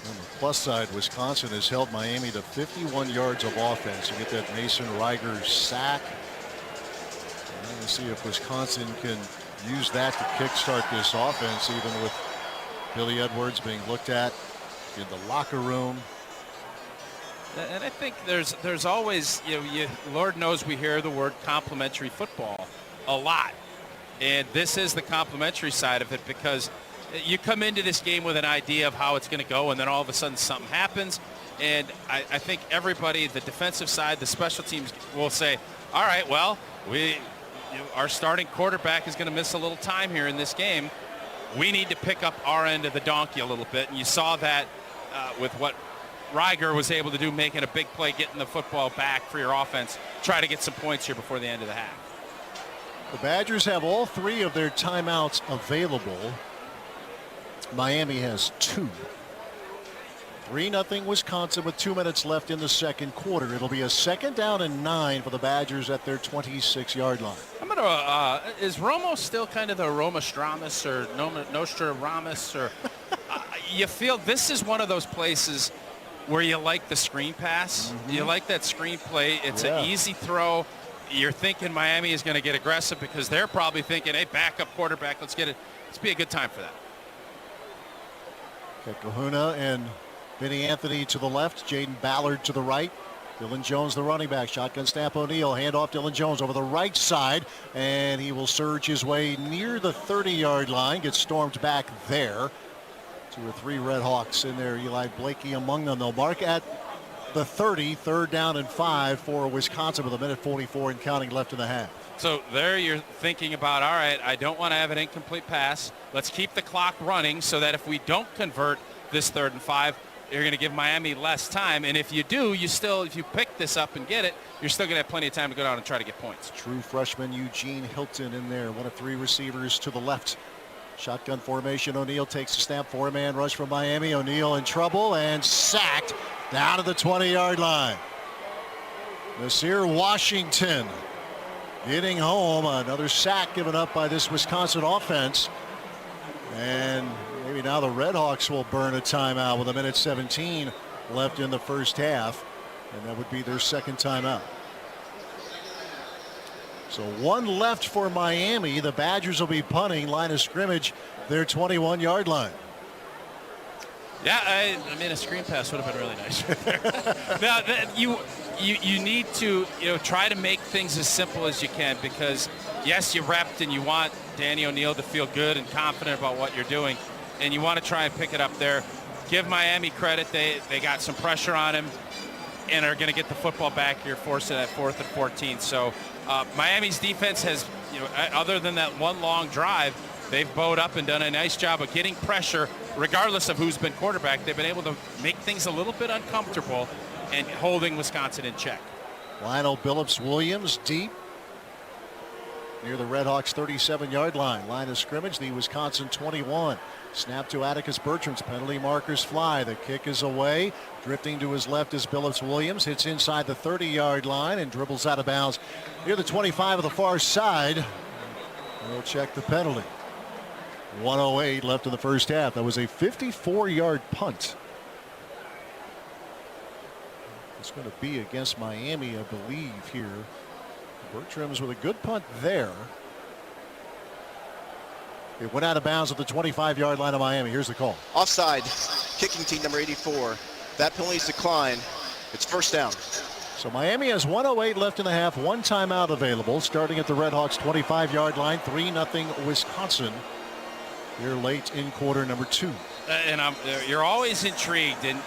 On the plus side, Wisconsin has held Miami to 51 yards of offense. You get that Mason Reiger sack. And we'll see if Wisconsin can use that to kickstart this offense, even with Billy Edwards being looked at in the locker room. And I think there's always, Lord knows we hear the word complementary football a lot. And this is the complementary side of it, because you come into this game with an idea of how it's going to go, and then all of a sudden something happens. And I think everybody, the defensive side, the special teams, will say, all right, well, our starting quarterback is going to miss a little time here in this game. We need to pick up our end of the donkey a little bit. And you saw that with what Reiger was able to do, making a big play, getting the football back for your offense, try to get some points here before the end of the half. The Badgers have all 3 of their timeouts available. Miami has 2. 3-0 Wisconsin with 2 minutes left in the second quarter. It'll be a 2nd down and 9 for the Badgers at their 26-yard line. I'm gonna. Is Romo still kind of the Romostramus or Nostradamus, or you feel this is one of those places where you like the screen pass. Mm-hmm. You like that screen play. It's an easy throw. You're thinking Miami is going to get aggressive because they're probably thinking, hey, backup quarterback, let's get it. Let's be a good time for that. Okay, Kahuna and Vinny Anthony to the left, Jaden Ballard to the right. Dylan Jones, the running back. Shotgun snap, O'Neal. Hand off Dylan Jones over the right side, and he will surge his way near the 30-yard line. Gets stormed back there. 2 or 3 Redhawks in there. Eli Blakey among them. They'll mark at the 30, 3rd down and 5 for Wisconsin with 1:44 and counting left in the half. So there you're thinking about, all right, I don't want to have an incomplete pass. Let's keep the clock running so that if we don't convert this 3rd and 5, you're going to give Miami less time. And if you do, if you pick this up and get it, you're still going to have plenty of time to go down and try to get points. True freshman Eugene Hilton in there, one of 3 receivers to the left. Shotgun formation. O'Neal takes a snap, 4-man rush from Miami. O'Neal in trouble and sacked down to the 20-yard line. Nasir Washington getting home. Another sack given up by this Wisconsin offense. And maybe now the Redhawks will burn a timeout with 1:17 left in the first half. And that would be their 2nd timeout. So 1 left for Miami. The Badgers will be punting. Line of scrimmage, their 21-yard line. Yeah, I mean, a screen pass would have been really nice. Now, you need to try to make things as simple as you can, because yes, you repped and you want Danny O'Neal to feel good and confident about what you're doing, and you want to try and pick it up there. Give Miami credit. They got some pressure on him and are going to get the football back here, forcing that 4th and 14. So Miami's defense has, other than that one long drive, they've bowed up and done a nice job of getting pressure, regardless of who's been quarterback. They've been able to make things a little bit uncomfortable and holding Wisconsin in check. Lionel Billups-Williams deep near the Redhawks 37-yard line. Line of scrimmage, the Wisconsin 21. Snap to Atticus Bertram's penalty markers fly. The kick is away. Drifting to his left is Billups-Williams. Hits inside the 30-yard line and dribbles out of bounds near the 25 of the far side. We'll check the penalty. 1:08 left in the first half. That was a 54-yard punt. It's going to be against Miami, I believe, here. Bertram's with a good punt there. It went out of bounds at the 25-yard line of Miami. Here's the call. Offside, kicking team number 84. That penalty is declined. It's first down. So Miami has 1:08 left in the half, one timeout available, starting at the Redhawks 25-yard line, 3-0 Wisconsin here late in quarter number 2. And you're always intrigued, and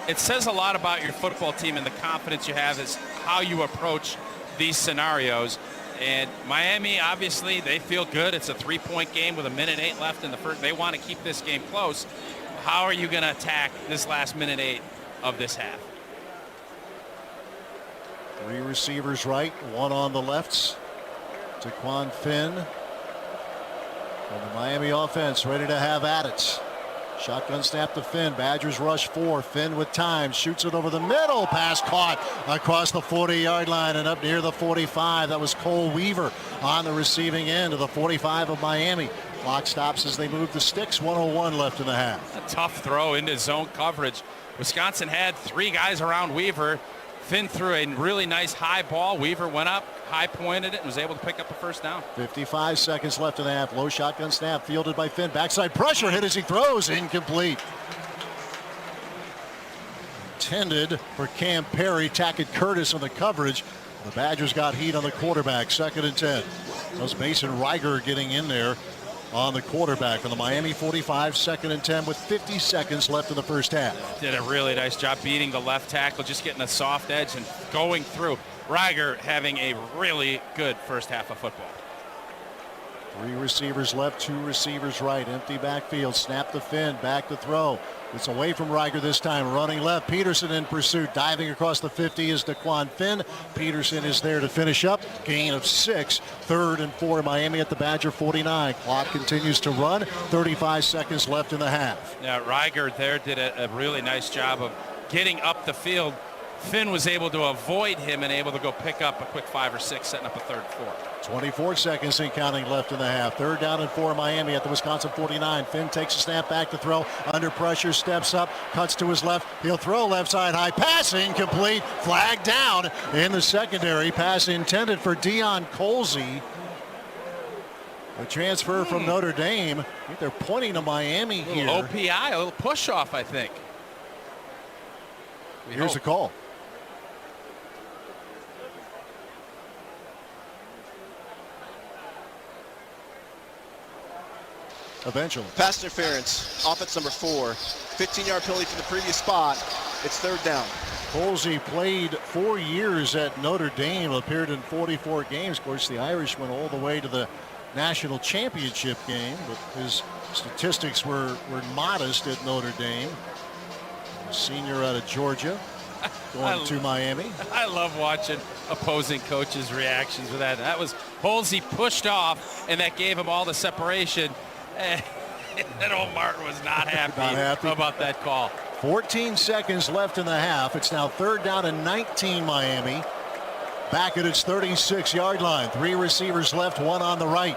it says a lot about your football team and the confidence you have is how you approach these scenarios. And Miami, obviously, they feel good. It's a 3-point game with 1:08 left in the first. They want to keep this game close. How are you going to attack this last 1:08 of this half? 3 receivers right, 1 on the lefts. Taquan Finn from the Miami offense, ready to have at it. Shotgun snap to Finn. Badgers rush 4. Finn with time. Shoots it over the middle. Pass caught across the 40-yard line and up near the 45. That was Cole Weaver on the receiving end of the 45 of Miami. Clock stops as they move the sticks. 1:01 left in the half. A tough throw into zone coverage. Wisconsin had 3 guys around Weaver. Finn threw a really nice high ball. Weaver went up, high pointed it, and was able to pick up a first down. 55 seconds left in the half. Low shotgun snap fielded by Finn. Backside pressure, hit as he throws. Incomplete. Intended for Cam Perry. Tackett Curtis on the coverage. The Badgers got heat on the quarterback. 2nd and 10. That was Mason Reiger getting in there on the quarterback from the Miami 45, 2nd and 10 with 50 seconds left in the first half. Did a really nice job beating the left tackle, just getting a soft edge and going through. Reiger having a really good first half of football. 3 receivers left, 2 receivers right. Empty backfield. Snap to Finn. Back to throw. It's away from Reiger this time. Running left. Peterson in pursuit. Diving across the 50 is Taquan Finn. Peterson is there to finish up. Gain of 6. 3rd and 4. Miami at the Badger 49. Clock continues to run. 35 seconds left in the half. Yeah, Reiger there did a really nice job of getting up the field. Finn was able to avoid him and able to go pick up a quick 5 or 6, setting up a 3rd and 4. 24 seconds and counting left in the half. 3rd down and 4 Miami at the Wisconsin 49. Finn takes a snap back to throw. Under pressure, steps up, cuts to his left. He'll throw left side high. Pass incomplete. Flag down in the secondary. Pass intended for Deion Colsey. A transfer from Notre Dame. I think they're pointing to Miami here. OPI, a little push off, I think. Here's the call. Eventually. Pass interference, offense number 4. 15-yard penalty from the previous spot. It's 3rd down. Colsey played 4 years at Notre Dame, appeared in 44 games. Of course, the Irish went all the way to the national championship game, but his statistics were modest at Notre Dame. Senior out of Georgia, going to Miami. I love watching opposing coaches' reactions to that. That was Colsey pushed off, and that gave him all the separation. And old Martin was not happy about that call. 14 seconds left in the half. It's now 3rd down and 19 Miami. Back at its 36-yard line. 3 receivers left, 1 on the right.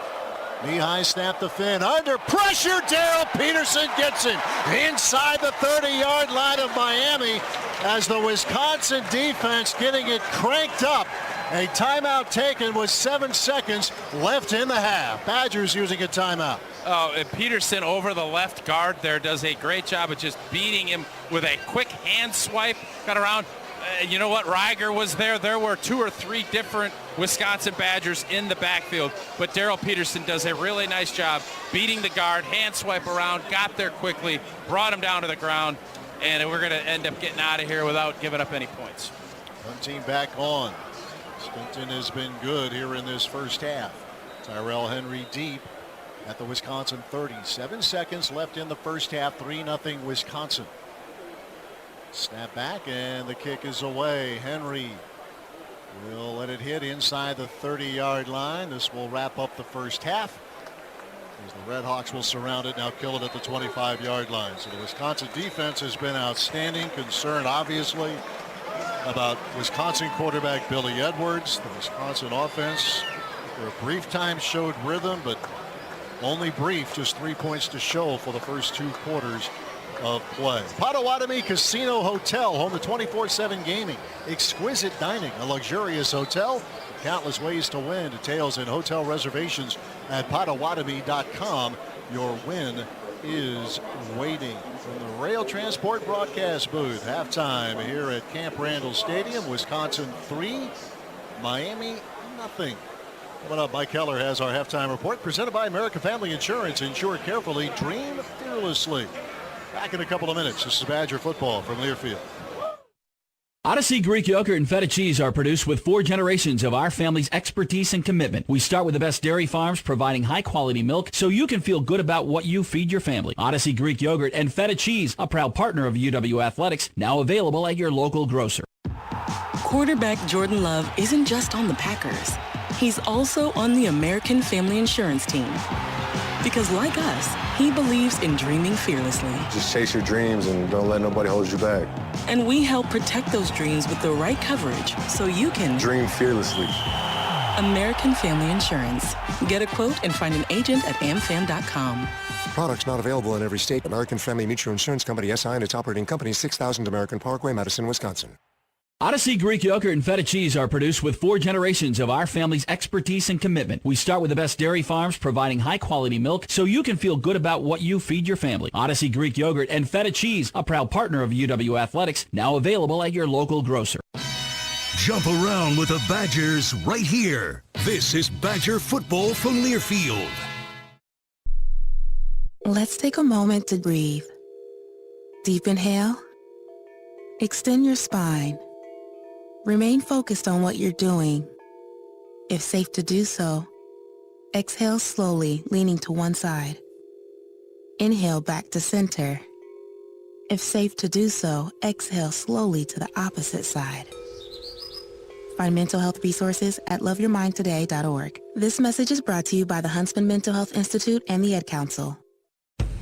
Knee-high snap to Finn. Under pressure, Darrell Peterson gets it inside the 30-yard line of Miami as the Wisconsin defense getting it cranked up. A timeout taken with 7 seconds left in the half. Badgers using a timeout. Oh, and Peterson over the left guard there does a great job of just beating him with a quick hand swipe. Got around. You know what? Reiger was there. There were 2 or 3 different Wisconsin Badgers in the backfield, but Darrell Peterson does a really nice job beating the guard, hand swipe around, got there quickly, brought him down to the ground, and we're going to end up getting out of here without giving up any points. One team back on. Stinton has been good here in this first half. Tyrell Henry deep at the Wisconsin 30. 7 seconds left in the first half. 3-0 Wisconsin. Snap back and the kick is away. Henry will let it hit inside the 30-yard line. This will wrap up the first half as the Redhawks will surround it, now kill it at the 25-yard line. So the Wisconsin defense has been outstanding. Concern obviously about Wisconsin quarterback Billy Edwards. The Wisconsin offense for a brief time showed rhythm, but only brief, just 3 points to show for the first 2 quarters of play. Potawatomi Casino Hotel, home to 24/7 gaming, exquisite dining, a luxurious hotel, countless ways to win. Details and hotel reservations at Potawatomi.com. Your win is waiting. From the Rail Transport broadcast booth, halftime here at Camp Randall Stadium. Wisconsin 3, Miami nothing. Coming up, Mike Keller has our halftime report presented by American Family Insurance. Insure carefully, dream fearlessly. Back in a couple of minutes. This is Badger football from Learfield. Odyssey Greek yogurt and feta cheese are produced with 4 generations of our family's expertise and commitment. We start with the best dairy farms providing high-quality milk so you can feel good about what you feed your family. Odyssey Greek yogurt and feta cheese, a proud partner of UW Athletics, now available at your local grocer. Quarterback Jordan Love isn't just on the Packers. He's also on the American Family Insurance team. Because like us, he believes in dreaming fearlessly. Just chase your dreams and don't let nobody hold you back. And we help protect those dreams with the right coverage so you can dream fearlessly. American Family Insurance. Get a quote and find an agent at amfam.com. Products not available in every state. American Family Mutual Insurance Company, SI, and its operating company, 6000 American Parkway, Madison, Wisconsin. Odyssey Greek yogurt and feta cheese are produced with 4 generations of our family's expertise and commitment. We start with the best dairy farms providing high-quality milk so you can feel good about what you feed your family. Odyssey Greek yogurt and feta cheese, a proud partner of UW Athletics, now available at your local grocer. Jump around with the Badgers right here. This is Badger football from Learfield. Let's take a moment to breathe. Deep inhale. Extend your spine. Remain focused on what you're doing. If safe to do so, exhale slowly, leaning to one side. Inhale back to center. If safe to do so, exhale slowly to the opposite side. Find mental health resources at loveyourmindtoday.org. This message is brought to you by the Huntsman Mental Health Institute and the Ed Council.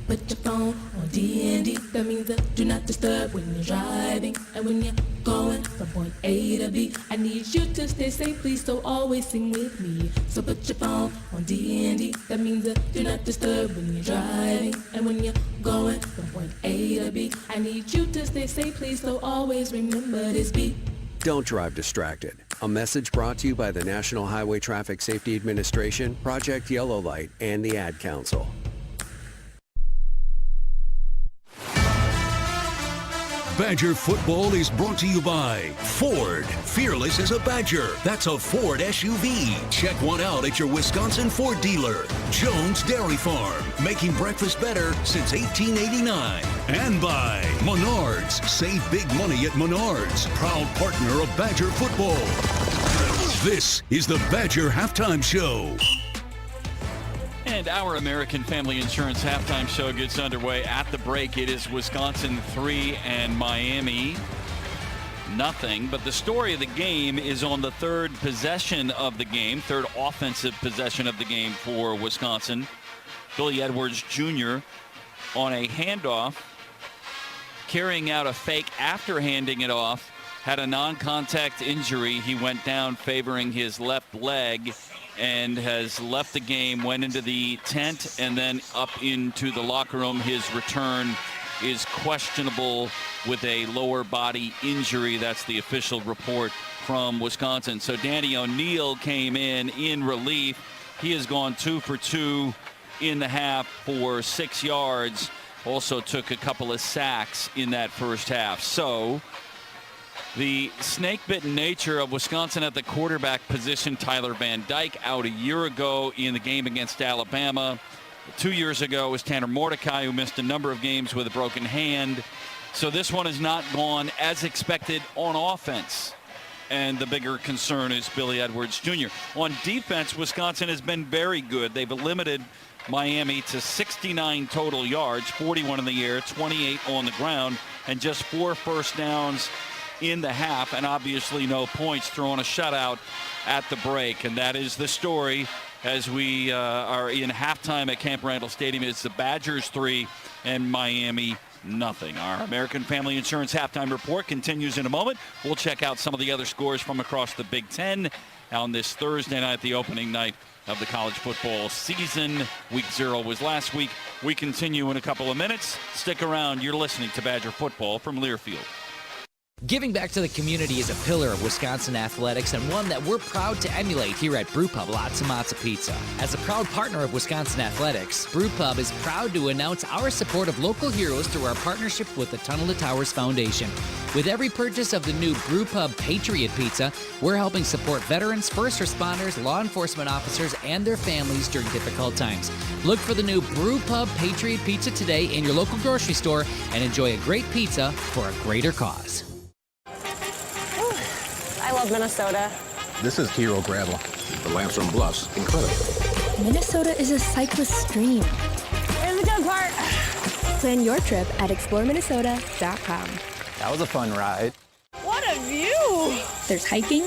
Put your phone on D&D, that means that do not disturb when you're driving. And when you're going from point A to B, I need you to stay safe, please, so always sing with me. So put your phone on D&D, that means that do not disturb when you're driving. And when you're going from point A to B, I need you to stay safe, please, so always remember this beat. Don't drive distracted. A message brought to you by the National Highway Traffic Safety Administration, Project Yellow Light, and the Ad Council. Badger football is brought to you by Ford. Fearless as a Badger. That's a Ford SUV. Check one out at your Wisconsin Ford dealer. Jones Dairy Farm. Making breakfast better since 1889. And by Menards. Save big money at Menards. Proud partner of Badger football. This is the Badger Halftime Show. And our American Family Insurance halftime show gets underway. At the break, it is Wisconsin 3 and Miami nothing. But the story of the game is on the third possession of the game, third offensive possession of the game for Wisconsin. Billy Edwards Jr. on a handoff, carrying out a fake after handing it off, had a non-contact injury. He went down favoring his left leg and has left the game, went into the tent, and then up into the locker room. His return is questionable with a lower body injury. That's the official report from Wisconsin. So Danny O'Neill came in relief. He has gone 2 for 2 in the half for 6 yards. Also took a couple of sacks in that first half. So the snake-bitten nature of Wisconsin at the quarterback position. Tyler Van Dyke out a year ago in the game against Alabama. 2 years ago was Tanner Mordecai, who missed a number of games with a broken hand. So this one has not gone as expected on offense. And the bigger concern is Billy Edwards Jr. On defense, Wisconsin has been very good. They've limited Miami to 69 total yards, 41 in the air, 28 on the ground, and just 4 first downs in the half, and obviously no points, throwing a shutout at the break. And that is the story as we are in halftime at Camp Randall Stadium. It's the Badgers 3 and Miami nothing. Our American Family Insurance halftime report continues in a moment. We'll check out some of the other scores from across the Big Ten on this Thursday night, the opening night of the college football season. Week 0 was last week. We continue in a couple of minutes. Stick around. You're listening to Badger football from Learfield. Giving back to the community is a pillar of Wisconsin athletics and one that we're proud to emulate here at Brewpub Lots of Matza Pizza. As a proud partner of Wisconsin athletics, Brewpub is proud to announce our support of local heroes through our partnership with the Tunnel to Towers Foundation. With every purchase of the new Brewpub Patriot Pizza, we're helping support veterans, first responders, law enforcement officers, and their families during difficult times. Look for the new Brewpub Patriot Pizza today in your local grocery store and enjoy a great pizza for a greater cause. I love Minnesota. This is Hero Gravel. The Lamson Bluffs, incredible. Minnesota is a cyclist dream. Here's the good part. Plan your trip at exploreminnesota.com. That was a fun ride. What a view! There's hiking.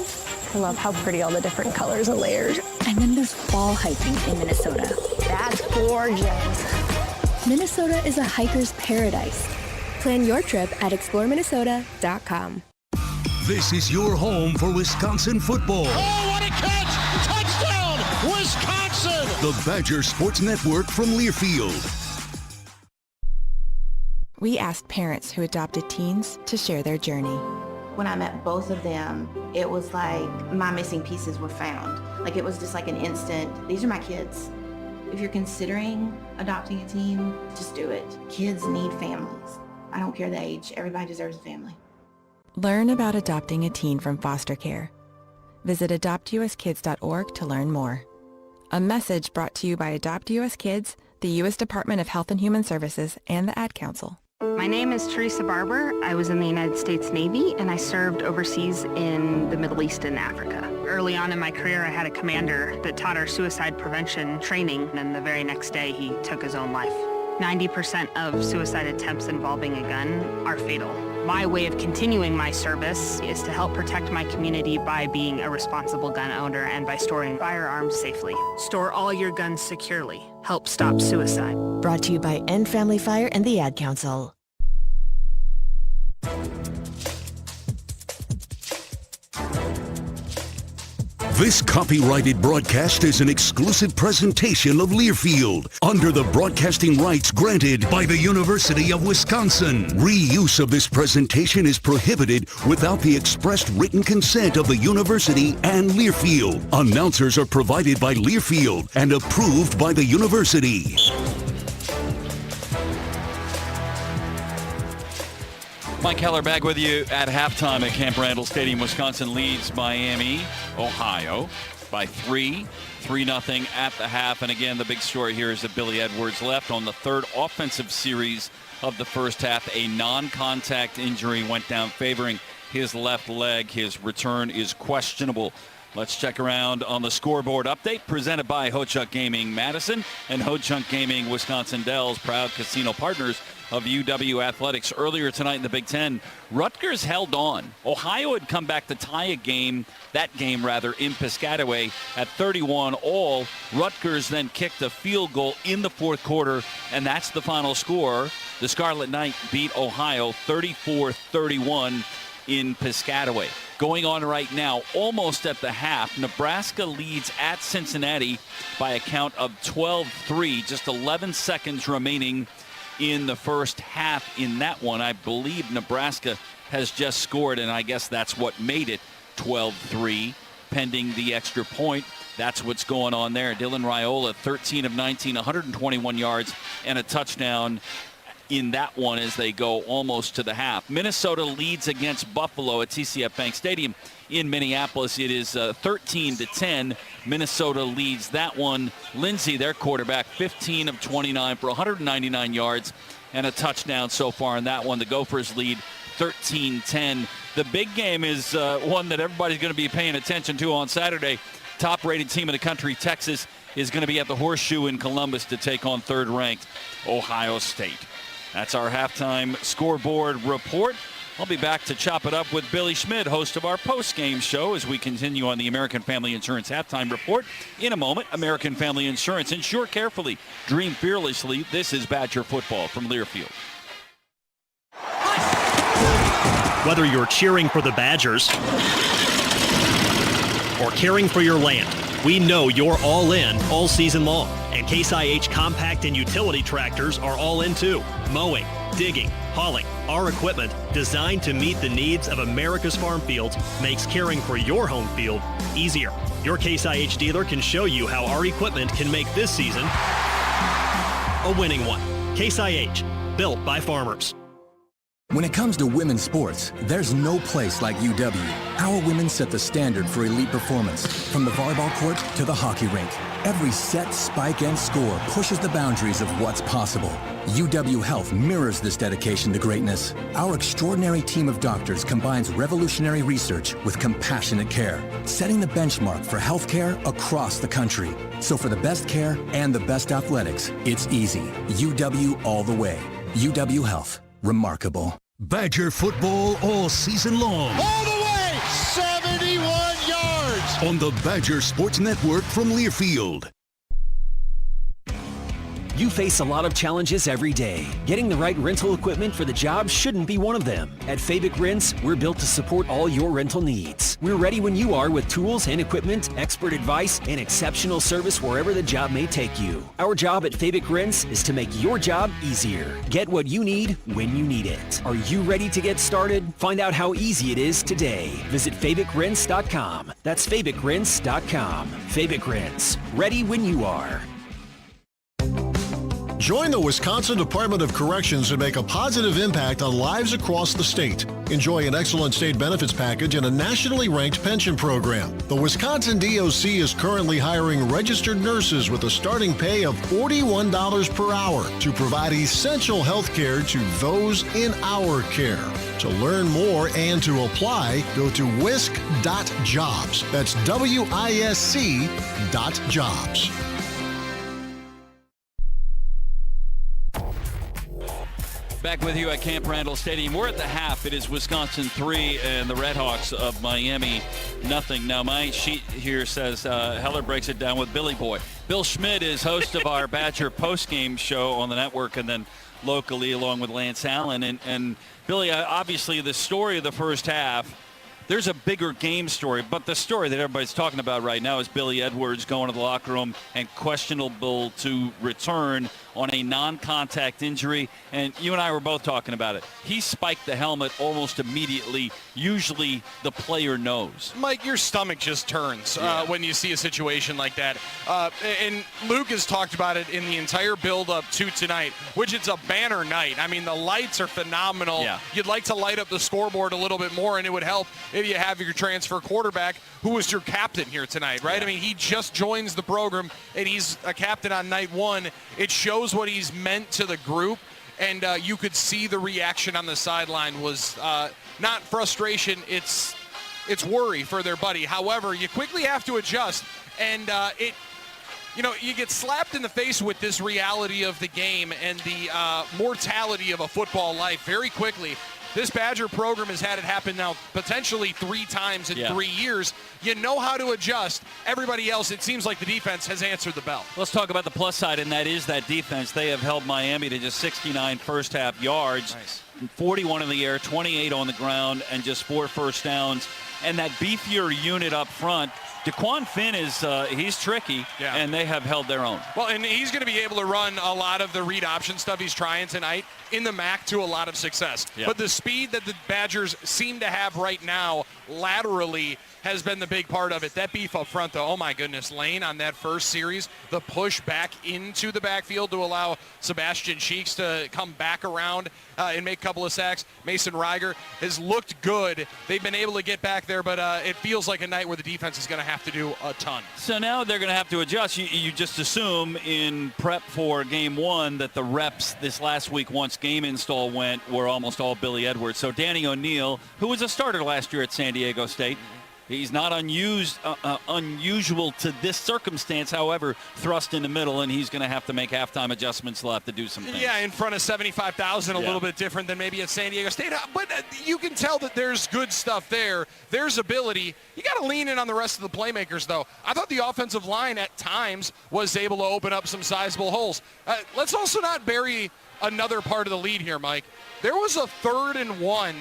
I love how pretty all the different colors and layers. And then there's fall hiking in Minnesota. That's gorgeous. Minnesota is a hiker's paradise. Plan your trip at exploreminnesota.com. This is your home for Wisconsin football. Oh, what a catch! Touchdown, Wisconsin! The Badger Sports Network from Learfield. We asked parents who adopted teens to share their journey. When I met both of them, it was like my missing pieces were found. Like it was just like an instant, these are my kids. If you're considering adopting a teen, just do it. Kids need families. I don't care the age, everybody deserves a family. Learn about adopting a teen from foster care. Visit adoptuskids.org to learn more. A message brought to you by Adopt US Kids, the U.S. Department of Health and Human Services, and the Ad Council. My name is Teresa Barber. I was in the United States Navy, and I served overseas in the Middle East and Africa. Early on in my career, I had a commander that taught our suicide prevention training, and the very next day, he took his own life. 90% of suicide attempts involving a gun are fatal. My way of continuing my service is to help protect my community by being a responsible gun owner and by storing firearms safely. Store all your guns securely. Help stop suicide. Brought to you by End Family Fire and the Ad Council. This copyrighted broadcast is an exclusive presentation of Learfield under the broadcasting rights granted by the University of Wisconsin. Reuse of this presentation is prohibited without the expressed written consent of the university and Learfield. Announcers are provided by Learfield and approved by the university. Mike Heller back with you at halftime at Camp Randall Stadium. Wisconsin leads Miami, Ohio by 3-0 at the half. And again, the big story here is that Billy Edwards left on the third offensive series of the first half. A non-contact injury went down favoring his left leg. His return is questionable. Let's check around on the scoreboard update presented by Ho-Chunk Gaming Madison and Ho-Chunk Gaming Wisconsin Dells, proud casino partners of UW Athletics. Earlier tonight in the Big Ten, Rutgers held on. Ohio had come back to tie in Piscataway at 31-all. Rutgers then kicked a field goal in the fourth quarter, and that's the final score. The Scarlet Knight beat Ohio 34-31 in Piscataway. Going on right now, almost at the half, Nebraska leads at Cincinnati by a count of 12-3, just 11 seconds remaining in the first half in that one. I believe Nebraska has just scored, and I guess that's what made it 12-3, pending the extra point. That's what's going on there. Dylan Raiola, 13 of 19, 121 yards, and a touchdown in that one as they go almost to the half. Minnesota leads against Buffalo at TCF Bank Stadium in Minneapolis. It is 13-10. Minnesota leads that one. Lindsey, their quarterback, 15 of 29 for 199 yards and a touchdown so far in that one. The Gophers lead 13-10. The big game is one that everybody's going to be paying attention to on Saturday. Top-rated team in the country, Texas, is going to be at the Horseshoe in Columbus to take on third-ranked Ohio State. That's our halftime scoreboard report. I'll be back to chop it up with Billy Schmidt, host of our post-game show, as we continue on the American Family Insurance halftime report. In a moment, American Family Insurance. Insure carefully. Dream fearlessly. This is Badger football from Learfield. Whether you're cheering for the Badgers or caring for your land, we know you're all in all season long. And Case IH compact and utility tractors are all in too. Mowing, digging, hauling, our equipment designed to meet the needs of America's farm fields makes caring for your home field easier. Your Case IH dealer can show you how our equipment can make this season a winning one. Case IH, built by farmers. When it comes to women's sports, there's no place like UW. Our women set the standard for elite performance, from the volleyball court to the hockey rink. Every set, spike, and score pushes the boundaries of what's possible. UW Health mirrors this dedication to greatness. Our extraordinary team of doctors combines revolutionary research with compassionate care, setting the benchmark for healthcare across the country. So for the best care and the best athletics, it's easy. UW all the way. UW Health. Remarkable. Badger football all season long. All the way, 71 yards. On the Badger Sports Network from Learfield. You face a lot of challenges every day. Getting the right rental equipment for the job shouldn't be one of them. At Fabic Rents, we're built to support all your rental needs. We're ready when you are with tools and equipment, expert advice, and exceptional service wherever the job may take you. Our job at Fabic Rents is to make your job easier. Get what you need when you need it. Are you ready to get started? Find out how easy it is today. Visit FabicRents.com. That's FabicRents.com. Fabic Rents. Ready when you are. Join the Wisconsin Department of Corrections and make a positive impact on lives across the state. Enjoy an excellent state benefits package and a nationally ranked pension program. The Wisconsin DOC is currently hiring registered nurses with a starting pay of $41 per hour to provide essential health care to those in our care. To learn more and to apply, go to wisc.jobs. That's WISC.jobs. Back with you at Camp Randall Stadium. We're at the half. It is Wisconsin 3 and the Redhawks of Miami nothing. Now, my sheet here says Heller breaks it down with Billy Boy. Bill Schmidt is host of our Badger postgame show on the network and then locally along with Lance Allen. And Billy, obviously the story of the first half, there's a bigger game story, but the story that everybody's talking about right now is Billy Edwards going to the locker room and questionable to return on a non-contact injury. And you and I were both talking about it. He spiked the helmet almost immediately. Usually the player knows. Mike, your stomach just turns when you see a situation like that. And Luke has talked about it in the entire build-up to tonight, which it's a banner night. I mean, the lights are phenomenal. Yeah. You'd like to light up the scoreboard a little bit more, and it would help if you have your transfer quarterback, who was your captain here tonight, right? Yeah. I mean, he just joins the program, and he's a captain on night one. It shows what he's meant to the group, and you could see the reaction on the sideline was not frustration, it's worry for their buddy. However, you quickly have to adjust, and you get slapped in the face with this reality of the game and the mortality of a football life very quickly. This Badger program has had it happen now potentially 3 times in 3 years. You know how to adjust. Everybody else, it seems like the defense has answered the bell. Let's talk about the plus side, and that is that defense. They have held Miami to just 69 first-half yards, nice. 41 in the air, 28 on the ground, and just 4 first downs. And that beefier unit up front, DeQuan Finn he's tricky, and they have held their own. Well, and he's going to be able to run a lot of the read option stuff he's trying tonight in the MAC to a lot of success. Yep. But the speed that the Badgers seem to have right now laterally has been the big part of it. That beef up front, though, oh my goodness, Lane on that first series, the push back into the backfield to allow Sebastian Cheeks to come back around and make a couple of sacks. Mason Reiger has looked good. They've been able to get back there, but it feels like a night where the defense is going to have to do a ton. So now they're going to have to adjust. You just assume in prep for game one that the reps this last week, once game install went, were almost all Billy Edwards. So Danny O'Neill, who was a starter last year at San Diego State, he's not unusual to this circumstance, however, thrust in the middle, and he's going to have to make halftime adjustments. They'll have to do some things. Yeah, in front of 75,000, a little bit different than maybe at San Diego State. But you can tell that there's good stuff there. There's ability. You got to lean in on the rest of the playmakers, though. I thought the offensive line at times was able to open up some sizable holes. Let's also not bury another part of the lead here, Mike. There was a 3rd and 1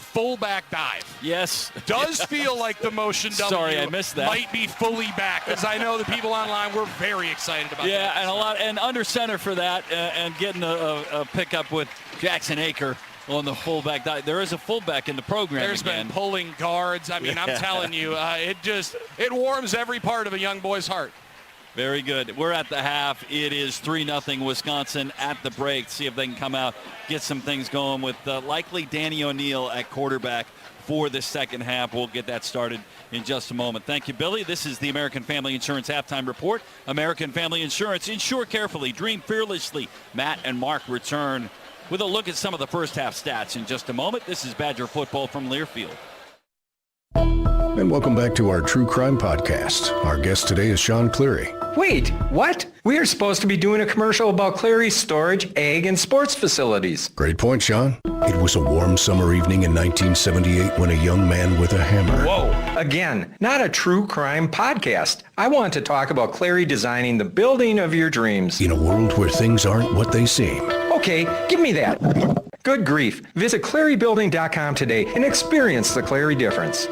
fullback dive. Yes. Does feel like the motion W Sorry, I missed that. might be fully back, because I know the people online were very excited about that. Yeah, and under center for that, and getting a pickup with Jackson Aker on the fullback dive. There is a fullback in the program. There's been pulling guards. I mean, I'm telling you, it warms every part of a young boy's heart. Very good. We're at the half. It is 3-0 Wisconsin at the break. See if they can come out, get some things going with likely Danny O'Neill at quarterback for the second half. We'll get that started in just a moment. Thank you, Billy. This is the American Family Insurance Halftime Report. American Family Insurance. Insure carefully. Dream fearlessly. Matt and Mark return with a look at some of the first half stats in just a moment. This is Badger Football from Learfield. And welcome back to our True Crime Podcast. Our guest today is Sean Cleary. Wait, what? We are supposed to be doing a commercial about Cleary's storage, ag, and sports facilities. Great point, Sean. It was a warm summer evening in 1978 when a young man with a hammer... Whoa, again, not a true crime podcast. I want to talk about Cleary designing the building of your dreams. In a world where things aren't what they seem. Okay, give me that. Good grief. Visit ClearyBuilding.com today and experience the Cleary difference.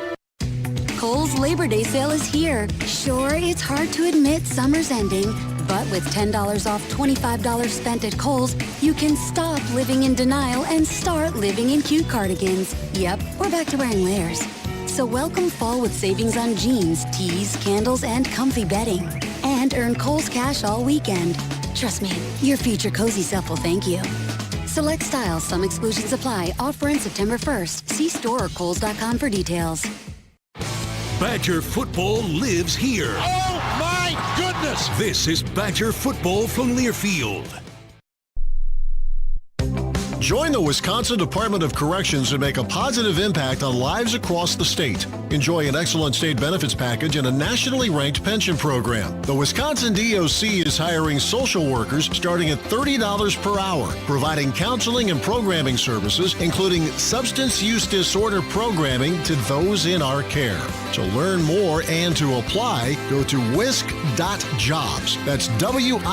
Kohl's Labor Day sale is here. Sure, it's hard to admit summer's ending, but with $10 off $25 spent at Kohl's, you can stop living in denial and start living in cute cardigans. Yep, we're back to wearing layers. So welcome fall with savings on jeans, tees, candles, and comfy bedding. And earn Kohl's cash all weekend. Trust me, your future cozy self will thank you. Select styles, some exclusions apply. Offer in September 1st. See store or Kohls.com for details. Badger football lives here. Oh, my goodness! This is Badger football from Learfield. Join the Wisconsin Department of Corrections and make a positive impact on lives across the state. Enjoy an excellent state benefits package and a nationally ranked pension program. The Wisconsin DOC is hiring social workers starting at $30 per hour, providing counseling and programming services, including substance use disorder programming to those in our care. To learn more and to apply, go to wisc.jobs. That's WISC.jobs.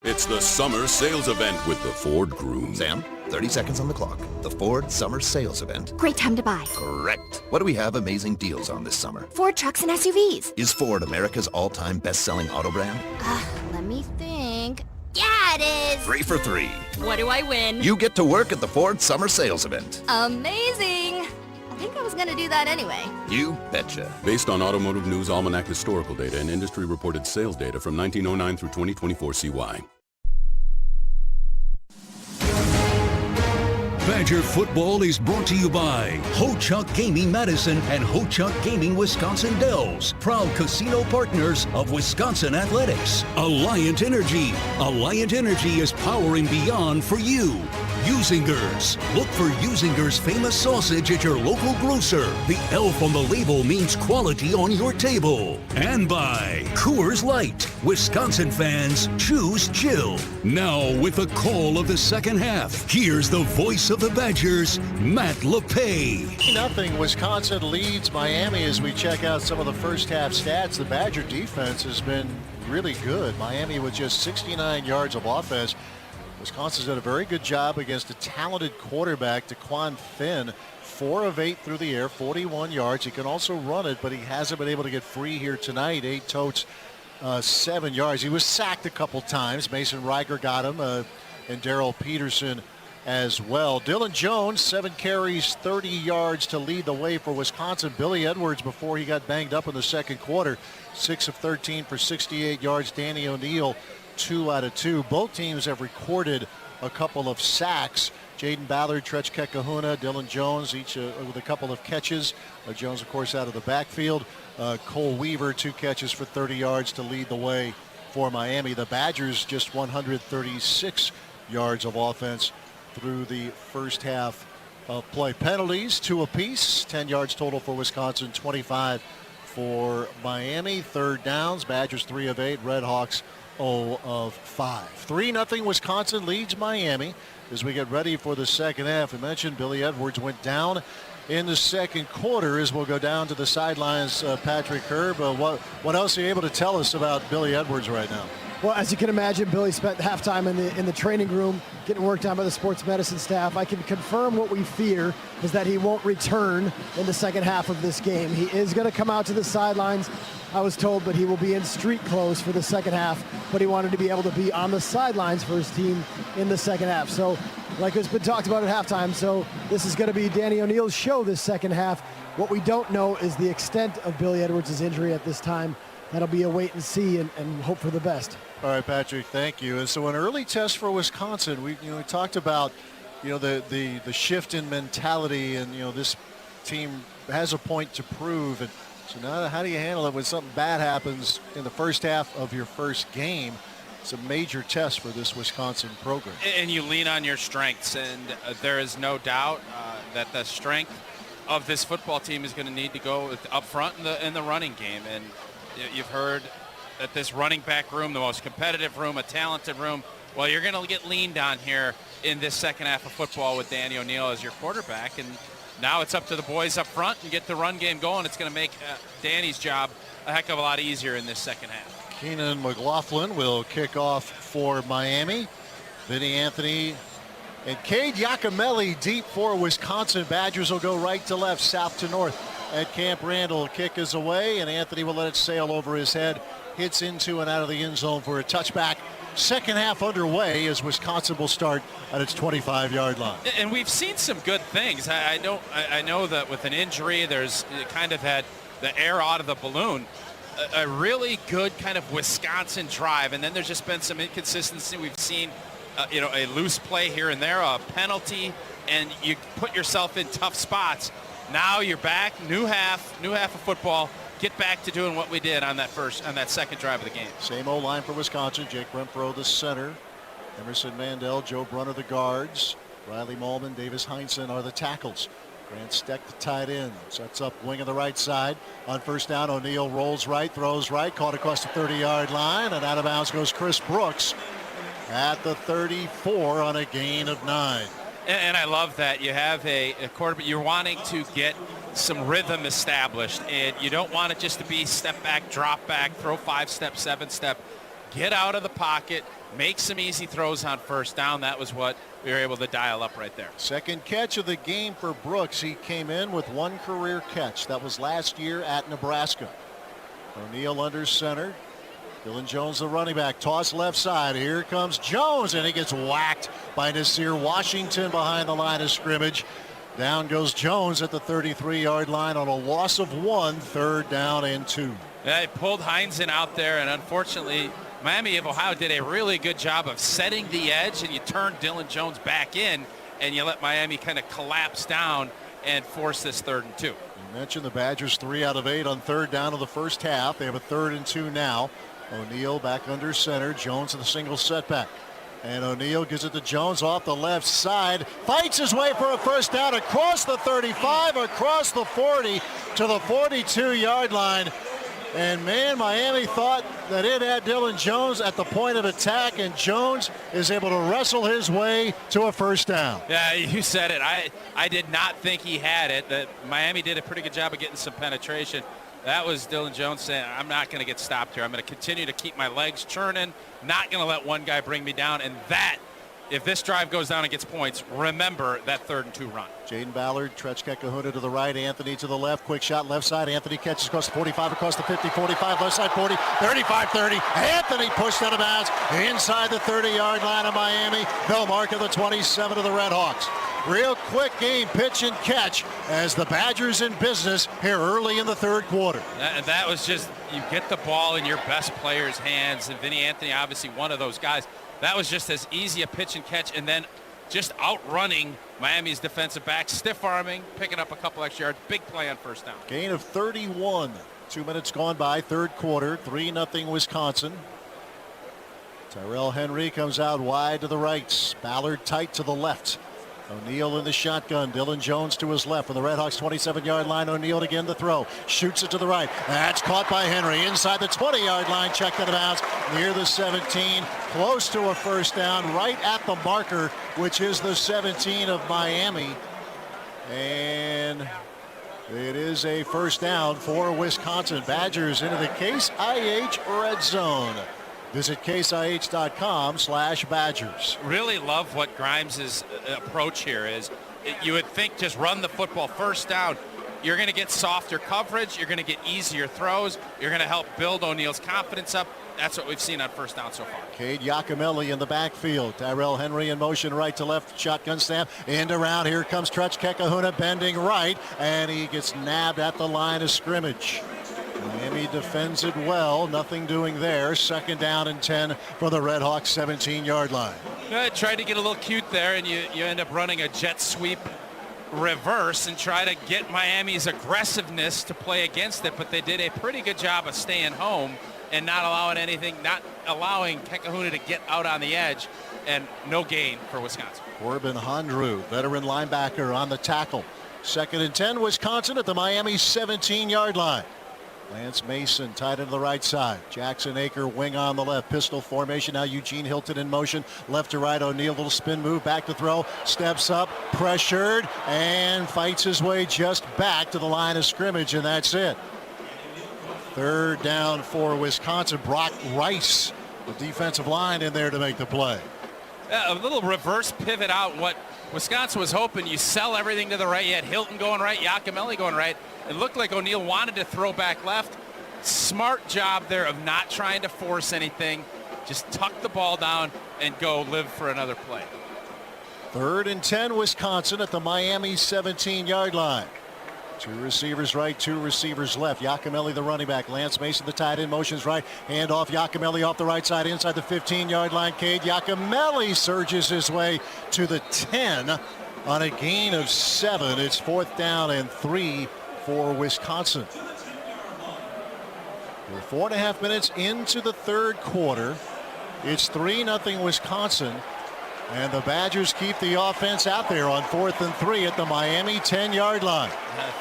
It's the summer sales event with the Ford Groom. Sam, 30 seconds on the clock. The Ford Summer Sales Event. Great time to buy. Correct. What do we have amazing deals on this summer? Ford trucks and SUVs. Is Ford America's all-time best-selling auto brand? Let me think. Yeah, it is. 3 for 3. What do I win? You get to work at the Ford Summer Sales Event. Amazing. I think I was going to do that anyway. You betcha. Based on Automotive News Almanac historical data and industry-reported sales data from 1909 through 2024 CY. Badger football is brought to you by Ho-Chunk Gaming Madison and Ho-Chunk Gaming Wisconsin Dells, proud casino partners of Wisconsin Athletics. Alliant Energy. Alliant Energy is powering beyond for you. Usingers. Look for Usingers famous sausage at your local grocer. The elf on the label means quality on your table. And by Coors Light. Wisconsin fans, choose chill. Now with the call of the second half, here's the voice of the Badgers, Matt LePay. 3-0 Wisconsin leads Miami as we check out some of the first half stats. The Badger defense has been really good. Miami with just 69 yards of offense. Wisconsin's done a very good job against a talented quarterback, DeQuan Finn. 4 of 8 through the air, 41 yards. He can also run it, but he hasn't been able to get free here tonight. 8 totes, 7 yards. He was sacked a couple times. Mason Riker got him, and Darrell Peterson as well. Dylan Jones, 7 carries, 30 yards to lead the way for Wisconsin. Billy Edwards, before he got banged up in the second quarter, 6 of 13 for 68 yards. Danny O'Neill, 2 out of 2. Both teams have recorded a couple of sacks. Jaden Ballard, Tretch Kekahuna, Dylan Jones, each with a couple of catches. Jones, of course, out of the backfield. Cole Weaver, 2 catches for 30 yards to lead the way for Miami. The Badgers just 136 yards of offense through the first half of play. Penalties, 2 apiece. 10 yards total for Wisconsin, 25 for Miami. Third downs, Badgers 3 of 8, Redhawks 0 of 5. 3-0 Wisconsin leads Miami as we get ready for the second half. I mentioned Billy Edwards went down in the second quarter. As we'll go down to the sidelines, Patrick Herb, what else are you able to tell us about Billy Edwards right now? Well, as you can imagine, Billy spent halftime in the training room getting worked on by the sports medicine staff. I can confirm what we fear is that he won't return in the second half of this game. He is going to come out to the sidelines, I was told, but he will be in street clothes for the second half. But he wanted to be able to be on the sidelines for his team in the second half. So, like it's been talked about at halftime, so this is going to be Danny O'Neill's show this second half. What we don't know is the extent of Billy Edwards' injury at this time. That'll be a wait and see and hope for the best. All right, Patrick, thank you. And so an early test for Wisconsin, we talked about, the shift in mentality, and, this team has a point to prove. And so now how do you handle it when something bad happens in the first half of your first game? It's a major test for this Wisconsin program. And you lean on your strengths, and there is no doubt that the strength of this football team is going to need to go up front in the running game. And you've heard that this running back room, the most competitive room, a talented room, well, you're going to get leaned on here in this second half of football with Danny O'Neill as your quarterback. And now it's up to the boys up front and get the run game going. It's going to make Danny's job a heck of a lot easier in this second half. Keenan McLaughlin will kick off for Miami. Vinny Anthony and Cade Giacomelli deep for Wisconsin. Badgers will go right to left, south to north at Camp Randall. Kick is away, and Anthony will let it sail over his head. Hits into and out of the end zone for a touchback. Second half underway as Wisconsin will start at its 25-yard line. And we've seen some good things. I know that with an injury, there's kind of had the air out of the balloon. A really good kind of Wisconsin drive, and then there's just been some inconsistency. We've seen a loose play here and there, a penalty, and you put yourself in tough spots. Now you're back, new half of football. Get back to doing what we did on that second drive of the game. Same old line for Wisconsin. Jake Renfro, the center. Emerson Mandel, Joe Brunner, the guards. Riley Malman, Davis Heinsohn are the tackles. Grant Steck, the tight end, sets up wing on the right side. On first down, O'Neal rolls right, throws right, caught across the 30-yard line, and out of bounds goes Chris Brooks at the 34 on a gain of 9. And I love that you have a quarterback. You're wanting to get some rhythm established, and you don't want it just to be step back, drop back, throw 5-step, 7-step. Get out of the pocket, make some easy throws on first down. That was what we were able to dial up right there. Second catch of the game for Brooks. He came in with one career catch. That was last year at Nebraska. O'Neal under center. Dylan Jones, the running back, toss left side. Here comes Jones, and he gets whacked by Nasir Washington behind the line of scrimmage. Down goes Jones at the 33-yard line on a loss of 1, third down and 2. Yeah, they pulled Heinsohn out there, and unfortunately, Miami of Ohio did a really good job of setting the edge, and you turn Dylan Jones back in, and you let Miami kind of collapse down and force this 3rd and 2. You mentioned the Badgers 3 out of 8 on third down of the first half. They have a 3rd and 2 now. O'Neal back under center. Jones in the single setback. And O'Neal gives it to Jones off the left side. Fights his way for a first down across the 35, across the 40 to the 42-yard line. And, man, Miami thought that it had Dylan Jones at the point of attack, and Jones is able to wrestle his way to a first down. Yeah, you said it. I did not think he had it. That Miami did a pretty good job of getting some penetration. That was Dylan Jones saying, I'm not going to get stopped here. I'm going to continue to keep my legs churning, not going to let one guy bring me down. And that, if this drive goes down and gets points, remember that 3rd and 2 run. Jaden Ballard, Trechka Kahuna to the right, Anthony to the left, quick shot left side. Anthony catches across the 45, across the 50, 45, left side 40, 35, 30. Anthony pushed out of bounds inside the 30-yard line of Miami. They'll mark at the 27 of the Redhawks. Real quick game, pitch and catch as the Badgers in business here early in the third quarter. And that was just, you get the ball in your best player's hands, and Vinny Anthony obviously one of those guys. That was just as easy a pitch and catch, and then just outrunning Miami's defensive back, stiff-arming, picking up a couple extra yards. Big play on first down. Gain of 31. 2 minutes gone by, third quarter, 3-0 Wisconsin. Tyrell Henry comes out wide to the right. Ballard tight to the left. O'Neal in the shotgun. Dylan Jones to his left from the Redhawks 27-yard line. O'Neal again to throw. Shoots it to the right. That's caught by Henry inside the 20-yard line. Checked out of bounds near the 17. Close to a first down right at the marker, which is the 17 of Miami. And it is a first down for Wisconsin. Badgers into the Case IH red zone. Visit caseih.com/Badgers. Really love what Grimes' approach here is. You would think just run the football first down. You're going to get softer coverage. You're going to get easier throws. You're going to help build O'Neal's confidence up. That's what we've seen on first down so far. Cade Giacomelli in the backfield. Tyrell Henry in motion right to left. Shotgun snap. End around. Here comes Trutch Kekahuna bending right. And he gets nabbed at the line of scrimmage. Miami defends it well. Nothing doing there. Second down and 10 for the Redhawks 17-yard line. Tried to get a little cute there, and you end up running a jet sweep reverse and try to get Miami's aggressiveness to play against it, but they did a pretty good job of staying home and not allowing Kekahuna to get out on the edge, and no gain for Wisconsin. Corbin Hondru, veteran linebacker, on the tackle. Second and 10, Wisconsin at the Miami 17-yard line. Lance Mason tight into the right side. Jackson Aker wing on the left. Pistol formation. Now Eugene Hilton in motion. Left to right. O'Neal, little spin move. Back to throw. Steps up. Pressured. And fights his way just back to the line of scrimmage. And that's it. Third down for Wisconsin. Brock Rice, the defensive line, in there to make the play. A little reverse pivot out. What Wisconsin was hoping, you sell everything to the right. You had Hilton going right. Giacomelli going right. It looked like O'Neal wanted to throw back left. Smart job there of not trying to force anything. Just tuck the ball down and go live for another play. Third and 10, Wisconsin at the Miami 17-yard line. Two receivers right, two receivers left. Giacomelli, the running back. Lance Mason, the tight end, motions right. Hand off. Giacomelli off the right side inside the 15-yard line. Cade Giacomelli surges his way to the 10 on a gain of 7. It's fourth down and 3 for Wisconsin. We're 4.5 minutes into the third quarter. It's 3-0 Wisconsin. And the Badgers keep the offense out there on 4th and 3 at the Miami 10-yard line.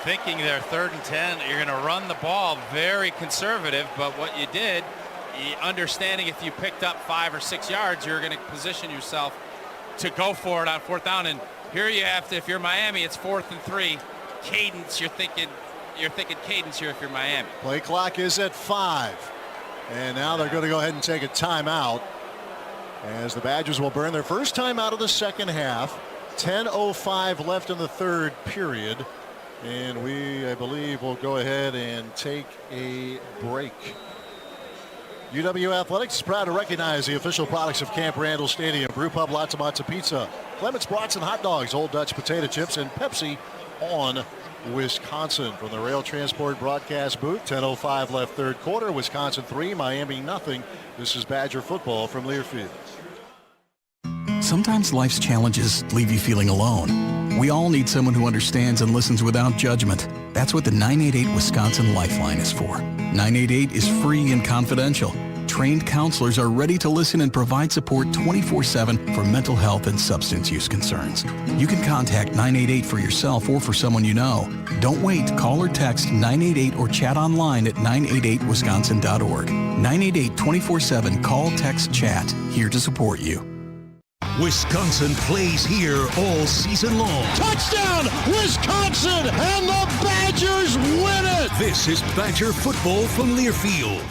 Thinking they're 3rd and 10, you're going to run the ball very conservative, but what you did, understanding if you picked up 5 or 6 yards, you're going to position yourself to go for it on 4th down. And here you have to, if you're Miami, it's 4th and 3. Cadence, you're thinking cadence here if you're Miami. Play clock is at 5. And now they're going to go ahead and take a timeout, as the Badgers will burn their first timeout of the second half. 10:05 left in the third period. And we, I believe, will go ahead and take a break. UW Athletics is proud to recognize the official products of Camp Randall Stadium: Brew Pub Lots of Matzo Pizza, Clements Brats and Hot Dogs, Old Dutch Potato Chips, and Pepsi on Wisconsin. From the Rail Transport broadcast booth, 10:05 left third quarter. Wisconsin 3, Miami nothing. This is Badger football from Learfield. Sometimes life's challenges leave you feeling alone. We all need someone who understands and listens without judgment. That's what the 988 Wisconsin Lifeline is for. 988 is free and confidential. Trained counselors are ready to listen and provide support 24/7 for mental health and substance use concerns. You can contact 988 for yourself or for someone you know. Don't wait. Call or text 988 or chat online at 988wisconsin.org. 988 24/7 call, text, chat. Here to support you. Wisconsin plays here all season long. Touchdown, Wisconsin, and the Badgers win it! This is Badger football from Learfield.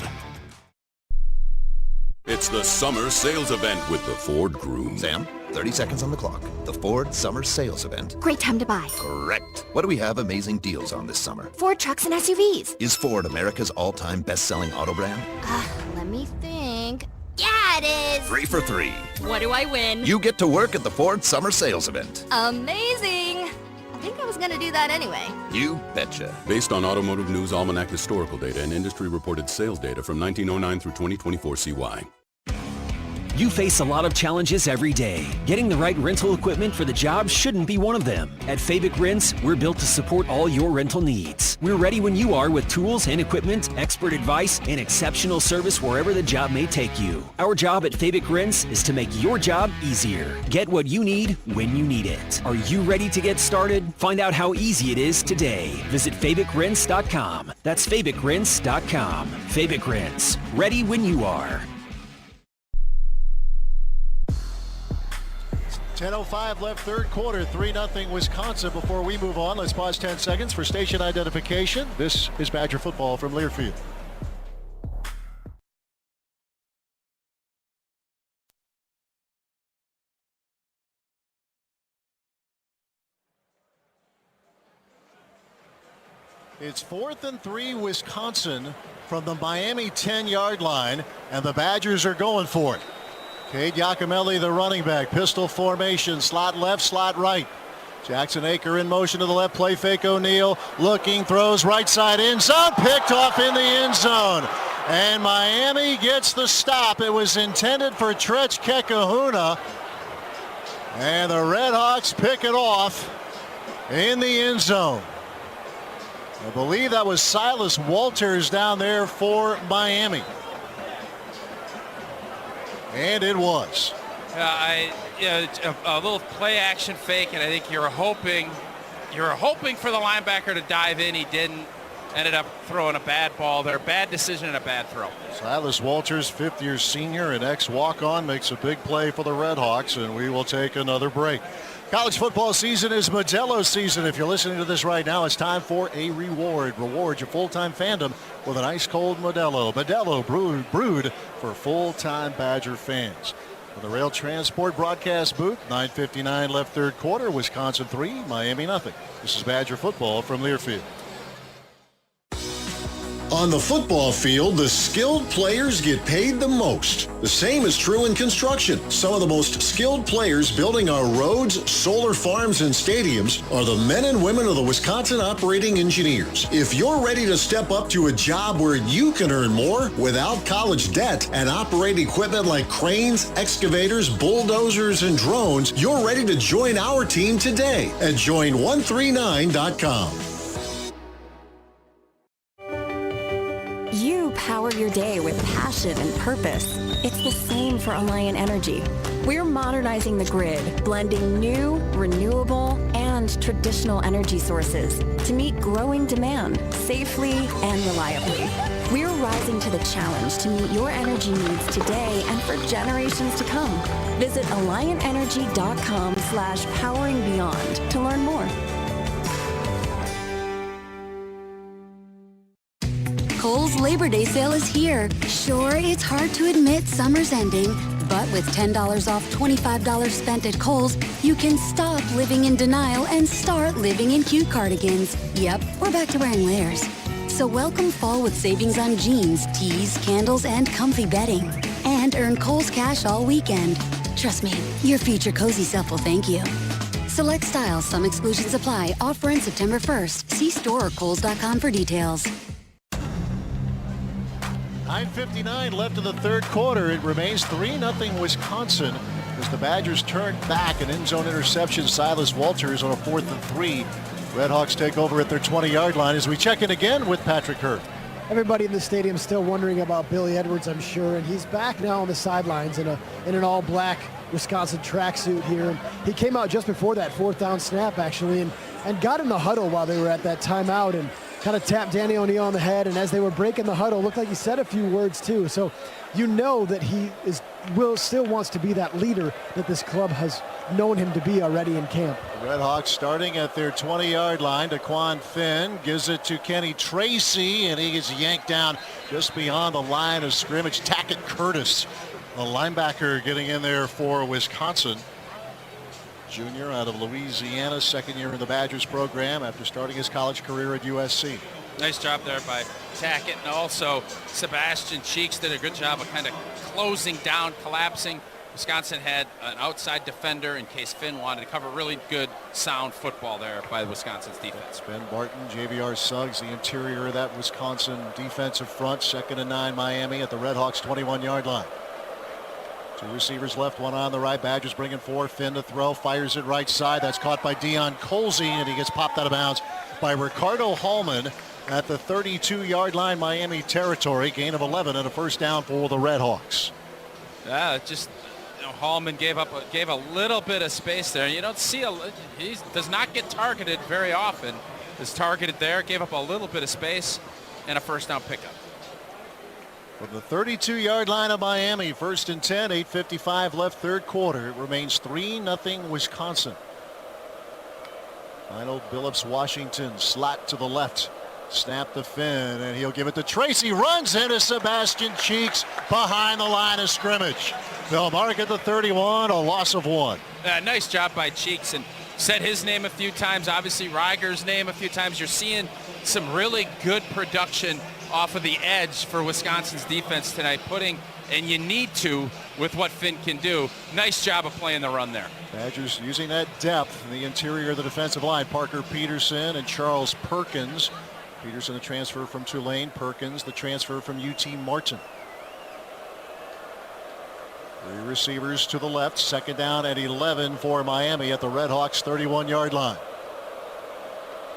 It's the summer sales event with the Ford Group. Sam, 30 seconds on the clock. The Ford Summer Sales Event. Great time to buy. Correct. What do we have amazing deals on this summer? Ford trucks and SUVs. Is Ford America's all-time best-selling auto brand? Let me think. Yeah, it is. 3 for 3. What do I win? You get to work at the Ford Summer Sales Event. Amazing. I think I was going to do that anyway. You betcha. Based on Automotive News Almanac historical data and industry-reported sales data from 1909 through 2024 CY. You face a lot of challenges every day. Getting the right rental equipment for the job shouldn't be one of them. At Fabic Rents, we're built to support all your rental needs. We're ready when you are with tools and equipment, expert advice, and exceptional service wherever the job may take you. Our job at Fabic Rents is to make your job easier. Get what you need when you need it. Are you ready to get started? Find out how easy it is today. Visit FabicRents.com. That's FabicRents.com. Fabic Rents. Ready when you are. 10:05 left third quarter, 3-0 Wisconsin. Before we move on, let's pause 10 seconds for station identification. This is Badger football from Learfield. It's 4th and 3 Wisconsin from the Miami 10-yard line, and the Badgers are going for it. Cade Giacomelli, the running back, pistol formation, slot left, slot right. Jackson Aker in motion to the left, play fake O'Neal, looking, throws right side end zone, picked off in the end zone. And Miami gets the stop. It was intended for Tretch Kekahuna. And the Redhawks pick it off in the end zone. I believe that was Silas Walters down there for Miami. And it was. A little play action fake, and I think you're hoping for the linebacker to dive in. He didn't. Ended up throwing a bad ball there. Bad decision and a bad throw. Silas Walters, fifth-year senior and ex-walk-on, makes a big play for the Redhawks, and we will take another break. College football season is Modelo season. If you're listening to this right now, it's time for a reward. Reward your full-time fandom with an ice-cold Modelo. Modelo brewed for full-time Badger fans. From the Rail Transport broadcast booth, 9:59 left third quarter, Wisconsin 3, Miami nothing. This is Badger football from Learfield. On the football field, the skilled players get paid the most. The same is true in construction. Some of the most skilled players building our roads, solar farms, and stadiums are the men and women of the Wisconsin Operating Engineers. If you're ready to step up to a job where you can earn more without college debt and operate equipment like cranes, excavators, bulldozers, and drones, you're ready to join our team today at join139.com. You power your day with passion and purpose. It's the same for Alliant Energy. We're modernizing the grid, blending new, renewable, and traditional energy sources to meet growing demand safely and reliably. We're rising to the challenge to meet your energy needs today and for generations to come. Visit AlliantEnergy.com/poweringbeyond to learn more. Kohl's Labor Day sale is here. Sure, it's hard to admit summer's ending, but with $10 off $25 spent at Kohl's, you can stop living in denial and start living in cute cardigans. Yep, we're back to wearing layers. So welcome fall with savings on jeans, tees, candles, and comfy bedding. And earn Kohl's cash all weekend. Trust me, your future cozy self will thank you. Select styles, some exclusions apply. Offer ends September 1st. See store or kohls.com for details. 9:59 left in the third quarter. It remains 3-0 Wisconsin as the Badgers turn back. An end zone interception. Silas Walters on a 4th and 3. Redhawks take over at their 20-yard line as we check in again with Patrick Hurd. Everybody in the stadium still wondering about Billy Edwards, I'm sure, and he's back now on the sidelines in an all-black Wisconsin tracksuit here. And he came out just before that 4th down snap, actually, and got in the huddle while they were at that timeout and kind of tapped Danny O'Neal on the head, and as they were breaking the huddle, looked like he said a few words too. So you know that he still wants to be that leader that this club has known him to be already in camp. The Redhawks starting at their 20-yard line. Daquan Finn gives it to Kenny Tracy, and he gets yanked down just beyond the line of scrimmage. Tackett Curtis, the linebacker, getting in there for Wisconsin. Junior out of Louisiana, second year in the Badgers program after starting his college career at USC. Nice job there by Tackett, and also Sebastian Cheeks did a good job of kind of closing down, collapsing. Wisconsin had an outside defender in case Finn wanted to cover. Really good, sound football there by Wisconsin's defense. Ben Barton, J.V.R. Suggs, the interior of that Wisconsin defensive front. 2nd and 9 Miami at the Redhawks 21-yard line. Two receivers left, one on the right. Badgers bringing 4. Finn to throw, fires it right side. That's caught by Deion Colsey, and he gets popped out of bounds by Ricardo Hallman at the 32-yard line, Miami territory. Gain of 11 and a first down for the Redhawks. Yeah, Hallman gave a little bit of space there. You don't see he does not get targeted very often. Is targeted there, gave up a little bit of space, and a first down pickup. From the 32-yard line of Miami, 1st and 10, 8:55 left third quarter. It remains 3-0 Wisconsin. Final Billups Washington, slot to the left. Snap to Finn, and he'll give it to Tracy. Runs into Sebastian Cheeks behind the line of scrimmage. They'll mark at the 31, a loss of 1. Nice job by Cheeks, and said his name a few times, obviously Reiger's name a few times. You're seeing some really good production off of the edge for Wisconsin's defense tonight, and you need to with what Finn can do. Nice job of playing the run there. Badgers using that depth in the interior of the defensive line. Parker Peterson and Charles Perkins. Peterson, the transfer from Tulane. Perkins, the transfer from UT Martin. 3 receivers to the left. Second down at 11 for Miami at the Redhawks 31-yard line.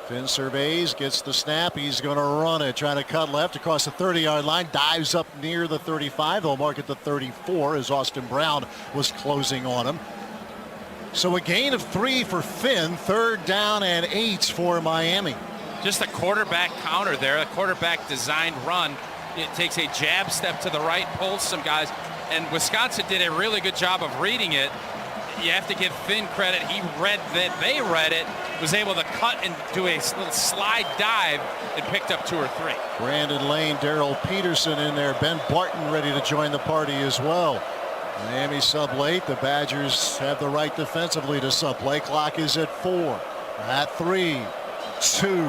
Finn surveys, gets the snap. He's going to run it, trying to cut left across the 30-yard line. Dives up near the 35. They'll mark it the 34 as Austin Brown was closing on him. So a gain of 3 for Finn. 3rd down and 8 for Miami. Just a quarterback counter there, a quarterback designed run. It takes a jab step to the right, pulls some guys, and Wisconsin did a really good job of reading it. You have to give Finn credit. He read that, they read it, was able to cut and do a little slide dive and picked up 2 or 3. Brandon Lane, Darrell Peterson in there. Ben Barton ready to join the party as well. Miami sub late. The Badgers have the right defensively to sub. Play clock is at 4. At 3, 2,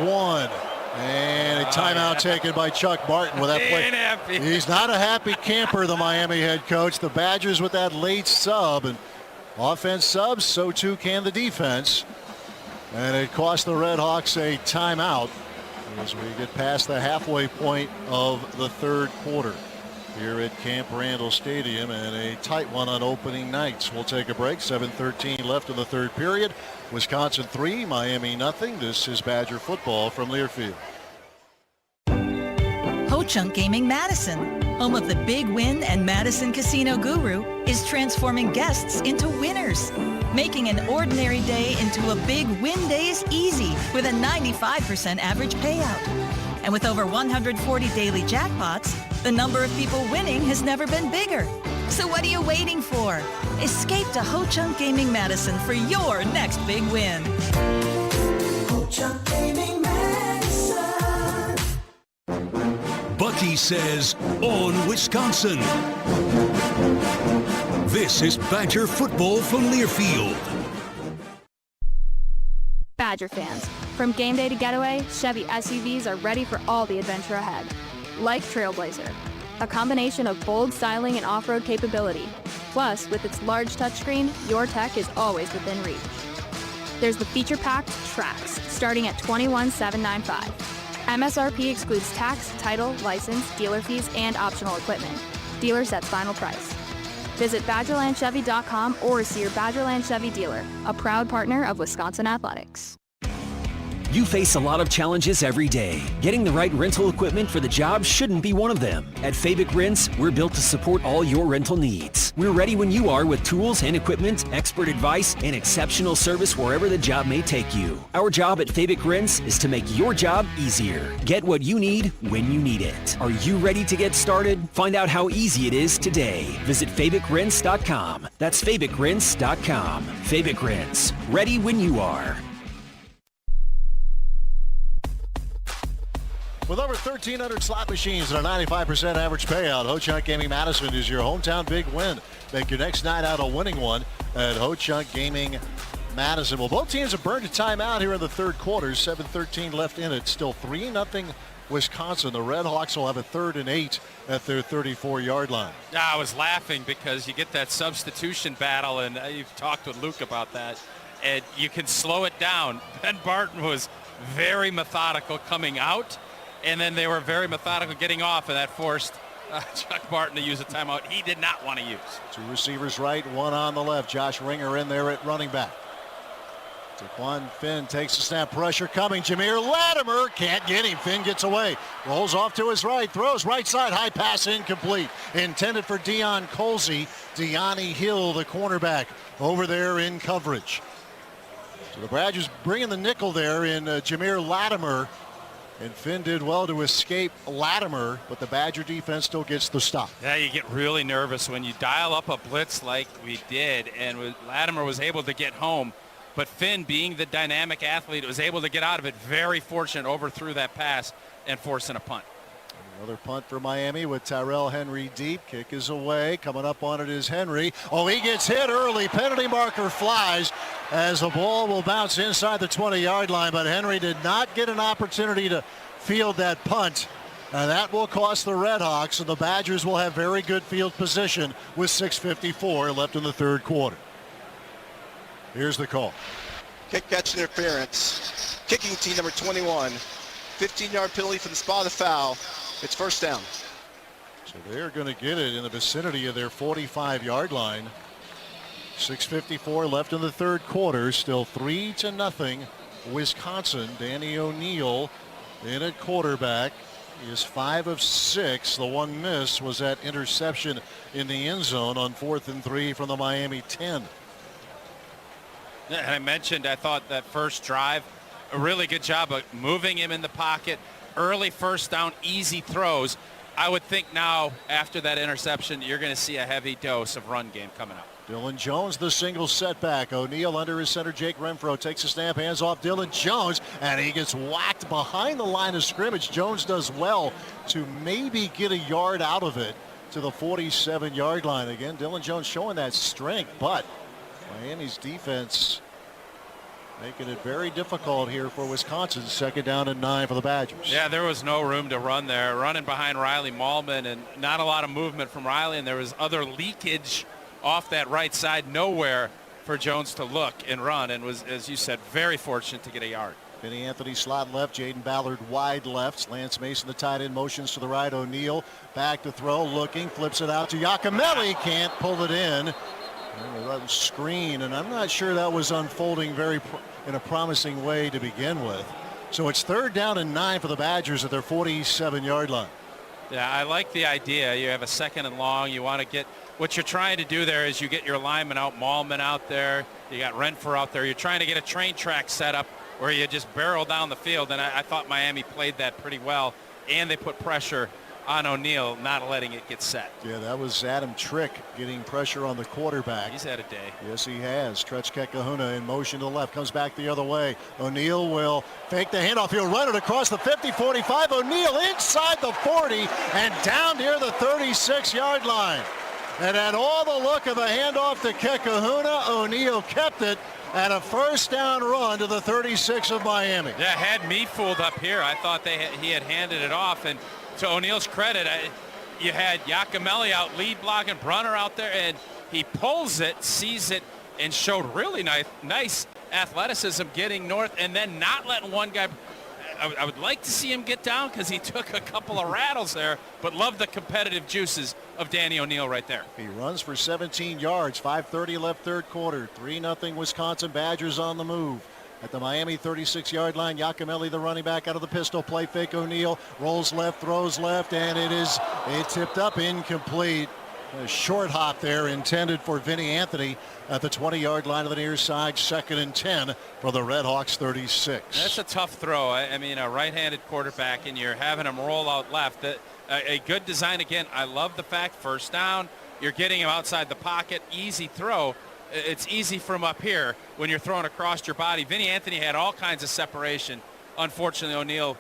1. And a timeout taken by Chuck Martin with that play. He's not a happy camper, the Miami head coach. The Badgers with that late sub, and offense subs, so too can the defense. And it cost the Redhawks a timeout as we get past the halfway point of the 3rd quarter here at Camp Randall Stadium, and a tight one on opening nights. We'll take a break. 7:13 left in the 3rd period. Wisconsin 3, Miami nothing. This is Badger football from Learfield. Ho-Chunk Gaming Madison, home of the Big Win and Madison Casino Guru, is transforming guests into winners, making an ordinary day into a big win days easy with a 95% average payout. And with over 140 daily jackpots, the number of people winning has never been bigger. So what are you waiting for? Escape to Ho-Chunk Gaming Madison for your next big win. Ho-Chunk Gaming Madison. Bucky says, on Wisconsin. This is Badger football from Learfield. Badger fans, from game day to getaway, Chevy SUVs are ready for all the adventure ahead. Like Trailblazer, a combination of bold styling and off-road capability. Plus, with its large touchscreen, your tech is always within reach. There's the feature-packed Trax, starting at $21,795. MSRP excludes tax, title, license, dealer fees, and optional equipment. Dealer sets final price. Visit BadgerlandChevy.com or see your Badgerland Chevy dealer, a proud partner of Wisconsin Athletics. You face a lot of challenges every day. Getting the right rental equipment for the job shouldn't be one of them. At Fabic Rents, we're built to support all your rental needs. We're ready when you are with tools and equipment, expert advice, and exceptional service wherever the job may take you. Our job at Fabic Rents is to make your job easier. Get what you need when you need it. Are you ready to get started? Find out how easy it is today. Visit FabicRents.com. That's FabicRents.com. Fabic Rents. Ready when you are. With over 1,300 slot machines and a 95% average payout, Ho-Chunk Gaming Madison is your hometown big win. Make your next night out a winning one at Ho-Chunk Gaming Madison. Well, both teams have burned a timeout here in the 3rd quarter. 7:13 left in it. Still 3-0 Wisconsin. The Redhawks will have a 3rd and 8 at their 34-yard line. Yeah, I was laughing because you get that substitution battle, and you've talked with Luke about that, and you can slow it down. Ben Barton was very methodical coming out, and then they were very methodical getting off, and that forced Chuck Martin to use a timeout he did not want to use. 2 receivers right, 1 on the left. Josh Ringer in there at running back. Taquan Finn takes the snap, pressure coming. Jameer Latimer can't get him. Finn gets away, rolls off to his right, throws right side, high pass incomplete. Intended for Deion Colsey. Deani Hill, the cornerback, over there in coverage. So the Badgers bringing the nickel there in Jameer Latimer. And Finn did well to escape Latimer, but the Badger defense still gets the stop. Yeah, you get really nervous when you dial up a blitz like we did, and Latimer was able to get home. But Finn, being the dynamic athlete, was able to get out of it. Very fortunate, overthrew that pass and forcing a punt. Another punt for Miami with Tyrell Henry deep. Kick is away. Coming up on it is Henry. Oh, he gets hit early. Penalty marker flies. as the ball will bounce inside the 20-yard line, but Henry did not get an opportunity to field that punt. And that will cost the Redhawks, and the Badgers will have very good field position with 6:54 left in the third quarter. Here's the call. Kick catch interference. Kicking team number 21. 15-yard penalty for the spot of the foul. It's first down. So they're going to get it in the vicinity of their 45-yard line. 6:54 left in the third quarter. Still 3-0 Wisconsin. Danny O'Neill in at quarterback. He is 5 of 6. The one miss was that interception in the end zone on 4th and 3 from the Miami 10. And I mentioned, I thought that first drive, a really good job of moving him in the pocket. Early first down, easy throws. I would think now, after that interception, you're going to see a heavy dose of run game coming up. Dylan Jones, the single setback. O'Neill under his center. Jake Renfro takes a snap, hands off Dylan Jones, and he gets whacked behind the line of scrimmage. Jones does well to maybe get a yard out of it to the 47-yard line. Again, Dylan Jones showing that strength, but Miami's defense making it very difficult here for Wisconsin. 2nd down and 9 for the Badgers. Yeah, there was no room to run there. Running behind Riley Mahlman, and not a lot of movement from Riley, and there was other leakage off that right side. Nowhere for Jones to look and run, and was, as you said, very fortunate to get a yard. Vinny Anthony slot left, Jaden Ballard wide left. Lance Mason, the tight end, motions to the right. O'Neill back to throw, looking, flips it out to Yakimelli, can't pull it in. And that was screen, and I'm not sure that was unfolding in a promising way to begin with. So it's 3rd down and 9 for the Badgers at their 47-yard line. Yeah, I like the idea. You have a 2nd and long. You want to get, what you're trying to do there is you get your lineman out, Mahlman out there. You got Renfro out there. You're trying to get a train track set up where you just barrel down the field, and I thought Miami played that pretty well, and they put pressure on O'Neill, not letting it get set. Yeah, that was Adam Trick getting pressure on the quarterback. He's had a day. Yes, he has. Tretzke Kahuna in motion to the left, comes back the other way. O'Neill will fake the handoff. He'll run it across the 50-45. O'Neill inside the 40 and down near the 36-yard line. And at all the look of the handoff to Kahuna, O'Neill kept it. And a first down run to the 36 of Miami. Yeah, had me fooled up here. I thought he had handed it off, and to O'Neill's credit, you had Yakimelli out lead blocking, Brunner out there, and he pulls it, sees it, and showed really nice athleticism getting north and then not letting one guy. I would like to see him get down because he took a couple of rattles there, but love the competitive juices of Danny O'Neill right there. He runs for 17 yards, 5:30 left third quarter, 3-0 Wisconsin Badgers on the move. At the Miami 36-yard line, Yakimelli, the running back, out of the pistol, play fake. O'Neill rolls left, throws left, and it tipped up, incomplete. A short hop there intended for Vinny Anthony at the 20-yard line of the near side. 2nd and 10 for the Redhawks 36. That's a tough throw. I mean, a right-handed quarterback, and you're having him roll out left. A good design again. I love the fact, first down, you're getting him outside the pocket, easy throw. It's easy from up here when you're throwing across your body. Vinny Anthony had all kinds of separation. Unfortunately, O'Neill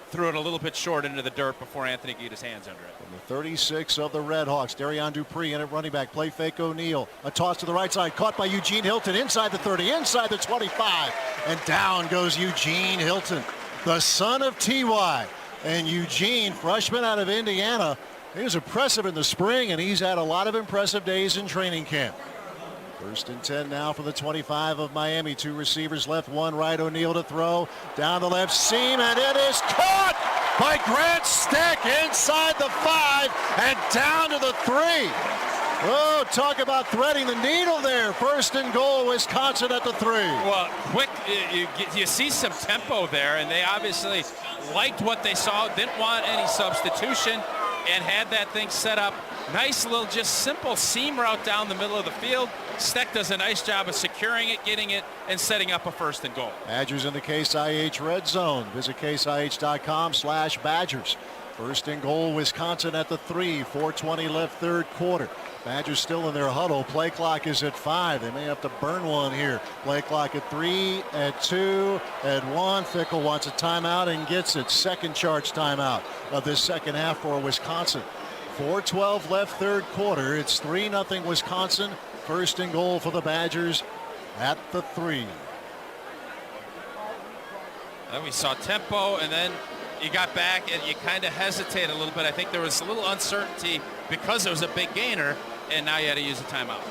threw it a little bit short into the dirt before Anthony could get his hands under it. From the 36 of the Redhawks, Darion Dupree in at running back, play fake O'Neill. A toss to the right side, caught by Eugene Hilton inside the 30, inside the 25, and down goes Eugene Hilton, the son of T.Y. And Eugene, freshman out of Indiana, he was impressive in the spring, and he's had a lot of impressive days in training camp. 1st and 10 now for the 25 of Miami. 2 receivers left, 1 right. O'Neill to throw down the left seam, and it is caught by Grant Stick inside the 5 and down to the 3. Oh, talk about threading the needle there. 1st and goal, Wisconsin at the 3. Well, quick, you see some tempo there, and they obviously liked what they saw, didn't want any substitution, and had that thing set up. Nice little just simple seam route down the middle of the field. Steck does a nice job of securing it, getting it, and setting up a 1st and goal. Badgers in the Case IH red zone. Visit caseih.com/Badgers. 1st and goal, Wisconsin at the 3. 4:20 left third quarter. Badgers still in their huddle. Play clock is at 5. They may have to burn one here. Play clock at 3, at 2, at 1. Fickle wants a timeout and gets it. Second charge timeout of this second half for Wisconsin. 4:12 left third quarter. It's 3-0 Wisconsin. 1st and goal for the Badgers at the 3. Then we saw tempo, and then you got back and you kind of hesitated a little bit. I think there was a little uncertainty because it was a big gainer, and now you had to use a timeout.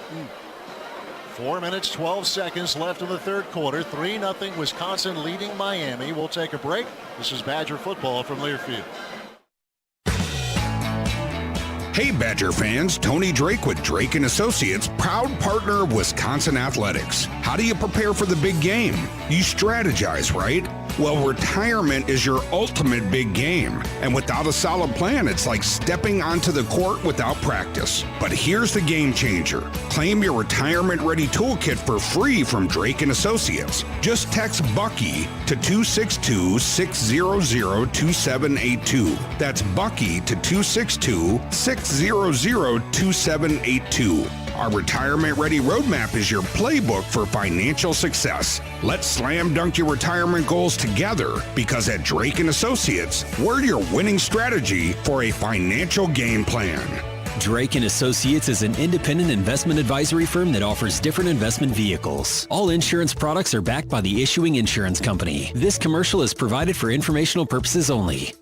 4 minutes, 12 seconds left in the third quarter. 3-0 Wisconsin leading Miami. We'll take a break. This is Badger football from Learfield. Hey Badger fans, Tony Drake with Drake & Associates, proud partner of Wisconsin Athletics. How do you prepare for the big game? You strategize, right? Well, retirement is your ultimate big game. And without a solid plan, it's like stepping onto the court without practice. But here's the game changer. Claim your retirement-ready toolkit for free from Drake & Associates. Just text Bucky to 262-600-2782. That's Bucky to 262-600-2782. Our retirement-ready roadmap is your playbook for financial success. Let's slam dunk your retirement goals together, because at Drake & Associates, we're your winning strategy for a financial game plan. Drake & Associates is an independent investment advisory firm that offers different investment vehicles. All insurance products are backed by the issuing insurance company. This commercial is provided for informational purposes only.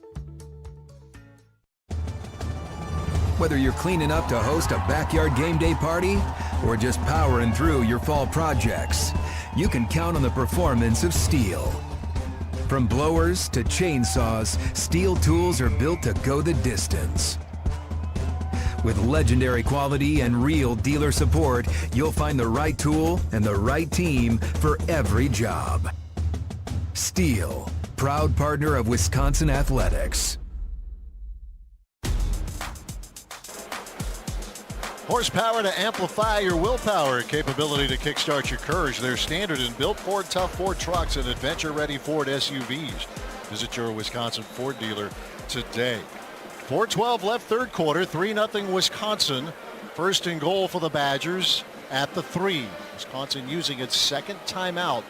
Whether you're cleaning up to host a backyard game day party or just powering through your fall projects, you can count on the performance of Steel. From blowers to chainsaws, Steel tools are built to go the distance. With legendary quality and real dealer support, you'll find the right tool and the right team for every job. Steel, proud partner of Wisconsin Athletics. Horsepower to amplify your willpower, capability to kickstart your courage. They're standard in built Ford, tough Ford trucks, and adventure-ready Ford SUVs. Visit your Wisconsin Ford dealer today. 4:12 left third quarter, 3-0 Wisconsin. First and goal for the Badgers at the 3. Wisconsin using its second timeout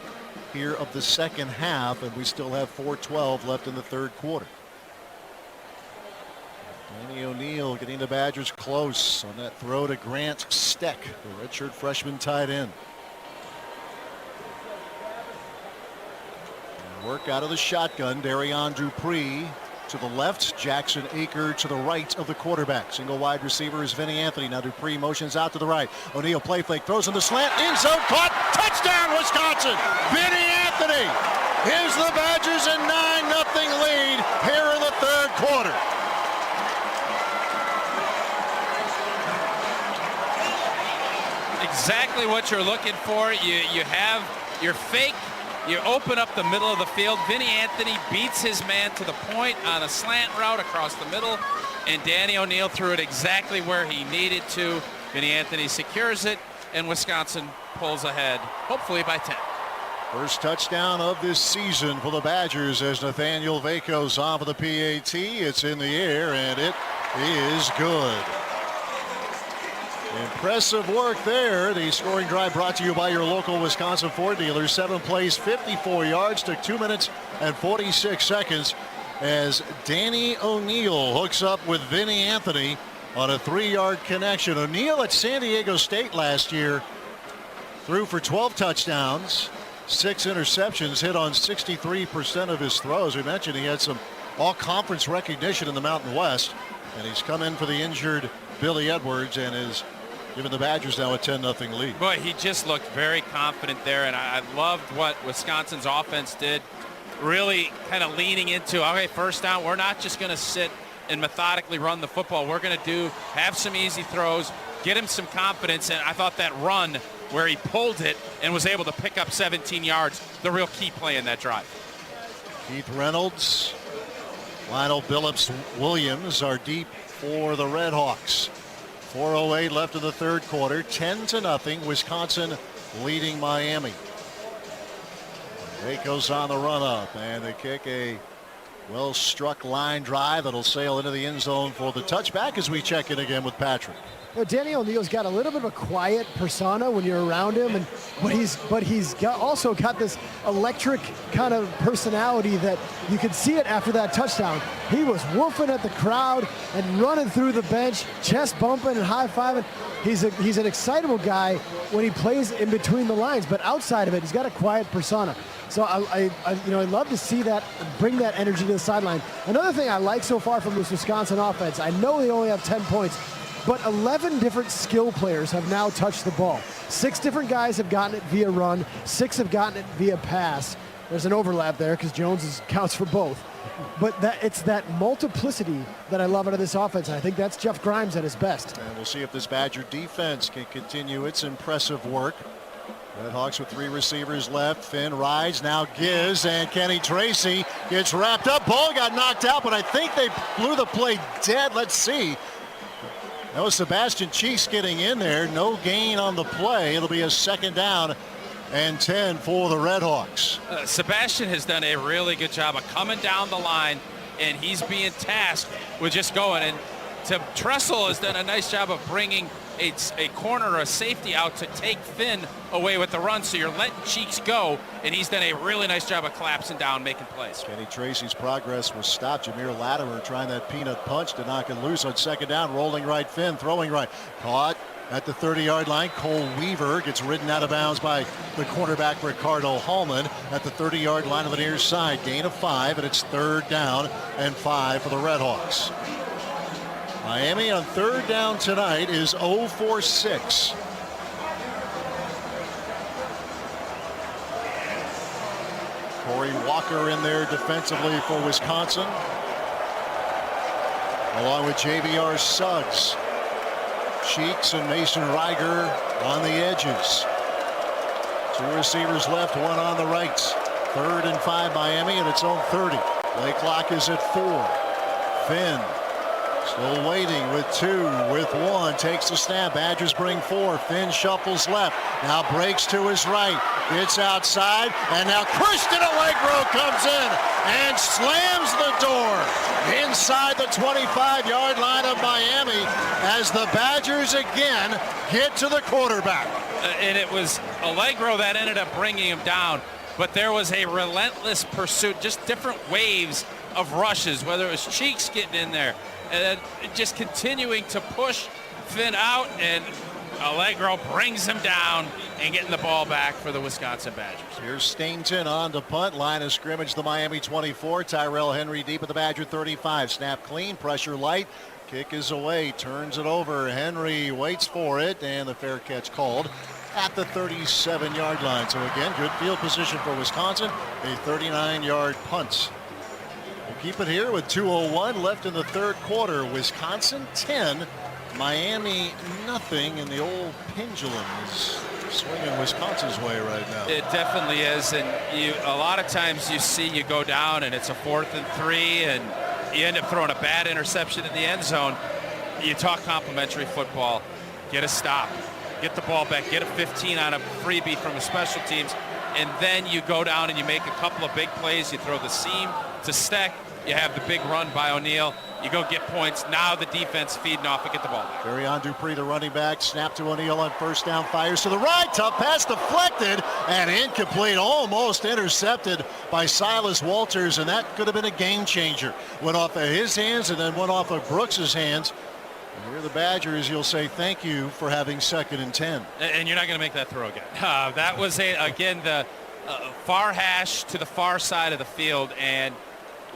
here of the second half, and we still have 4:12 left in the third quarter. Danny O'Neill getting the Badgers close on that throw to Grant Steck, the redshirt freshman tight end. Work out of the shotgun. Darion Dupree to the left. Jackson Aker to the right of the quarterback. Single wide receiver is Vinny Anthony. Now Dupree motions out to the right. O'Neill play fake, throws in the slant. End zone caught. Touchdown Wisconsin. Vinny Anthony gives the Badgers a 9-0 lead here in the third quarter. Exactly what you're looking for. You have your fake. You open up the middle of the field. Vinny Anthony beats his man to the point on a slant route across the middle, and Danny O'Neill threw it exactly where he needed to. Vinny Anthony secures it, and Wisconsin pulls ahead, hopefully by 10. First touchdown of this season for the Badgers as Nathaniel Vaco's off of the PAT. It's in the air, and it is good. Impressive work there. The scoring drive brought to you by your local Wisconsin Ford dealer. 7 plays, 54 yards, took 2 minutes and 46 seconds as Danny O'Neill hooks up with Vinny Anthony on a 3-yard connection. O'Neill at San Diego State last year threw for 12 touchdowns, 6 interceptions, hit on 63% of his throws. We mentioned he had some all-conference recognition in the Mountain West, and he's come in for the injured Billy Edwards and is giving the Badgers now a 10-0 lead. Boy, he just looked very confident there, and I loved what Wisconsin's offense did, really kind of leaning into, okay, first down, we're not just going to sit and methodically run the football. We're going to have some easy throws, get him some confidence, and I thought that run where he pulled it and was able to pick up 17 yards, the real key play in that drive. Keith Reynolds, Lionel Billups-Williams are deep for the Redhawks. 4:08 left in the third quarter, 10-0, Wisconsin leading Miami. Vaco's on the run up, and they kick a well-struck line drive that'll sail into the end zone for the touchback as we check in again with Patrick. Danny O'Neal's got a little bit of a quiet persona when you're around him, but he's also got this electric kind of personality that you could see it after that touchdown. He was woofing at the crowd and running through the bench, chest bumping and high-fiving. He's an excitable guy when he plays in between the lines, but outside of it, he's got a quiet persona. So I love to see that, bring that energy to the sideline. Another thing I like so far from this Wisconsin offense, I know they only have 10 points, but 11 different skill players have now touched the ball. 6 different guys have gotten it via run, 6 have gotten it via pass. There's an overlap there because Jones counts for both. But it's that multiplicity that I love out of this offense. And I think that's Jeff Grimes at his best. And we'll see if this Badger defense can continue its impressive work. Redhawks with 3 receivers left. Finn rides, now gives, and Kenny Tracy gets wrapped up. Ball got knocked out, but I think they blew the play dead. Let's see. That was Sebastian Cheeks getting in there. No gain on the play. It'll be a 2nd down and 10 for the Redhawks. Sebastian has done a really good job of coming down the line, and he's being tasked with just going. And Tressel has done a nice job of bringing a corner or a safety out to take Finn away with the run. So you're letting Cheeks go, and he's done a really nice job of collapsing down, making plays. Kenny Tracy's progress was stopped. Jameer Latimer trying that peanut punch to knock it loose on 2nd down. Rolling right, Finn throwing right. Caught at the 30-yard line. Cole Weaver gets ridden out of bounds by the cornerback Ricardo Hallman at the 30-yard line on the near side. Gain of 5, and it's 3rd down and 5 for the Redhawks. Miami on 3rd down tonight is 0 for 6. Corey Walker in there defensively for Wisconsin, along with JVR Suggs. Cheeks and Mason Reiger on the edges. 2 receivers left, 1 on the right. 3rd and 5 Miami at its own 30. Play clock is at 4. Finn still waiting with 2, with 1, takes the snap. Badgers bring 4. Finn shuffles left, now breaks to his right, gets outside, and now Christian Allegro comes in and slams the door inside the 25-yard line of Miami as the Badgers again get to the quarterback. And it was Allegro that ended up bringing him down, but there was a relentless pursuit, just different waves of rushes, whether it was Cheeks getting in there, and just continuing to push Finn out, and Allegro brings him down and getting the ball back for the Wisconsin Badgers. Here's Stainton on to punt. Line of scrimmage, the Miami 24. Tyrell Henry deep at the Badger 35. Snap clean, pressure light. Kick is away, turns it over. Henry waits for it, and the fair catch called at the 37-yard line. So again, good field position for Wisconsin. A 39-yard punt. Keep it here with 2:01 left in the 3rd quarter. Wisconsin 10, Miami nothing, and the old pendulum is swinging Wisconsin's way right now. It definitely is, and a lot of times you go down and it's a 4th and 3, and you end up throwing a bad interception in the end zone. You talk complimentary football, get a stop, get the ball back, get a 15 on a freebie from the special teams, and then you go down and you make a couple of big plays. You throw the seam to Steck. You have the big run by O'Neal. You go get points. Now the defense feeding off and get the ball back. Darion Dupree, the running back, snap to O'Neal on 1st down, fires to the right. Tough pass deflected and incomplete. Almost intercepted by Silas Walters, and that could have been a game changer. Went off of his hands and then went off of Brooks's hands. And here the Badgers, you'll say thank you for having 2nd and 10. And you're not going to make that throw again. That was, again, the far hash to the far side of the field, and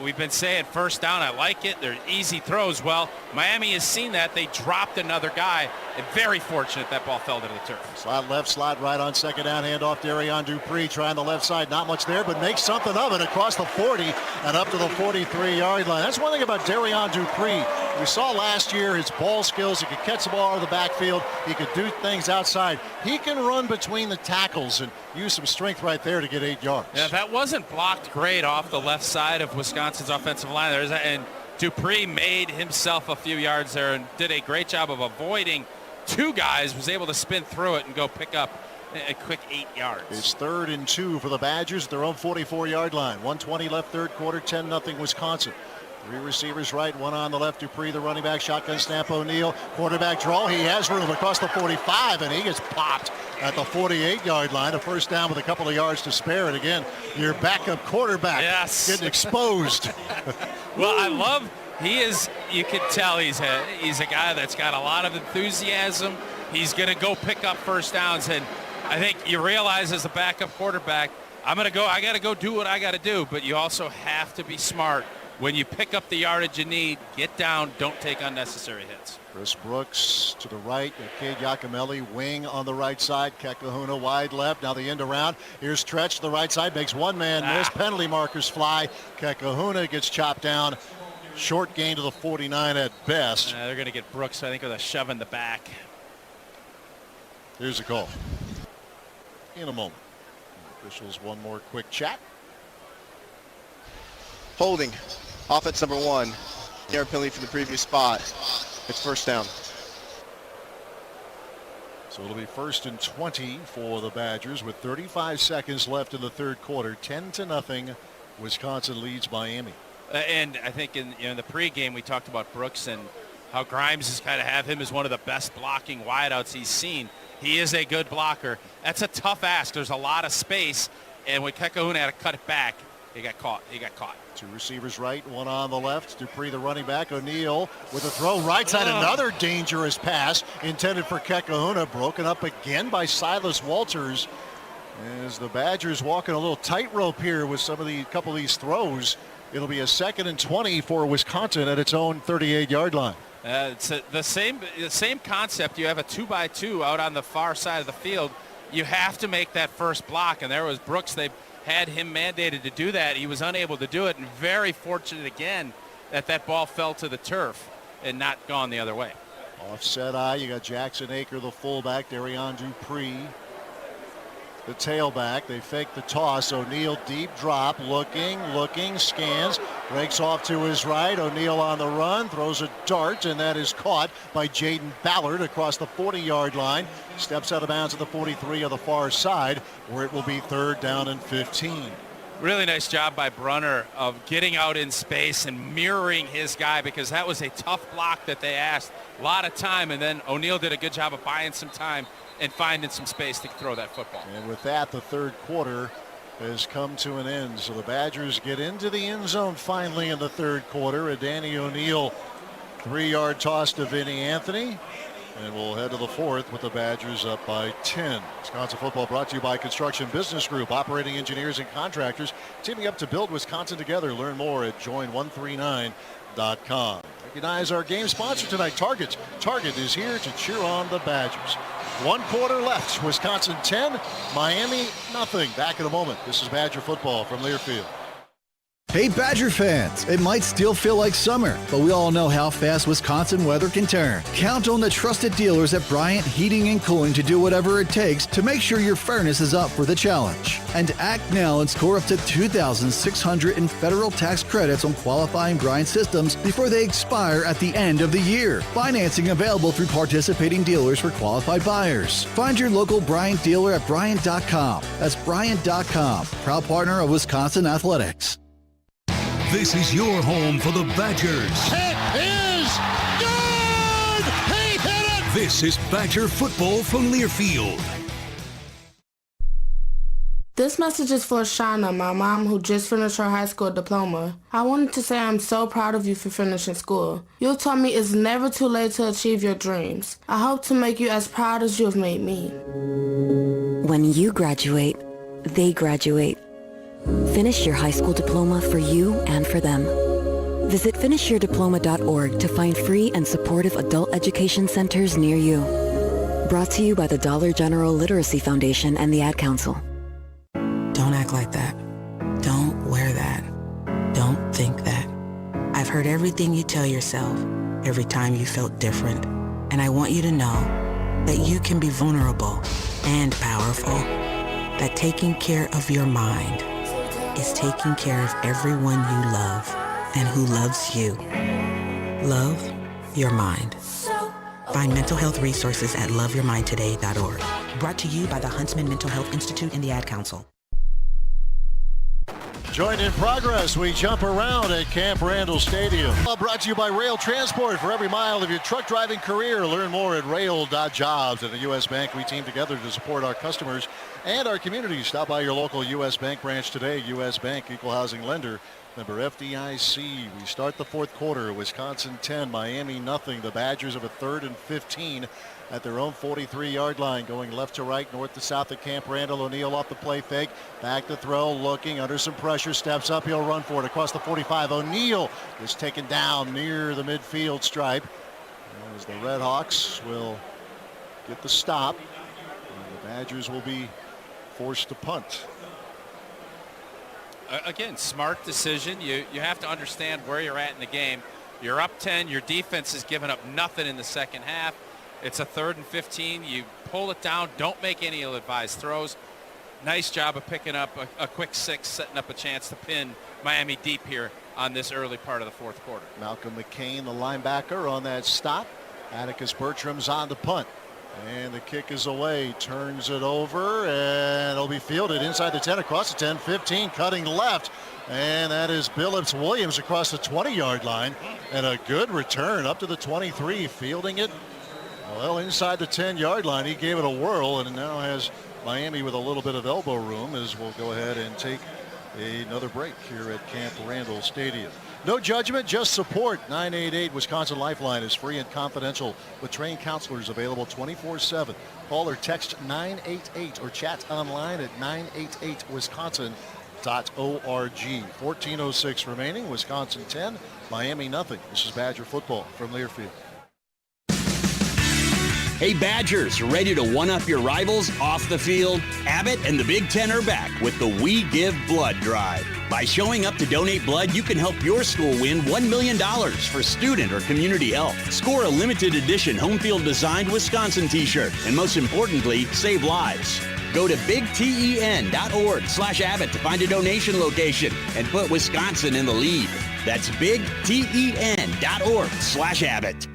we've been saying 1st down, I like it. They're easy throws. Well, Miami has seen that. They dropped another guy, and very fortunate that ball fell to the turf. Slot left, slot right on 2nd down, handoff Darion Dupree trying the left side. Not much there, but makes something of it across the 40 and up to the 43-yard line. That's one thing about Darion Dupree. We saw last year his ball skills. He could catch the ball out of the backfield. He could do things outside. He can run between the tackles and use some strength right there to get 8 yards. Yeah, that wasn't blocked great off the left side of Wisconsin's offensive line. And Dupree made himself a few yards there and did a great job of avoiding 2 guys, was able to spin through it and go pick up a quick 8 yards. It's 3rd and 2 for the Badgers at their own 44-yard line. 1:20 left 3rd quarter, 10-0 Wisconsin. Three receivers right, one on the left. Dupree, the running back, shotgun snap. O'Neal, quarterback draw. He has room across the 45, and he gets popped at the 48-yard line. A first down with a couple of yards to spare. And again, your backup quarterback getting exposed. Well, I love, you can tell he's a guy that's got a lot of enthusiasm. He's going to go pick up first downs. And I think you realize as a backup quarterback, I got to go do what I got to do. But you also have to be smart. When you pick up the yardage you need, get down, don't take unnecessary hits. Chris Brooks to the right, Cade Giacomelli wing on the right side, Kekahuna wide left, now the end around. Here's Tretch to the right side, makes one man miss, penalty markers fly. Kekahuna gets chopped down, short gain to the 49 at best. They're going to get Brooks, I think, with a shove in the back. Here's a call. In a moment. Officials, one more quick chat. Holding. Offense number 1. Yard penalty from the previous spot. It's first down. So it'll be 1st and 20 for the Badgers with 35 seconds left in the third quarter. 10-0. Wisconsin leads Miami. And I think in the pregame we talked about Brooks and how Grimes has kind of have him as one of the best blocking wideouts he's seen. He is a good blocker. That's a tough ask. There's a lot of space, and when Kekahuna had to cut it back, he got caught. Two receivers right, one on the left. Dupree, the running back. O'Neal with a throw right side. Another dangerous pass intended for Kekahuna. Broken up again by Silas Walters. As the Badgers walking a little tightrope here with couple of these throws. It'll be a 2nd and 20 for Wisconsin at its own 38-yard line. It's the same concept. You have a 2-by-2 out on the far side of the field. You have to make that first block, and there was Brooks. They had him mandated to do that. He was unable to do it, and very fortunate again that ball fell to the turf and not gone the other way. Offset eye, you got Jackson Aker, the fullback, Darion Dupree, the tailback. They fake the toss. O'Neal deep drop, looking, scans, breaks off to his right. O'Neal on the run, throws a dart, and that is caught by Jaden Ballard across the 40-yard line. Steps out of bounds at the 43 on the far side, where it will be 3rd down and 15. Really nice job by Brunner of getting out in space and mirroring his guy, because that was a tough block that they asked. A lot of time, and then O'Neal did a good job of buying some time and finding some space to throw that football. And with that, the third quarter has come to an end. So the Badgers get into the end zone finally in the third quarter. A Danny O'Neal 3-yard toss to Vinny Anthony. And we'll head to the fourth with the Badgers up by 10. Wisconsin football brought to you by Construction Business Group, operating engineers and contractors, teaming up to build Wisconsin together. Learn more at join139.com. Recognize our game sponsor tonight, Target. Target is here to cheer on the Badgers. 1 quarter left. Wisconsin 10, Miami nothing. Back in a moment. This is Badger football from Learfield. Hey Badger fans, it might still feel like summer, but we all know how fast Wisconsin weather can turn. Count on the trusted dealers at Bryant Heating and Cooling to do whatever it takes to make sure your furnace is up for the challenge. And act now and score up to $2,600 in federal tax credits on qualifying Bryant systems before they expire at the end of the year. Financing available through participating dealers for qualified buyers. Find your local Bryant dealer at Bryant.com. That's Bryant.com, proud partner of Wisconsin Athletics. This is your home for the Badgers. It is good! He hit it! This is Badger football from Learfield. This message is for Shauna, my mom who just finished her high school diploma. I wanted to say I'm so proud of you for finishing school. You taught me it's never too late to achieve your dreams. I hope to make you as proud as you have made me. When you graduate, they graduate. Finish your high school diploma for you and for them. Visit finishyourdiploma.org to find free and supportive adult education centers near you. Brought to you by the Dollar General Literacy Foundation and the Ad Council. Don't act like that. Don't wear that. Don't think that. I've heard everything you tell yourself every time you felt different. And I want you to know that you can be vulnerable and powerful. That taking care of your mind is taking care of everyone you love and who loves you. Love your mind. Find mental health resources at Joined in progress, we jump around at Camp Randall Stadium. Brought to you by Rail Transport. For every mile of your truck driving career, learn more at rail.jobs. At the U.S. Bank, we team together to support our customers and our communities. Stop by your local U.S. Bank branch today. U.S. Bank, equal housing lender, member FDIC. We start the fourth quarter. Wisconsin 10, Miami nothing. The Badgers have a 3rd and 15 at their own 43-yard line, going left to right, north to south at Camp Randall. O'Neal off the play fake, back to throw, looking under some pressure, steps up, he'll run for it across the 45. O'Neal is taken down near the midfield stripe as the Redhawks will get the stop, and the Badgers will be forced to punt. Again, smart decision. You have to understand where you're at in the game. You're up 10, your defense has given up nothing in the second half. It's a 3rd and 15. You pull it down. Don't make any ill-advised throws. Nice job of picking up a quick 6, setting up a chance to pin Miami deep here on this early part of the fourth quarter. Malcolm McCain, the linebacker, on that stop. Atticus Bertram's on the punt. And the kick is away. Turns it over, and it'll be fielded inside the 10, across the 10, 15, cutting left. And that is Billups Williams across the 20-yard line. And a good return up to the 23, fielding it well inside the 10-yard line. He gave it a whirl, and now has Miami with a little bit of elbow room as we'll go ahead and take another break here at Camp Randall Stadium. No judgment, just support. 988 Wisconsin Lifeline is free and confidential with trained counselors available 24/7. Call or text 988 or chat online at 988wisconsin.org. 14:06 remaining. Wisconsin 10, Miami nothing. This is Badger football from Learfield. Hey Badgers, ready to one-up your rivals off the field? Abbott and the Big Ten are back with the We Give Blood Drive. By showing up to donate blood, you can help your school win $1 million for student or community health. Score a limited edition home field designed Wisconsin t-shirt, and most importantly, save lives. Go to bigten.org/Abbott to find a donation location and put Wisconsin in the lead. That's bigten.org/Abbott.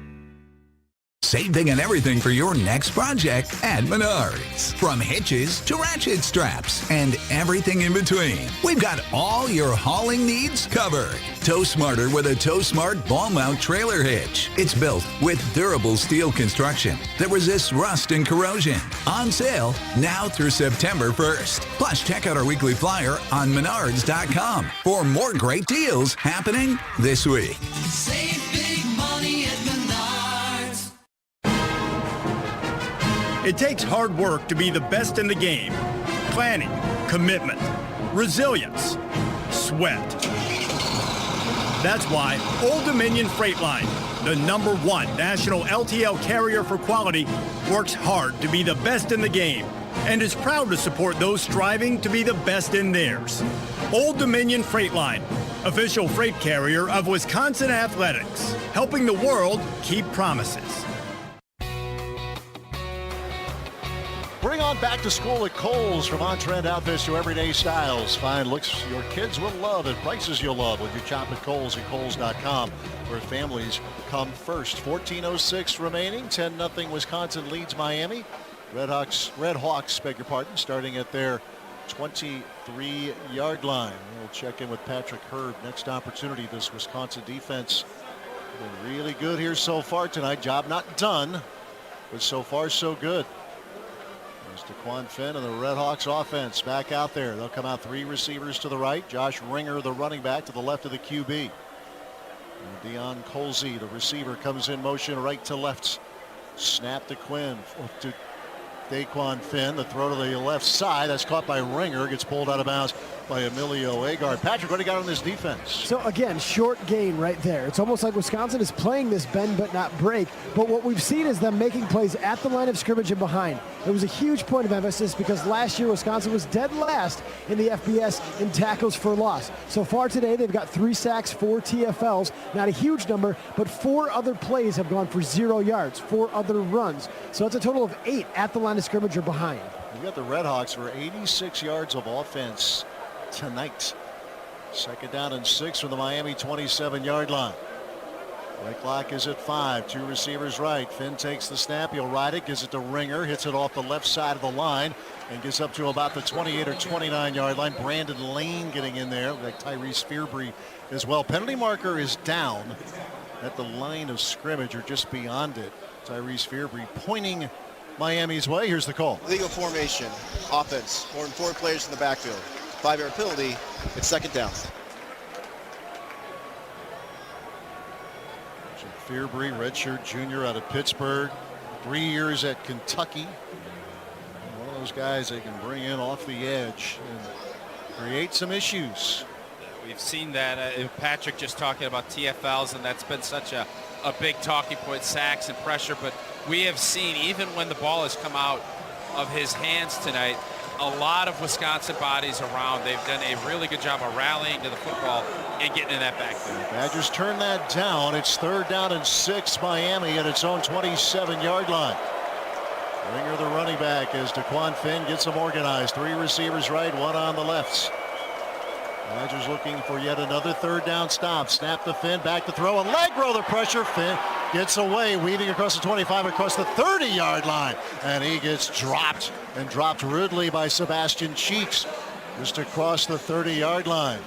Save big on everything for your next project at Menards. From hitches to ratchet straps and everything in between, we've got all your hauling needs covered. Tow smarter with a Tow Smart ball mount trailer hitch. It's built with durable steel construction that resists rust and corrosion. On sale now through September 1st. Plus, check out our weekly flyer on menards.com for more great deals happening this week. Save big money at Menards. It takes hard work to be the best in the game. Planning, commitment, resilience, sweat. That's why Old Dominion Freight Line, the #1 national LTL carrier for quality, works hard to be the best in the game and is proud to support those striving to be the best in theirs. Old Dominion Freight Line, official freight carrier of Wisconsin Athletics, helping the world keep promises. Bring on back to school at Kohl's. From on-trend outfits to everyday styles. Find looks your kids will love and prices you'll love when you shop at Kohl's and Kohl's.com, where families come first. 14:06 remaining. 10-0 Wisconsin leads Miami. Redhawks, beg your pardon, starting at their 23-yard line. We'll check in with Patrick Herb. Next opportunity. This Wisconsin defense been really good here so far tonight. Job not done, but so far so good. There's DeQuan Finn and the Redhawks offense back out there. They'll come out 3 receivers to the right. Josh Ringer, the running back, to the left of the QB. And Deion Colsey, the receiver, comes in motion right to left. Snap to DeQuan Finn. The throw to the left side. That's caught by Ringer. Gets pulled out of bounds by Emilio Agar. Patrick, what do you got on this defense? So again, short gain right there. It's almost like Wisconsin is playing this bend but not break. But what we've seen is them making plays at the line of scrimmage and behind. It was a huge point of emphasis because last year Wisconsin was dead last in the FBS in tackles for loss. So far today, they've got 3 sacks, 4 TFLs. Not a huge number, but 4 other plays have gone for 0 yards, 4 other runs. So it's a total of 8 at the line of scrimmage or behind. You've got the Redhawks for 86 yards of offense tonight. 2nd down and 6 from the Miami 27-yard line. Play clock is at 5. 2 receivers right. Finn takes the snap. He'll ride it. Gives it to Ringer. Hits it off the left side of the line. And gets up to about the 28 or 29 yard line. Brandon Lane getting in there. Like Tyrese Fearbry as well. Penalty marker is down at the line of scrimmage or just beyond it. Tyrese Fearbry pointing Miami's way. Here's the call. Legal formation. Offense. More than 4 players in the backfield. 5-yard penalty. It's second down. Fearbry, redshirt junior out of Pittsburgh. 3 years at Kentucky. One of those guys they can bring in off the edge and create some issues. We've seen that. Patrick just talking about TFLs, and that's been such a big talking point, sacks and pressure. But we have seen, even when the ball has come out of his hands tonight, a lot of Wisconsin bodies around. They've done a really good job of rallying to the football and getting in that backfield. Badgers turn that down. It's 3rd down and 6. Miami at its own 27-yard line. Ringer, the running back, as DeQuan Finn gets them organized. 3 receivers right, 1 on the left. Badgers looking for yet another 3rd down stop. Snap to Finn, back to throw, a leg roll, the pressure. Finn gets away, weaving across the 25, across the 30-yard line. And he gets dropped, and dropped rudely by Sebastian Cheeks, just across the 30-yard line.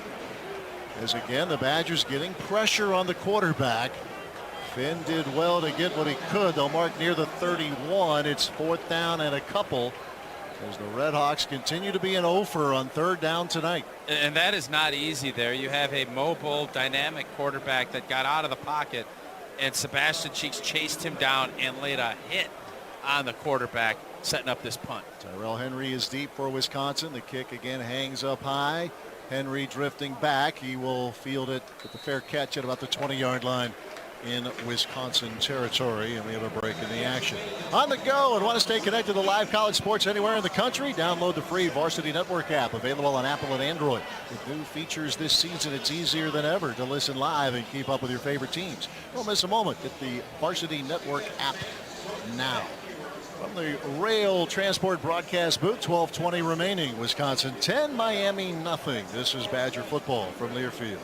As again, the Badgers getting pressure on the quarterback. Finn did well to get what he could. They'll mark near the 31. It's 4th down and a couple, as the Redhawks continue to be an offer on 3rd down tonight. And that is not easy there. You have a mobile, dynamic quarterback that got out of the pocket, and Sebastian Cheeks chased him down and laid a hit on the quarterback, setting up this punt. Tyrell Henry is deep for Wisconsin. The kick again hangs up high. Henry drifting back. He will field it with the fair catch at about the 20-yard line in Wisconsin territory, and we have a break in the action. On the go, and want to stay connected to live college sports anywhere in the country? Download the free Varsity Network app, available on Apple and Android. With new features this season, it's easier than ever to listen live and keep up with your favorite teams. Don't miss a moment. Get the Varsity Network app now. From the rail transport broadcast booth, 12:20 remaining. Wisconsin 10, Miami nothing. This is Badger football from Learfield.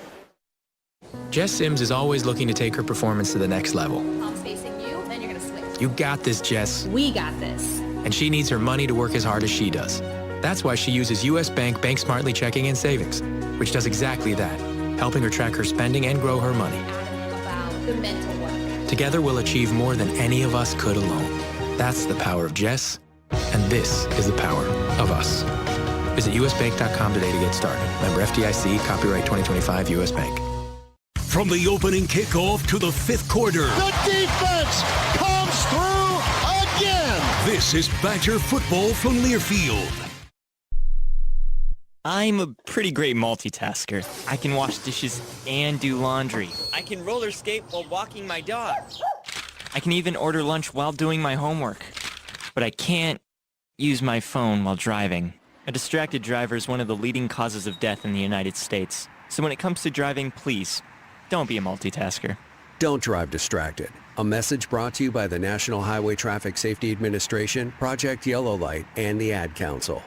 Jess Sims is always looking to take her performance to the next level. Palms facing you, then you're gonna switch. You got this, Jess. We got this. And she needs her money to work as hard as she does. That's why she uses U.S. Bank Smartly Checking and Savings, which does exactly that, helping her track her spending and grow her money. About the mental work. Together we'll achieve more than any of us could alone. That's the power of Jess, and this is the power of us. Visit usbank.com today to get started. Member FDIC, copyright 2025 U.S. Bank. From the opening kickoff to the 5th quarter. The defense comes through again. This is Badger football from Learfield. I'm a pretty great multitasker. I can wash dishes and do laundry. I can roller skate while walking my dog. I can even order lunch while doing my homework. But I can't use my phone while driving. A distracted driver is one of the leading causes of death in the United States. So when it comes to driving, please, don't be a multitasker. Don't drive distracted. A message brought to you by the National Highway Traffic Safety Administration, Project Yellow Light, and the Ad Council.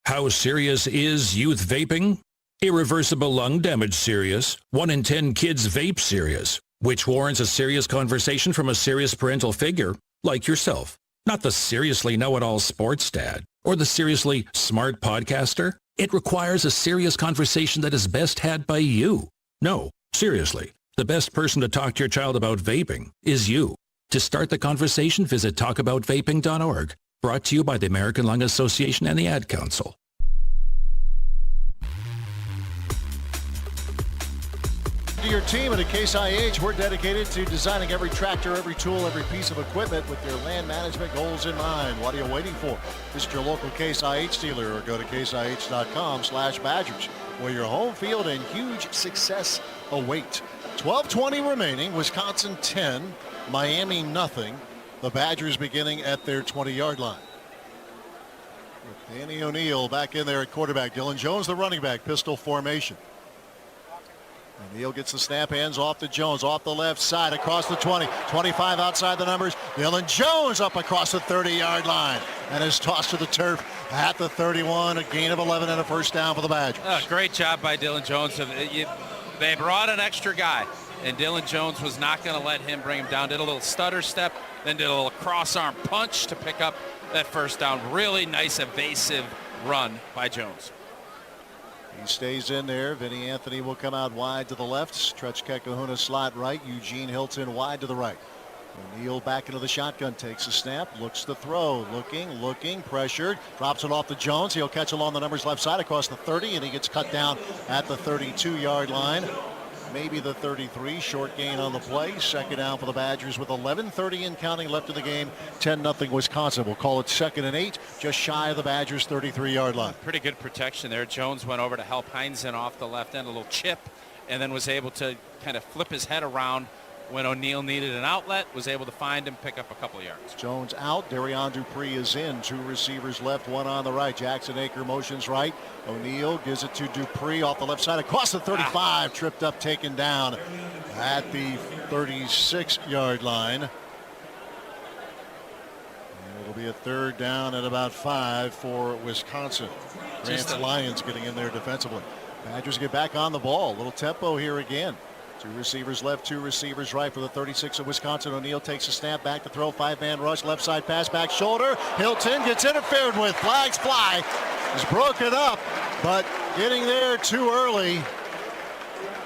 How serious is youth vaping? Irreversible lung damage serious. 1 in 10 kids vape serious, which warrants a serious conversation from a serious parental figure like yourself. Not the seriously know-it-all sports dad or the seriously smart podcaster. It requires a serious conversation that is best had by you. No, seriously, the best person to talk to your child about vaping is you. To start the conversation, visit talkaboutvaping.org. Brought to you by the American Lung Association and the Ad Council. To your team at Case IH, we're dedicated to designing every tractor, every tool, every piece of equipment with your land management goals in mind. What are you waiting for? Visit your local Case IH dealer or go to caseih.com/Badgers, where your home field and huge success await. 12:20 remaining. Wisconsin 10, Miami nothing. The Badgers beginning at their 20-yard line. With Danny O'Neill back in there at quarterback. Dylan Jones, the running back, pistol formation. O'Neill gets the snap, hands off to Jones, off the left side, across the 20, 25 outside the numbers. Dylan Jones up across the 30-yard line and is tossed to the turf at the 31, a gain of 11 and a first down for the Badgers. Great job by Dylan Jones. They brought an extra guy. and Dylan Jones was not going to let him bring him down. Did a little stutter step, then did a little cross-arm punch to pick up that first down. Really nice evasive run by Jones. He stays in there. Vinny Anthony will come out wide to the left. Trechka Kahuna slot right. Eugene Hilton wide to the right. O'Neal back into the shotgun, takes a snap, looks to throw, looking, pressured, drops it off to Jones. He'll catch along the numbers left side across the 30, and he gets cut down at the 32-yard line. Maybe the 33. Short gain on the play. Second down for the Badgers with 11:30 and counting left in the game. 10-0 Wisconsin. We'll call it 2nd and 8, just shy of the Badgers' 33-yard line. Pretty good protection there. Jones went over to help Heinzen off the left end, a little chip, and then was able to kind of flip his head around when O'Neal needed an outlet, was able to find him, pick up a couple of yards. Jones out. Darion Dupree is in. 2 receivers left, 1 on the right. Jackson Aker motions right. O'Neal gives it to Dupree off the left side across the 35. Tripped up, taken down at the 36-yard line. And it'll be a 3rd down at about 5 for Wisconsin. Grant's Lions getting in there defensively. Badgers get back on the ball. A little tempo here again. 2 receivers left, 2 receivers right for the 36 of Wisconsin. O'Neal takes a snap, back to throw, 5-man rush, left side pass, back shoulder. Hilton gets interfered with. Flags fly. Is broken up, but getting there too early.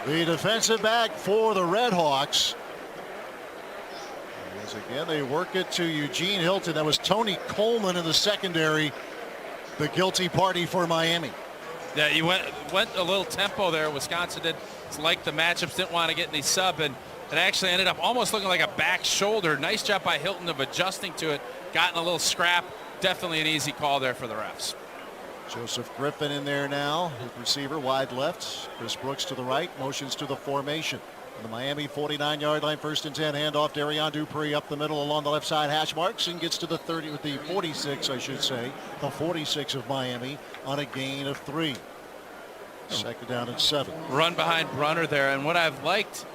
The defensive back for the Redhawks. As again, they work it to Eugene Hilton. That was Tony Coleman in the secondary. The guilty party for Miami. Yeah, you went a little tempo there. Wisconsin did. It's like the matchups didn't want to get any sub, and it actually ended up almost looking like a back shoulder. Nice job by Hilton of adjusting to it. Gotten a little scrap. Definitely an easy call there for the refs. Joseph Griffin in there now. His receiver wide left. Chris Brooks to the right. Motions to the formation. On the Miami 49-yard line, 1st and 10. Handoff. Darion Dupree up the middle along the left side. Hash marks and gets to the 30 with the 46, I should say. The 46 of Miami on a gain of 3. 2nd down and 7. Run behind Brunner there, and what I've liked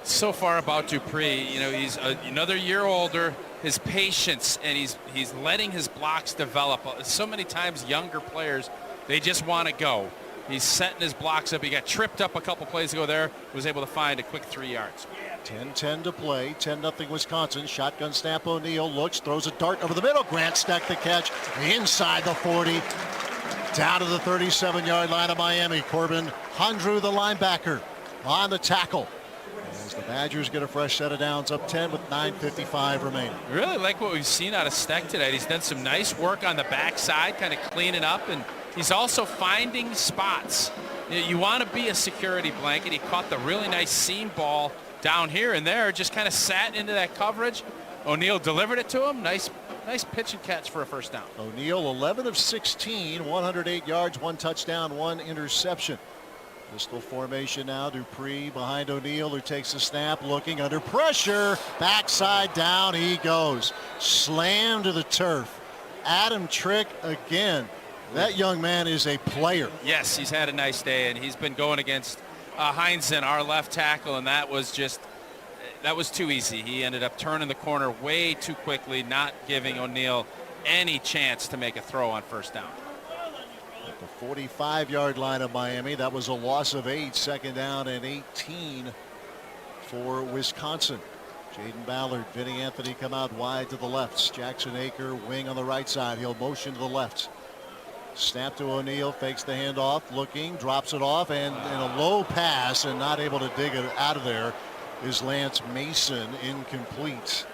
so far about Dupree, you know, he's another year older. His patience, and he's letting his blocks develop. So many times younger players, they just want to go. He's setting his blocks up. He got tripped up a couple plays ago there. Was able to find a quick 3 yards. 10-10 to play. 10-0 Wisconsin. Shotgun snap. O'Neal looks, throws a dart over the middle. Grant stacked the catch inside the 40. Down to the 37-yard line of Miami. Corbin Hundrew, the linebacker, on the tackle. As the Badgers get a fresh set of downs, up 10 with 9:55 remaining. Really like what we've seen out of Steck today. He's done some nice work on the backside, kind of cleaning up, and he's also finding spots. You want to be a security blanket. He caught the really nice seam ball down here and there, just kind of sat into that coverage. O'Neal delivered it to him. Nice pitch and catch for a 1st down. O'Neal 11 of 16, 108 yards, 1 touchdown, 1 interception. Pistol formation now. Dupree behind O'Neal, who takes the snap, looking under pressure. Backside down he goes. Slammed to the turf. Adam Trick again. That young man is a player. Yes, he's had a nice day, and he's been going against Heinzen, our left tackle, and that was too easy. He ended up turning the corner way too quickly, not giving O'Neal any chance to make a throw on 1st down. At the 45-yard line of Miami, that was a loss of 8. 2nd down and 18 for Wisconsin. Jaden Ballard, Vinny Anthony come out wide to the left. Jackson Aker wing on the right side. He'll motion to the left. Snap to O'Neal, fakes the handoff, looking, drops it off, and in a low pass and not able to dig it out of there is Lance Mason. Incomplete.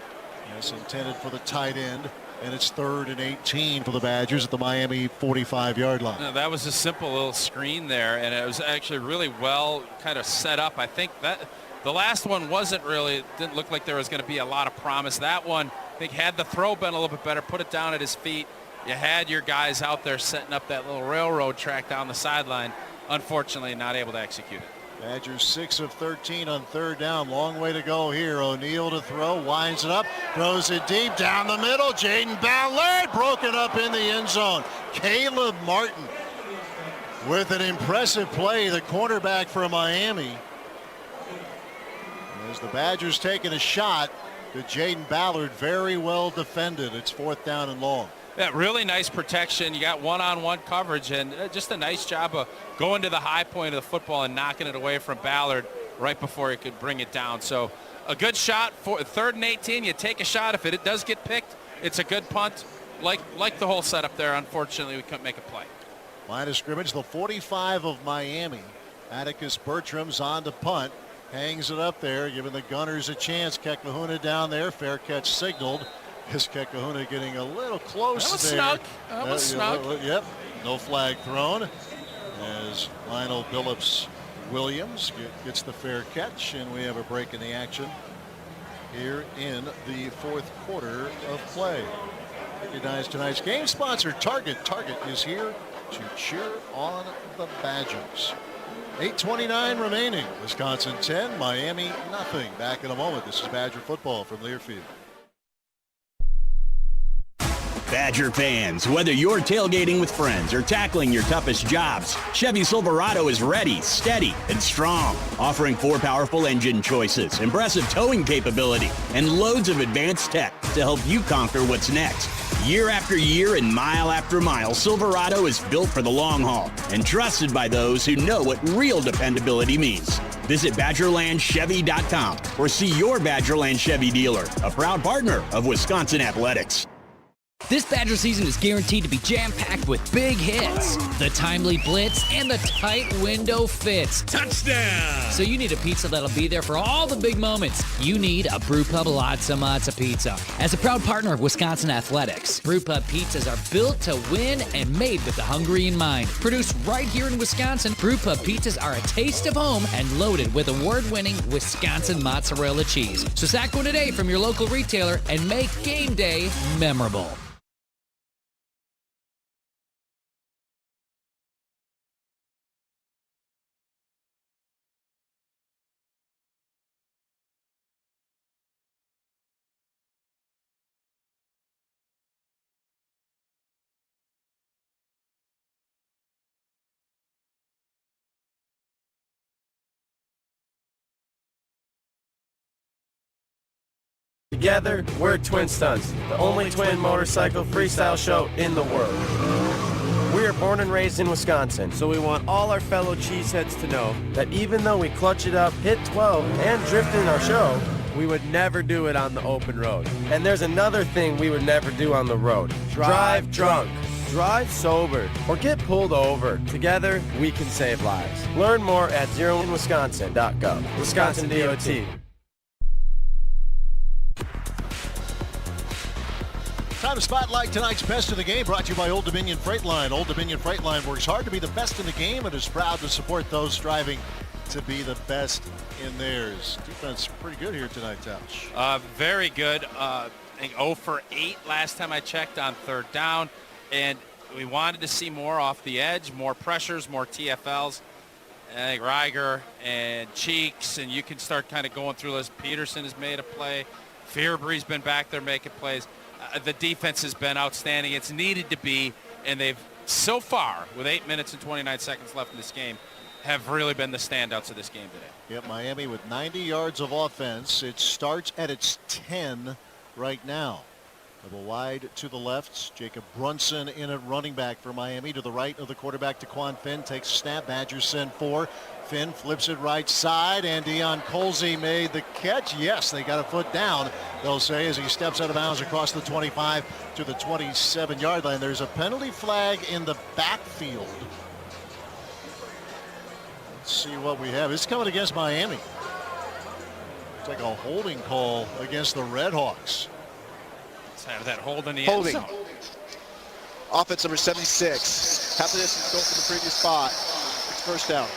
That's intended for the tight end, and it's 3rd and 18 for the Badgers at the Miami 45-yard line. No, that was a simple little screen there, and it was actually really well kind of set up. I think that the last one didn't look like there was going to be a lot of promise. That one, I think, had the throw been a little bit better, put it down at his feet. You had your guys out there setting up that little railroad track down the sideline. Unfortunately, not able to execute it. Badgers 6 of 13 on 3rd down. Long way to go here. O'Neal to throw, winds it up, throws it deep down the middle. Jaden Ballard broken up in the end zone. Caleb Martin with an impressive play, the cornerback for Miami. As the Badgers taking a shot to Jaden Ballard, very well defended. It's 4th down and long. Yeah, really nice protection. You got one-on-one coverage, and just a nice job of going to the high point of the football and knocking it away from Ballard. right before he could bring it down. So a good shot for 3rd and 18. You take a shot. If it does get picked, it's a good punt. Like the whole setup there. Unfortunately, we couldn't make a play. Line of scrimmage, the 45 of Miami. Atticus Bertram's on to punt. Hangs it up there, giving the Gunners a chance. Kekahuna down there. Fair catch signaled. Is Kekahuna getting a little close That was there. snug. That was snug. Yep. No flag thrown as Lionel Billups Williams gets the fair catch, and we have a break in the action here in the 4th quarter of play. Recognize tonight's game sponsor, Target. Target is here to cheer on the Badgers. 8:29 remaining. Wisconsin 10, Miami nothing. Back in a moment. This is Badger football from Learfield. Badger fans, whether you're tailgating with friends or tackling your toughest jobs, Chevy Silverado is ready, steady, and strong, offering 4 powerful engine choices, impressive towing capability, and loads of advanced tech to help you conquer what's next. Year after year and mile after mile, Silverado is built for the long haul and trusted by those who know what real dependability means. Visit BadgerlandChevy.com or see your Badgerland Chevy dealer, a proud partner of Wisconsin Athletics. This Badger season is guaranteed to be jam-packed with big hits, the timely blitz, and the tight window fits. Touchdown! So you need a pizza that'll be there for all the big moments. You need a Brewpub Latza Matza Pizza. As a proud partner of Wisconsin Athletics, Brewpub pizzas are built to win and made with the hungry in mind. Produced right here in Wisconsin, Brewpub pizzas are a taste of home and loaded with award-winning Wisconsin mozzarella cheese. So sack one today from your local retailer and make game day memorable. Together, we're Twin Stunts, the only twin motorcycle freestyle show in the world. We are born and raised in Wisconsin, so we want all our fellow cheeseheads to know that even though we clutch it up, hit 12, and drift in our show, we would never do it on the open road. And there's another thing we would never do on the road. Drive drunk, drive sober, or get pulled over. Together, we can save lives. Learn more at zeroinwisconsin.gov. Wisconsin DOT. Time to spotlight tonight's best of the game, brought to you by Old Dominion Freight Line. Old Dominion Freight Line works hard to be the best in the game and is proud to support those striving to be the best in theirs. Defense pretty good here tonight, Tausch. Very good. I think 0 for 8 last time I checked on 3rd down, and we wanted to see more off the edge, more pressures, more TFLs. I think Reiger and Cheeks, and you can start kind of going through this. Peterson has made a play. Fearbury's been back there making plays. The defense has been outstanding. It's needed to be, and they've so far, with 8 minutes and 29 seconds left in this game, have really been the standouts of this game today. Yep, Miami with 90 yards of offense. It starts at its 10 right now. Double wide to the left. Jacob Brunson in at running back for Miami. To the right of the quarterback, Daquan Finn takes a snap. Badgers send 4. Finn flips it right side, and Deion Colsey made the catch. Yes, they got a foot down, they'll say, as he steps out of bounds across the 25 to the 27-yard line. There's a penalty flag in the backfield. Let's see what we have. It's coming against Miami. It's like a holding call against the redhawks. Let's have that hold in the end zone. Offense number 76. Half of this is go for the previous spot. It's first down.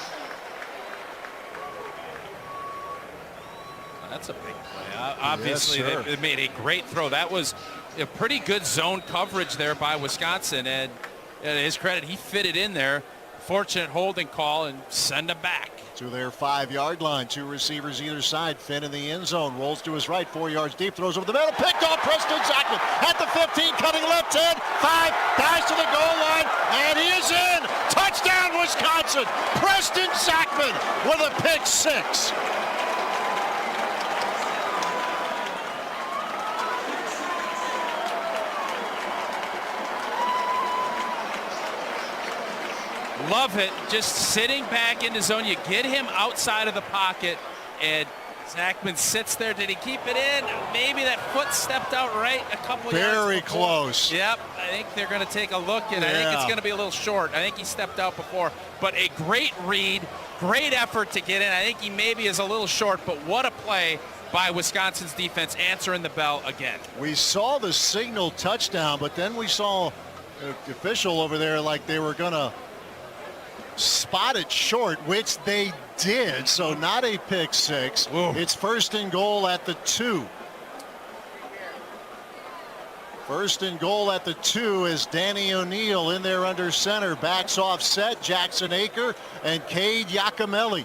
That's a big play. Obviously, Yes, they made a great throw. That was a pretty good zone coverage there by Wisconsin, and to his credit, he fit it in there. Fortunate holding call, and send him back. To their 5-yard line. 2 receivers either side. Finn in the end zone. Rolls to his right. 4 yards deep. Throws over the middle. Picked off. Preston Zachman at the 15. Cutting left 10. 5. Dives to the goal line. And he is in. Touchdown, Wisconsin. Preston Zachman with a pick 6. Love it. Just sitting back in the zone. You get him outside of the pocket, and Zachman sits there. Did he keep it in? Maybe that foot stepped out right a couple yards Very before. close. Yep. I think they're going to take a look, and I think it's going to be a little short. I think he stepped out before. But a great read, great effort to get in. I think he maybe is a little short, but what a play by Wisconsin's defense answering the bell again. We saw the signal touchdown, but then we saw the official over there like they were going to spot it short, which they did. So not a pick six. Whoa. It's 1st and goal at the 2. 1st and goal at the 2 is Danny O'Neill in there under center. Backs off set. Jackson Aker and Cade Yakimelli.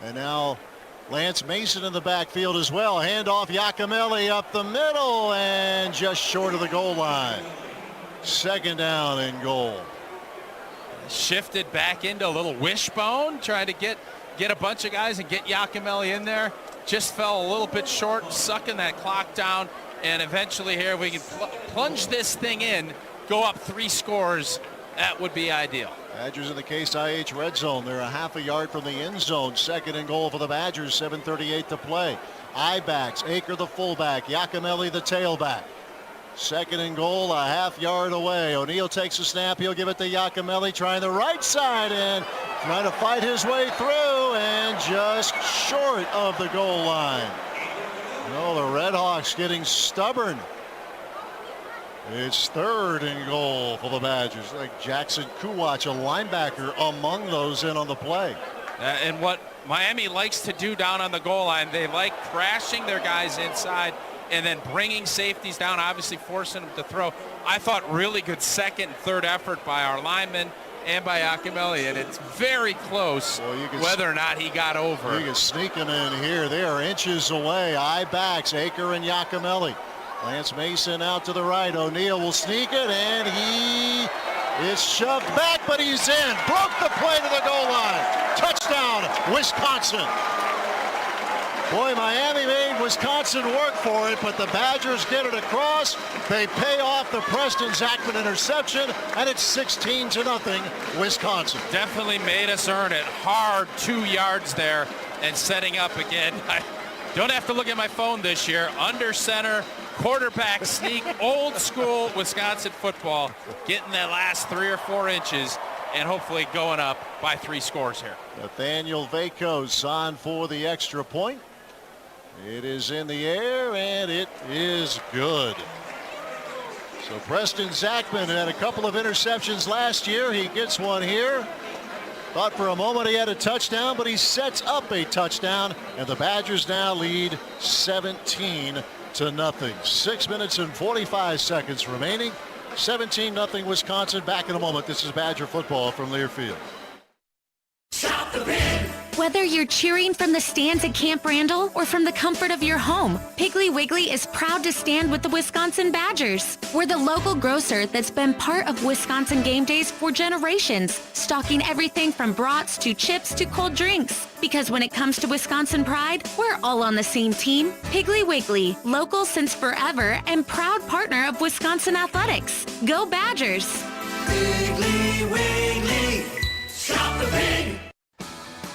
And now Lance Mason in the backfield as well. Handoff Yakimelli up the middle and just short of the goal line. 2nd down and goal. Shifted back into a little wishbone, trying to get a bunch of guys and get Yakimelli in there. Just fell a little bit short, sucking that clock down. And eventually here we can plunge this thing in, go up 3 scores. That would be ideal. Badgers in the Case IH red zone. They're a half a yard from the end zone. 2nd and goal for the Badgers. 7:38 to play. I-backs, Aker the fullback, Yakimelli the tailback. 2nd and goal, a half yard away. O'Neill takes a snap. He'll give it to Yakimelli, trying the right side and trying to fight his way through, and just short of the goal line. No, the Redhawks getting stubborn. It's 3rd and goal for the Badgers. Like Jackson Kuwach, a linebacker, among those in on the play. And what Miami likes to do down on the goal line, they like crashing their guys inside and then bringing safeties down, obviously forcing them to throw. I thought really good 2nd and 3rd effort by our linemen and by Yakimelli, and it's very close whether or not he got over. You can sneak them in here. They are inches away. I-backs, Aker and Yakimelli. Lance Mason out to the right. O'Neill will sneak it, and he is shoved back, but he's in. Broke the play to the goal line. Touchdown, Wisconsin. Boy, Miami made Wisconsin work for it, but the Badgers get it across. They pay off the Preston Zachman interception, and it's 16-0, Wisconsin. Definitely made us earn it. Hard 2 yards there, and setting up again. I don't have to look at my phone this year. Under center, quarterback sneak, old school Wisconsin football, getting that last 3 or 4 inches, and hopefully going up by 3 scores here. Nathaniel Vacos on for the extra point. It is in the air, and it is good. So Preston Zachman had a couple of interceptions last year. He gets one here. Thought for a moment he had a touchdown, but he sets up a touchdown, and the Badgers now lead 17-0. 6 minutes and 45 seconds remaining. 17-0 Wisconsin. Back in a moment. This is Badger football from Learfield. Stop the pin! Whether you're cheering from the stands at Camp Randall or from the comfort of your home, Piggly Wiggly is proud to stand with the Wisconsin Badgers. We're the local grocer that's been part of Wisconsin game days for generations, stocking everything from brats to chips to cold drinks. Because when it comes to Wisconsin pride, we're all on the same team. Piggly Wiggly, local since forever and proud partner of Wisconsin athletics. Go Badgers! Piggly Wiggly, stop the pig!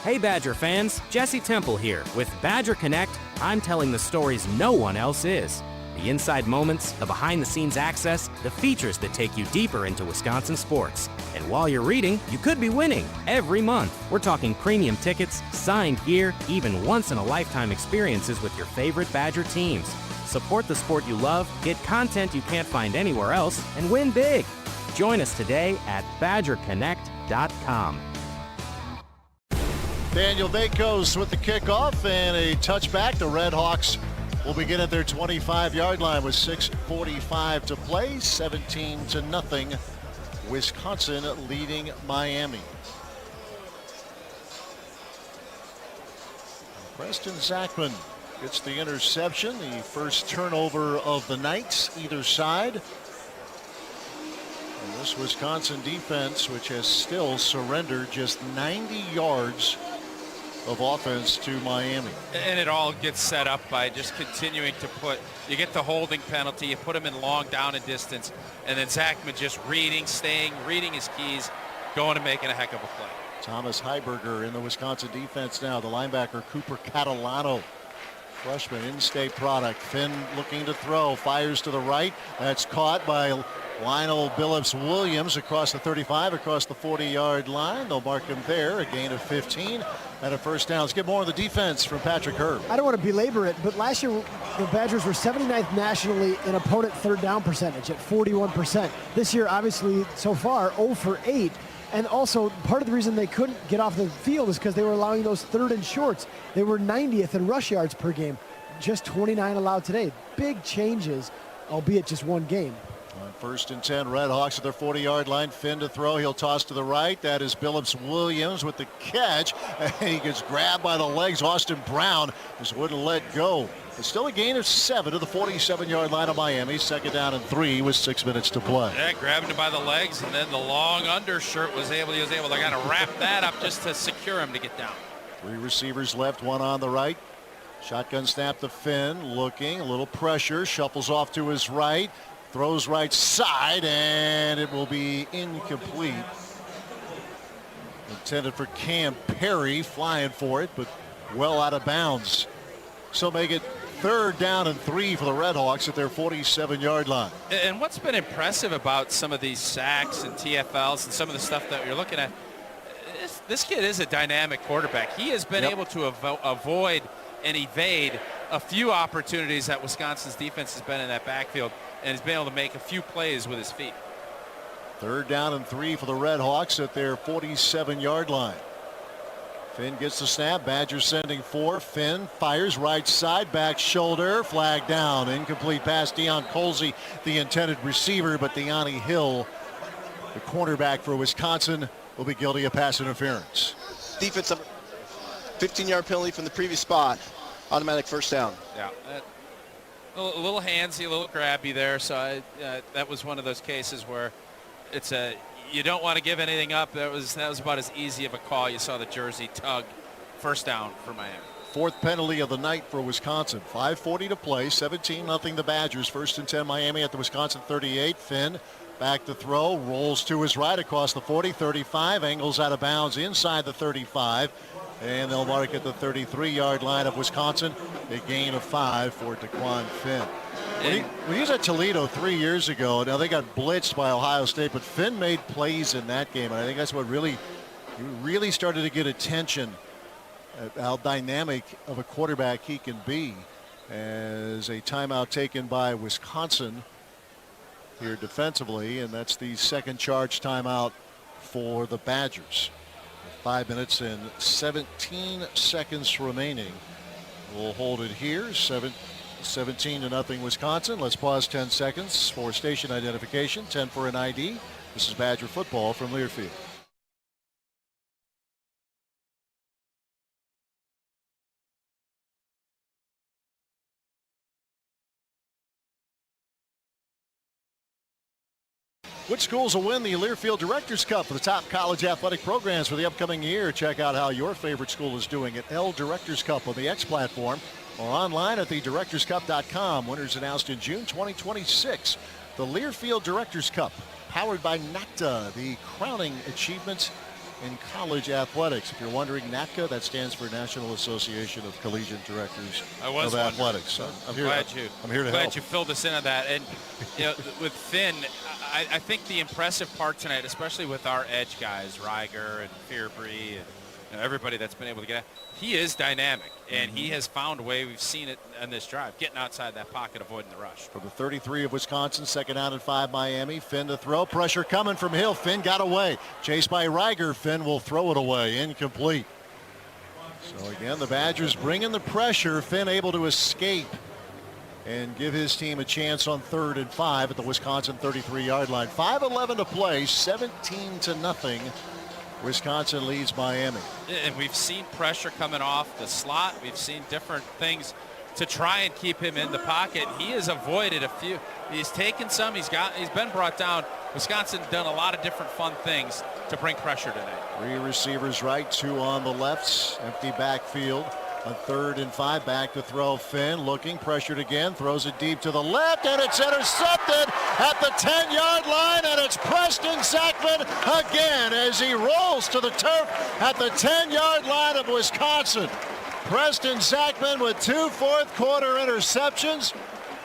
Hey Badger fans, Jesse Temple here. With Badger Connect, I'm telling the stories no one else is. The inside moments, the behind-the-scenes access, the features that take you deeper into Wisconsin sports. And while you're reading, you could be winning every month. We're talking premium tickets, signed gear, even once-in-a-lifetime experiences with your favorite Badger teams. Support the sport you love, get content you can't find anywhere else, and win big. Join us today at BadgerConnect.com. Daniel Vacos with the kickoff and a touchback. The Redhawks will begin at their 25-yard line with 6:45 to play. 17-0. Wisconsin leading Miami. Preston Zachman gets the interception, the first turnover of the night, either side. And this Wisconsin defense, which has still surrendered just 90 yards of offense to Miami. And it all gets set up by just continuing to you get the holding penalty, you put him in long down and distance, and then Zachman just reading his keys, going and making a heck of a play. Thomas Heiberger in the Wisconsin defense now. The linebacker Cooper Catalano, freshman in-state product. Finn looking to throw, fires to the right. That's caught by Lionel Billups-Williams across the 35, across the 40-yard line. They'll mark him there, a gain of 15 and a first down. Let's get more on the defense from Patrick Herb. I don't want to belabor it, but last year the Badgers were 79th nationally in opponent third down percentage at 41%. This year, obviously, so far, 0 for 8. And also, part of the reason they couldn't get off the field is because they were allowing those third and shorts. They were 90th in rush yards per game, just 29 allowed today. Big changes, albeit just one game. On 1st and 10, Redhawks at their 40-yard line. Finn to throw. He'll toss to the right. That is Billups-Williams with the catch. And he gets grabbed by the legs. Austin Brown just wouldn't let go. It's still a gain of 7 to the 47-yard line of Miami. 2nd down and 3 with 6 minutes to play. Yeah, grabbing him by the legs, and then the long undershirt he was able to kind of wrap that up just to secure him to get down. 3 receivers left, 1 on the right. Shotgun snap to Finn, looking, a little pressure, shuffles off to his right, throws right side, and it will be incomplete. Intended for Cam Perry, flying for it, but well out of bounds. So make it 3rd down and 3 for the Redhawks at their 47-yard line. And what's been impressive about some of these sacks and TFLs and some of the stuff that you're looking at, this kid is a dynamic quarterback. He has been able to avoid and evade a few opportunities that Wisconsin's defense has been in that backfield, and has been able to make a few plays with his feet. 3rd down and 3 for the Redhawks at their 47-yard line. Finn gets the snap. Badgers sending 4. Finn fires right side, back shoulder, flag down. Incomplete pass. Deion Colsey, the intended receiver, but Deani Hill, the cornerback for Wisconsin, will be guilty of pass interference. Defense, 15-yard penalty from the previous spot. Automatic first down. Yeah, a little handsy, a little grabby there. So that was one of those cases where it's you don't want to give anything up. That was about as easy of a call. You saw the jersey tug. First down for Miami. 4th penalty of the night for Wisconsin. 5:40 to play. 17-0 the Badgers. 1st and 10 Miami at the Wisconsin 38. Finn back to throw. Rolls to his right across the 40. 35. Angles out of bounds inside the 35. And they'll mark at the 33-yard line of Wisconsin. A gain of 5 for Daquan Finn. When he was at Toledo 3 years ago, now they got blitzed by Ohio State, but Finn made plays in that game, and I think that's what really started to get attention at how dynamic of a quarterback he can be. As a timeout taken by Wisconsin here defensively, and that's the 2nd charge timeout for the Badgers. 5 minutes and 17 seconds remaining. We'll hold it here. 17-0 Wisconsin. Let's pause 10 seconds for station identification. 10 for an ID. This is Badger football from Learfield. Which schools will win the Learfield Directors Cup for the top college athletic programs for the upcoming year? Check out how your favorite school is doing at L Directors Cup on the X platform or online at thedirectorscup.com. Winners announced in June 2026. The Learfield Directors Cup, powered by NACTA, the crowning achievement in college athletics. If you're wondering, NACTA, that stands for National Association of Collegiate Directors of Athletics. I'm here to help. Glad you filled us in on that. And with Finn, I think the impressive part tonight, especially with our edge guys, Reiger and Fearbry and everybody that's been able to get out, he is dynamic, and he has found a way. We've seen it on this drive, getting outside that pocket, avoiding the rush. From the 33 of Wisconsin, 2nd down and 5 Miami. Finn to throw. Pressure coming from Hill. Finn got away. Chased by Reiger. Finn will throw it away. Incomplete. So again, the Badgers bringing the pressure. Finn able to escape and give his team a chance on 3rd and 5 at the Wisconsin 33-yard line. 5:11 to play. 17-0. Wisconsin leads Miami. And we've seen pressure coming off the slot. We've seen different things to try and keep him in the pocket. He has avoided a few. He's taken some. He's been brought down. Wisconsin done a lot of different fun things to bring pressure tonight. 3 receivers right, 2 on the left. Empty backfield. On 3rd and 5, back to throw. Finn looking, pressured again, throws it deep to the left, and it's intercepted at the 10-yard line, and it's Preston Zachman again as he rolls to the turf at the 10-yard line of Wisconsin. Preston Zachman with 2 fourth-quarter interceptions.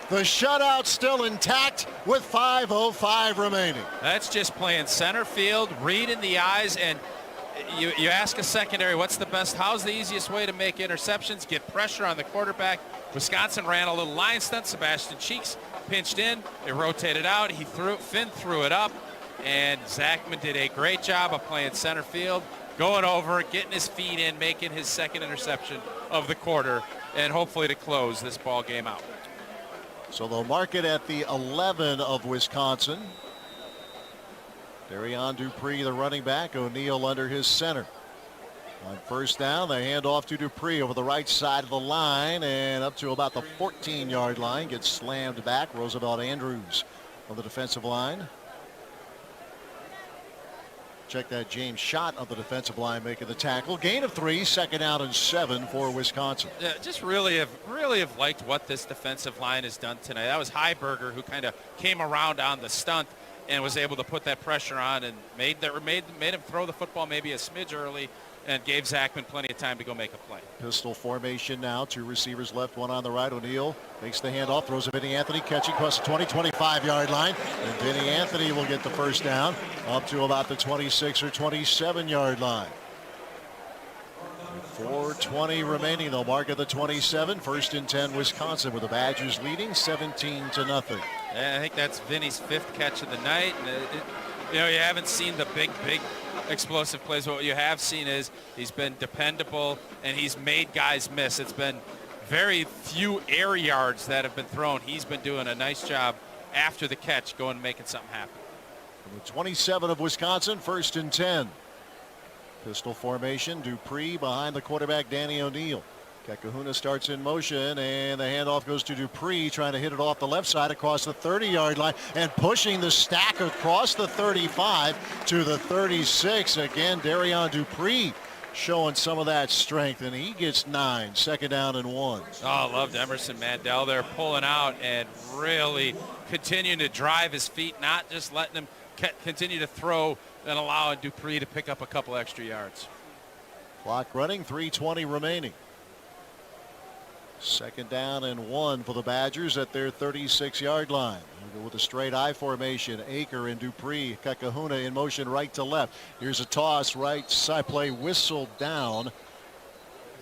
The shutout still intact with 5:05 remaining. That's just playing center field, reading the eyes, and you ask a secondary, how's the easiest way to make interceptions? Get pressure on the quarterback. Wisconsin ran a little line stunt. Sebastian Cheeks pinched in. It rotated out. Finn threw it up, and Zachman did a great job of playing center field, going over, getting his feet in, making his second interception of the quarter, and hopefully to close this ball game out. So they'll mark it at the 11 of Wisconsin. Darion Dupree, the running back, O'Neal under his center. On first down, they hand off to Dupree over the right side of the line and up to about the 14-yard line. Gets slammed back. Roosevelt Andrews on the defensive line. Check that, James Schott of the defensive line making the tackle. Gain of 3, 2nd down and 7 for Wisconsin. Yeah, just really have liked what this defensive line has done tonight. That was Heiberger who kind of came around on the stunt and was able to put that pressure on and made him throw the football maybe a smidge early and gave Zachman plenty of time to go make a play. Pistol formation now. 2 receivers left, 1 on the right. O'Neal makes the handoff, throws to Vinny Anthony, catching across the 25-yard line. And Vinny Anthony will get the first down up to about the 26 or 27-yard line. 4:20 remaining. They'll mark at the 27. 1st and 10 Wisconsin with the Badgers leading 17-0. And I think that's Vinny's 5th catch of the night. And you haven't seen the big explosive plays. What you have seen is he's been dependable and he's made guys miss. It's been very few air yards that have been thrown. He's been doing a nice job after the catch going and making something happen. From the 27 of Wisconsin, 1st and 10. Pistol formation. Dupree behind the quarterback, Danny O'Neal. Kakahuna starts in motion, and the handoff goes to Dupree, trying to hit it off the left side across the 30-yard line and pushing the stack across the 35 to the 36. Again, Darion Dupree showing some of that strength, and he gets 9, 2nd down and 1. Oh, I loved Emerson Mandel there pulling out and really continuing to drive his feet, not just letting him continue to throw and allowing Dupree to pick up a couple extra yards. Clock running, 3:20 remaining. 2nd down and 1 for the Badgers at their 36-yard line. We'll go with a straight I formation. Aker and Dupree. Kakahuna in motion right to left. Here's a toss, right side play, whistled down.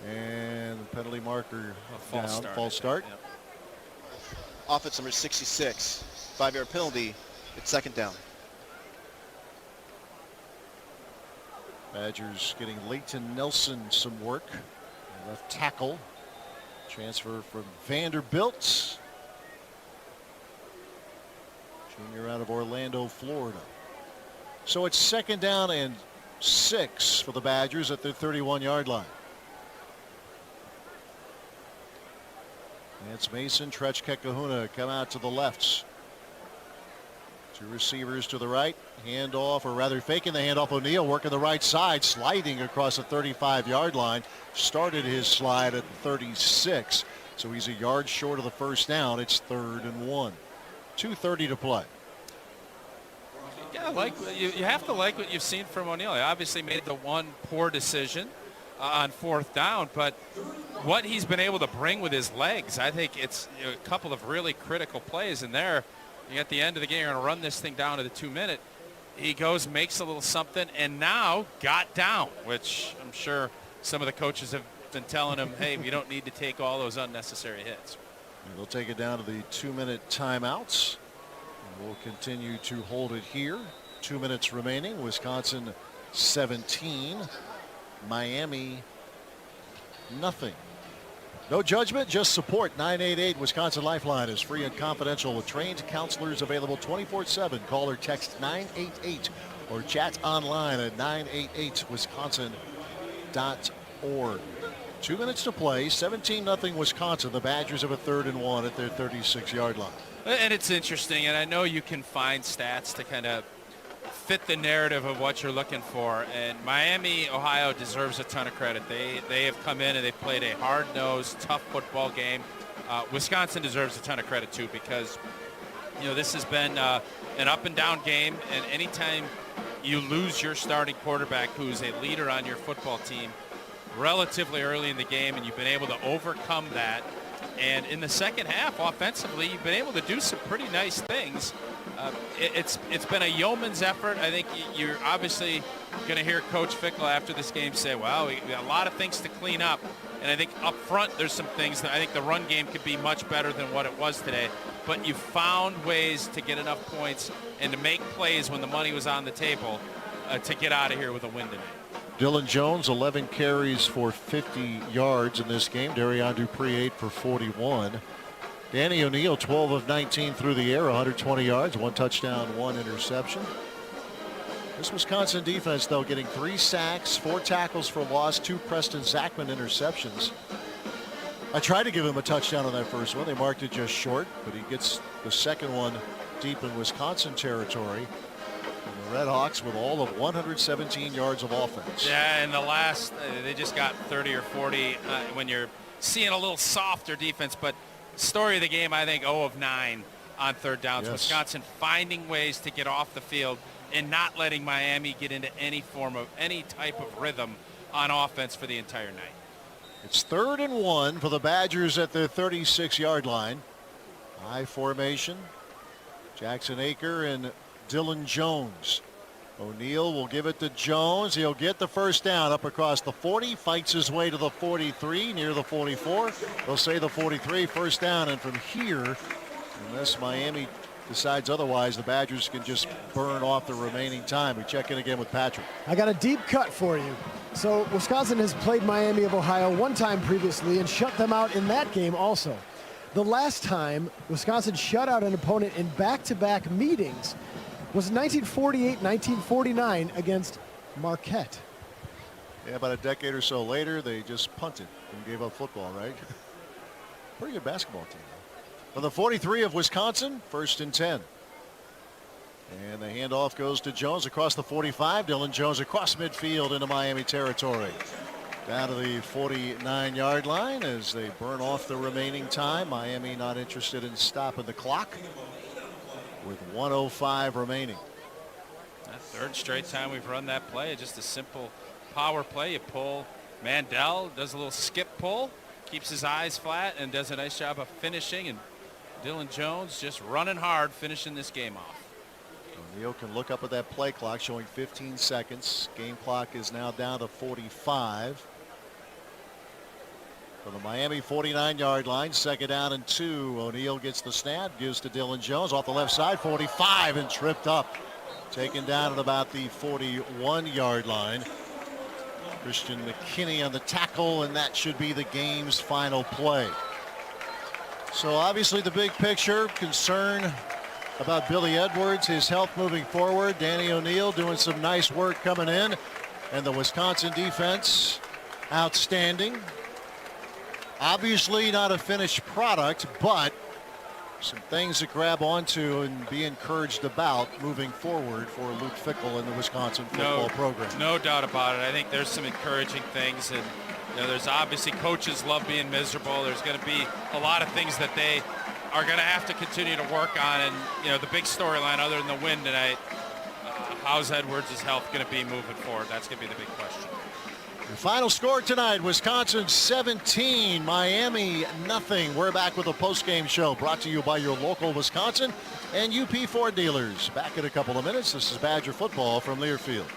And penalty marker down. False start. Yep. Offense number 66. 5-yard penalty. It's 2nd down. Badgers getting Leighton Nelson some work. Left tackle. Transfer from Vanderbilt. Junior out of Orlando, Florida. So it's 2nd down and 6 for the Badgers at their 31-yard line. It's Mason, Tretch, Kakahuna come out to the lefts. 2 receivers to the right. Handoff, or rather faking the handoff. O'Neal working the right side, sliding across the 35-yard line. Started his slide at the 36. So he's a yard short of the first down. It's 3rd and 1. 2:30 to play. Yeah, you have to like what you've seen from O'Neal. He obviously made the one poor decision on 4th down, but what he's been able to bring with his legs, I think it's a couple of really critical plays in there. At the end of the game, you're going to run this thing down to the 2-minute. He goes, makes a little something, and now got down, which I'm sure some of the coaches have been telling him, hey, we don't need to take all those unnecessary hits. And they'll take it down to the 2-minute timeouts. And we'll continue to hold it here. 2 minutes remaining. Wisconsin 17. Miami nothing. No judgment, just support. 988 Wisconsin Lifeline is free and confidential with trained counselors available 24/7. Call or text 988 or chat online at 988wisconsin.org. 2 minutes to play. 17-0 Wisconsin. The Badgers have a 3rd and 1 at their 36-yard line. And it's interesting, and I know you can find stats to kind of fit the narrative of what you're looking for. And Miami, Ohio deserves a ton of credit. They have come in and they've played a hard-nosed, tough football game. Wisconsin deserves a ton of credit too, because this has been an up and down game, and anytime you lose your starting quarterback, who's a leader on your football team, relatively early in the game, and you've been able to overcome that. And in the second half, offensively, you've been able to do some pretty nice things. It's been a yeoman's effort. I think you're obviously going to hear Coach Fickle after this game say, well, we got a lot of things to clean up. And I think up front there's some things that I think the run game could be much better than what it was today. But you found ways to get enough points and to make plays when the money was on the table to get out of here with a win tonight. Dylan Jones, 11 carries for 50 yards in this game. Darion Dupree, 8 for 41. Danny O'Neill, 12 of 19 through the air, 120 yards, 1 touchdown, 1 interception. This Wisconsin defense, though, getting 3 sacks, 4 tackles for loss, 2 Preston Zachman interceptions. I tried to give him a touchdown on that first one. They marked it just short, but he gets the second one deep in Wisconsin territory. And the Redhawks with all of 117 yards of offense. Yeah, and the last, they just got 30 or 40 when you're seeing a little softer defense. But story of the game, I think, 0 of 9 on third downs. Yes. Wisconsin finding ways to get off the field and not letting Miami get into any type of rhythm on offense for the entire night. It's 3rd and 1 for the Badgers at the 36-yard line. High formation. Jackson Aker and Dylan Jones. O'Neill will give it to Jones. He'll get the first down up across the 40, fights his way to the 43, near the 44. They'll say the 43, first down, and from here, unless Miami decides otherwise, the Badgers can just burn off the remaining time. We check in again with Patrick. I got a deep cut for you. So Wisconsin has played Miami of Ohio one time previously and shut them out in that game also. The last time Wisconsin shut out an opponent in back-to-back meetings was 1948-1949 against Marquette. Yeah, about a decade or so later, they just punted and gave up football, right? Pretty good basketball team. On the 43 of Wisconsin, 1st and 10. And the handoff goes to Jones across the 45. Dylan Jones across midfield into Miami territory. Down to the 49-yard line as they burn off the remaining time. Miami not interested in stopping the clock with 1:05 remaining. That 3rd straight time we've run that play. Just a simple power play. You pull. Mandel does a little skip pull, keeps his eyes flat, and does a nice job of finishing. And Dylan Jones just running hard, finishing this game off. O'Neill can look up at that play clock showing 15 seconds. Game clock is now down to 45. From the Miami 49-yard line, 2nd down and 2. O'Neill gets the snap, gives to Dylan Jones off the left side, 45, and tripped up. Taken down at about the 41-yard line. Christian McKinney on the tackle, and that should be the game's final play. So obviously the big picture, concern about Billy Edwards, his health moving forward. Danny O'Neill doing some nice work coming in. And the Wisconsin defense, outstanding. Obviously not a finished product, but some things to grab onto and be encouraged about moving forward for Luke Fickell and the Wisconsin football program. No doubt about it. I think there's some encouraging things, and there's obviously coaches love being miserable. There's going to be a lot of things that they are going to have to continue to work on, and the big storyline other than the win tonight, how's Edwards' health going to be moving forward? That's going to be the big question. The final score tonight, Wisconsin 17, Miami nothing. We're back with a post-game show brought to you by your local Wisconsin and UP Ford dealers. Back in a couple of minutes. This is Badger football from Learfield.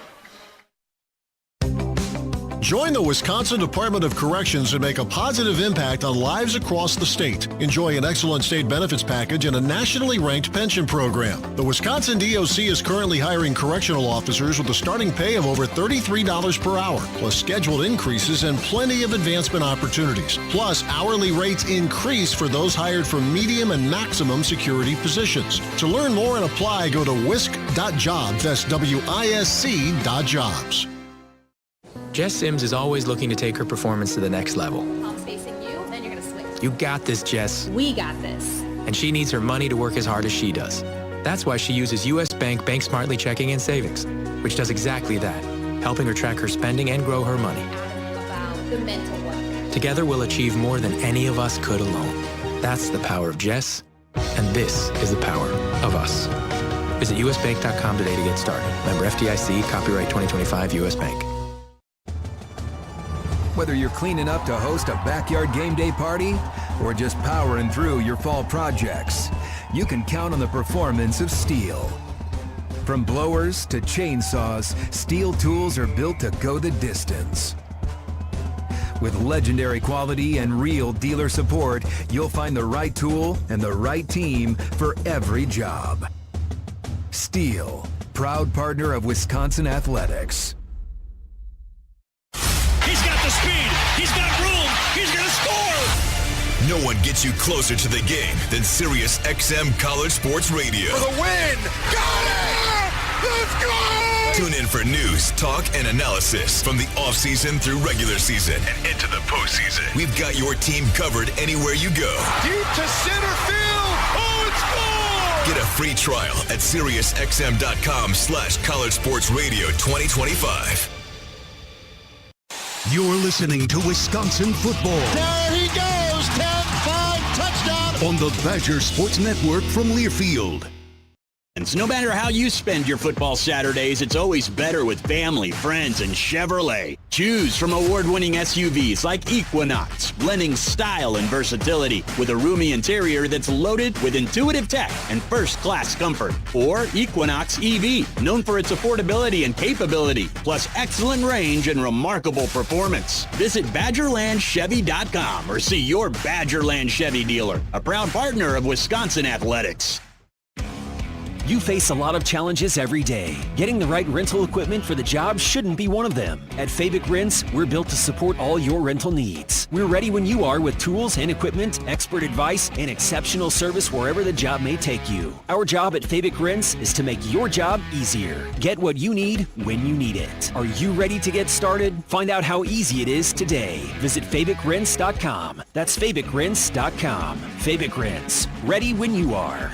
Join the Wisconsin Department of Corrections and make a positive impact on lives across the state. Enjoy an excellent state benefits package and a nationally ranked pension program. The Wisconsin DOC is currently hiring correctional officers with a starting pay of over $33 per hour, plus scheduled increases and plenty of advancement opportunities. Plus, hourly rates increase for those hired for medium and maximum security positions. To learn more and apply, go to wisc.jobs. That's WISC.jobs. Jess Sims is always looking to take her performance to the next level. Palms facing you, then you're gonna switch. You got this, Jess. We got this. And she needs her money to work as hard as she does. That's why she uses U.S. Bank Bank Smartly Checking and Savings, which does exactly that, helping her track her spending and grow her money. About the mental work. Together we'll achieve more than any of us could alone. That's the power of Jess, and this is the power of us. Visit usbank.com today to get started. Member FDIC, copyright 2025 U.S. Bank. Whether you're cleaning up to host a backyard game day party or just powering through your fall projects, you can count on the performance of Steel. From blowers to chainsaws, Steel tools are built to go the distance. With legendary quality and real dealer support, you'll find the right tool and the right team for every job. Steel, proud partner of Wisconsin Athletics. He's got the speed. He's got room. He's going to score. No one gets you closer to the game than Sirius XM College Sports Radio. For the win. Got it. Let's go. Tune in for news, talk, and analysis from the offseason through regular season and into the postseason. We've got your team covered anywhere you go. Deep to center field. Oh, it's gone. Get a free trial at SiriusXM.com/College Sports Radio 2025. You're listening to Wisconsin football. There he goes. 10-5 touchdown. On the Badger Sports Network from Learfield. And no matter how you spend your football Saturdays, it's always better with family, friends, and Chevrolet. Choose from award-winning SUVs like Equinox, blending style and versatility with a roomy interior that's loaded with intuitive tech and first-class comfort. Or Equinox EV, known for its affordability and capability, plus excellent range and remarkable performance. Visit BadgerlandChevy.com or see your Badgerland Chevy dealer, a proud partner of Wisconsin Athletics. You face a lot of challenges every day. Getting the right rental equipment for the job shouldn't be one of them. At Fabic Rents, we're built to support all your rental needs. We're ready when you are with tools and equipment, expert advice, and exceptional service wherever the job may take you. Our job at Fabic Rents is to make your job easier. Get what you need when you need it. Are you ready to get started? Find out how easy it is today. Visit FabicRents.com. That's FabicRents.com. Fabic Rents. Ready when you are.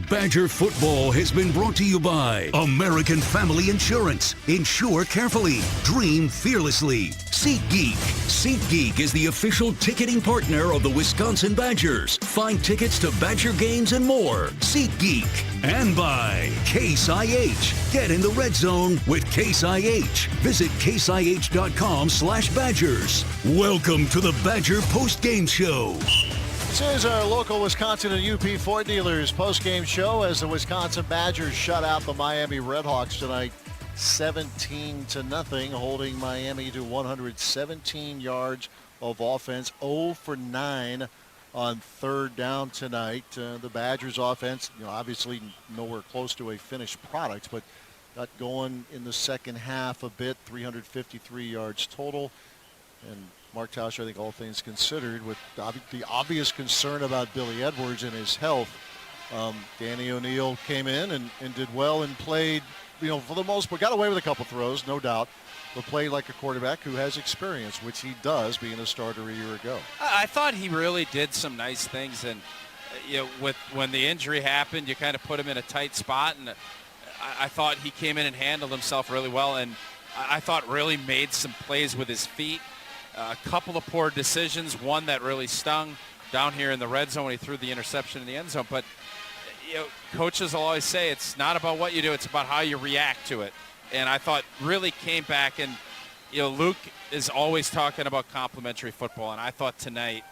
Badger football has been brought to you by American Family Insurance. Insure carefully. Dream fearlessly. SeatGeek. SeatGeek is the official ticketing partner of the Wisconsin Badgers. Find tickets to Badger games and more. SeatGeek. And by Case IH. Get in the red zone with Case IH. Visit caseih.com/Badgers. Welcome to the Badger Post-Game Show. This is our local Wisconsin and UP Ford dealers post-game show as the Wisconsin Badgers shut out the Miami Redhawks tonight 17-0, holding Miami to 117 yards of offense, 0 for 9 on third down tonight. The Badgers offense, obviously nowhere close to a finished product, but got going in the second half a bit, 353 yards total. And Mark Tauscher, I think all things considered, with the obvious concern about Billy Edwards and his health, Danny O'Neill came in and did well and played, for the most part, got away with a couple throws, no doubt, but played like a quarterback who has experience, which he does, being a starter a year ago. I thought he really did some nice things, and when the injury happened, you kind of put him in a tight spot, and I thought he came in and handled himself really well, and I thought really made some plays with his feet. A couple of poor decisions, one that really stung down here in the red zone when he threw the interception in the end zone. But coaches will always say it's not about what you do, it's about how you react to it. And I thought really came back, and Luke is always talking about complementary football, and I thought tonight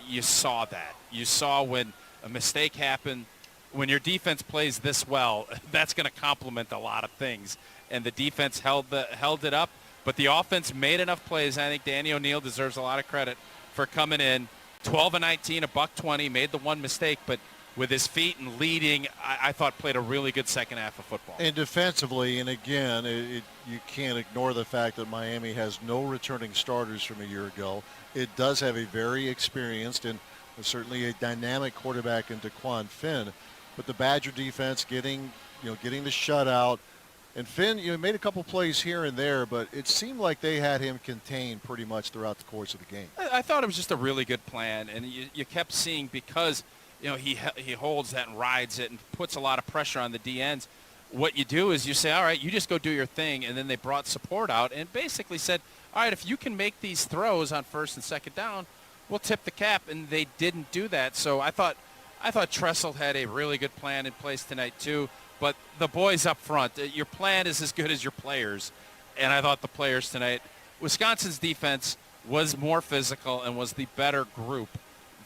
you saw that. You saw when a mistake happened, when your defense plays this well, that's going to complement a lot of things. And the defense held it up. But the offense made enough plays. I think Danny O'Neill deserves a lot of credit for coming in 12-19, $120, made the one mistake, but with his feet and leading, I thought played a really good second half of football. And defensively, and again, you can't ignore the fact that Miami has no returning starters from a year ago. It does have a very experienced and certainly a dynamic quarterback in DeQuan Finn, but the Badger defense getting the shutout, And Finn, made a couple plays here and there, but it seemed like they had him contained pretty much throughout the course of the game. I thought it was just a really good plan, and you kept seeing because he holds that and rides it and puts a lot of pressure on the DNs. What you do is you say, all right, you just go do your thing, and then they brought support out and basically said, all right, if you can make these throws on first and second down, we'll tip the cap, and they didn't do that. So I thought Tressel had a really good plan in place tonight too. But the boys up front, your plan is as good as your players. And I thought the players tonight, Wisconsin's defense was more physical and was the better group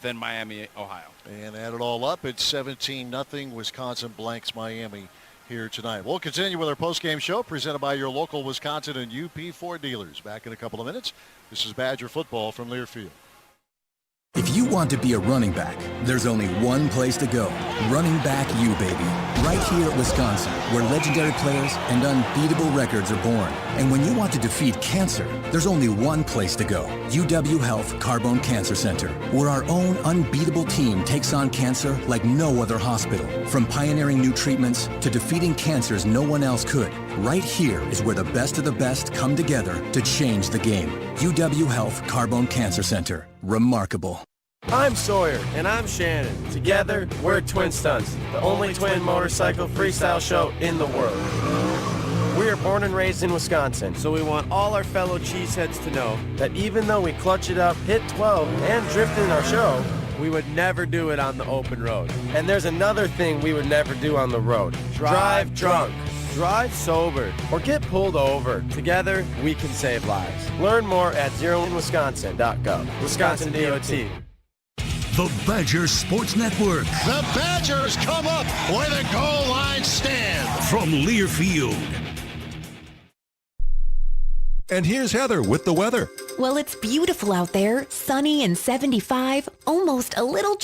than Miami, Ohio. And add it all up, it's 17-0. Wisconsin blanks Miami here tonight. We'll continue with our post-game show presented by your local Wisconsin and UP Ford dealers. Back in a couple of minutes. This is Badger football from Learfield. If you want to be a running back, there's only one place to go. Running Back U, baby. Right here at Wisconsin, where legendary players and unbeatable records are born. And when you want to defeat cancer, there's only one place to go. UW Health Carbone Cancer Center, where our own unbeatable team takes on cancer like no other hospital. From pioneering new treatments to defeating cancers no one else could. Right here is where the best of the best come together to change the game. UW Health Carbone Cancer Center. Remarkable. I'm Sawyer. And I'm Shannon. Together, we're Twin Stunts, the only twin motorcycle freestyle show in the world. We are born and raised in Wisconsin, so we want all our fellow cheeseheads to know that even though we clutch it up, hit 12, and drift in our show, we would never do it on the open road. And there's another thing we would never do on the road. Drive drunk. Drive sober, or get pulled over. Together, we can save lives. Learn more at zeroinwisconsin.gov. Wisconsin DOT. The Badger Sports Network. The Badgers come up with a goal line stand. From Learfield. And here's Heather with the weather. Well, it's beautiful out there, sunny and 75, almost a little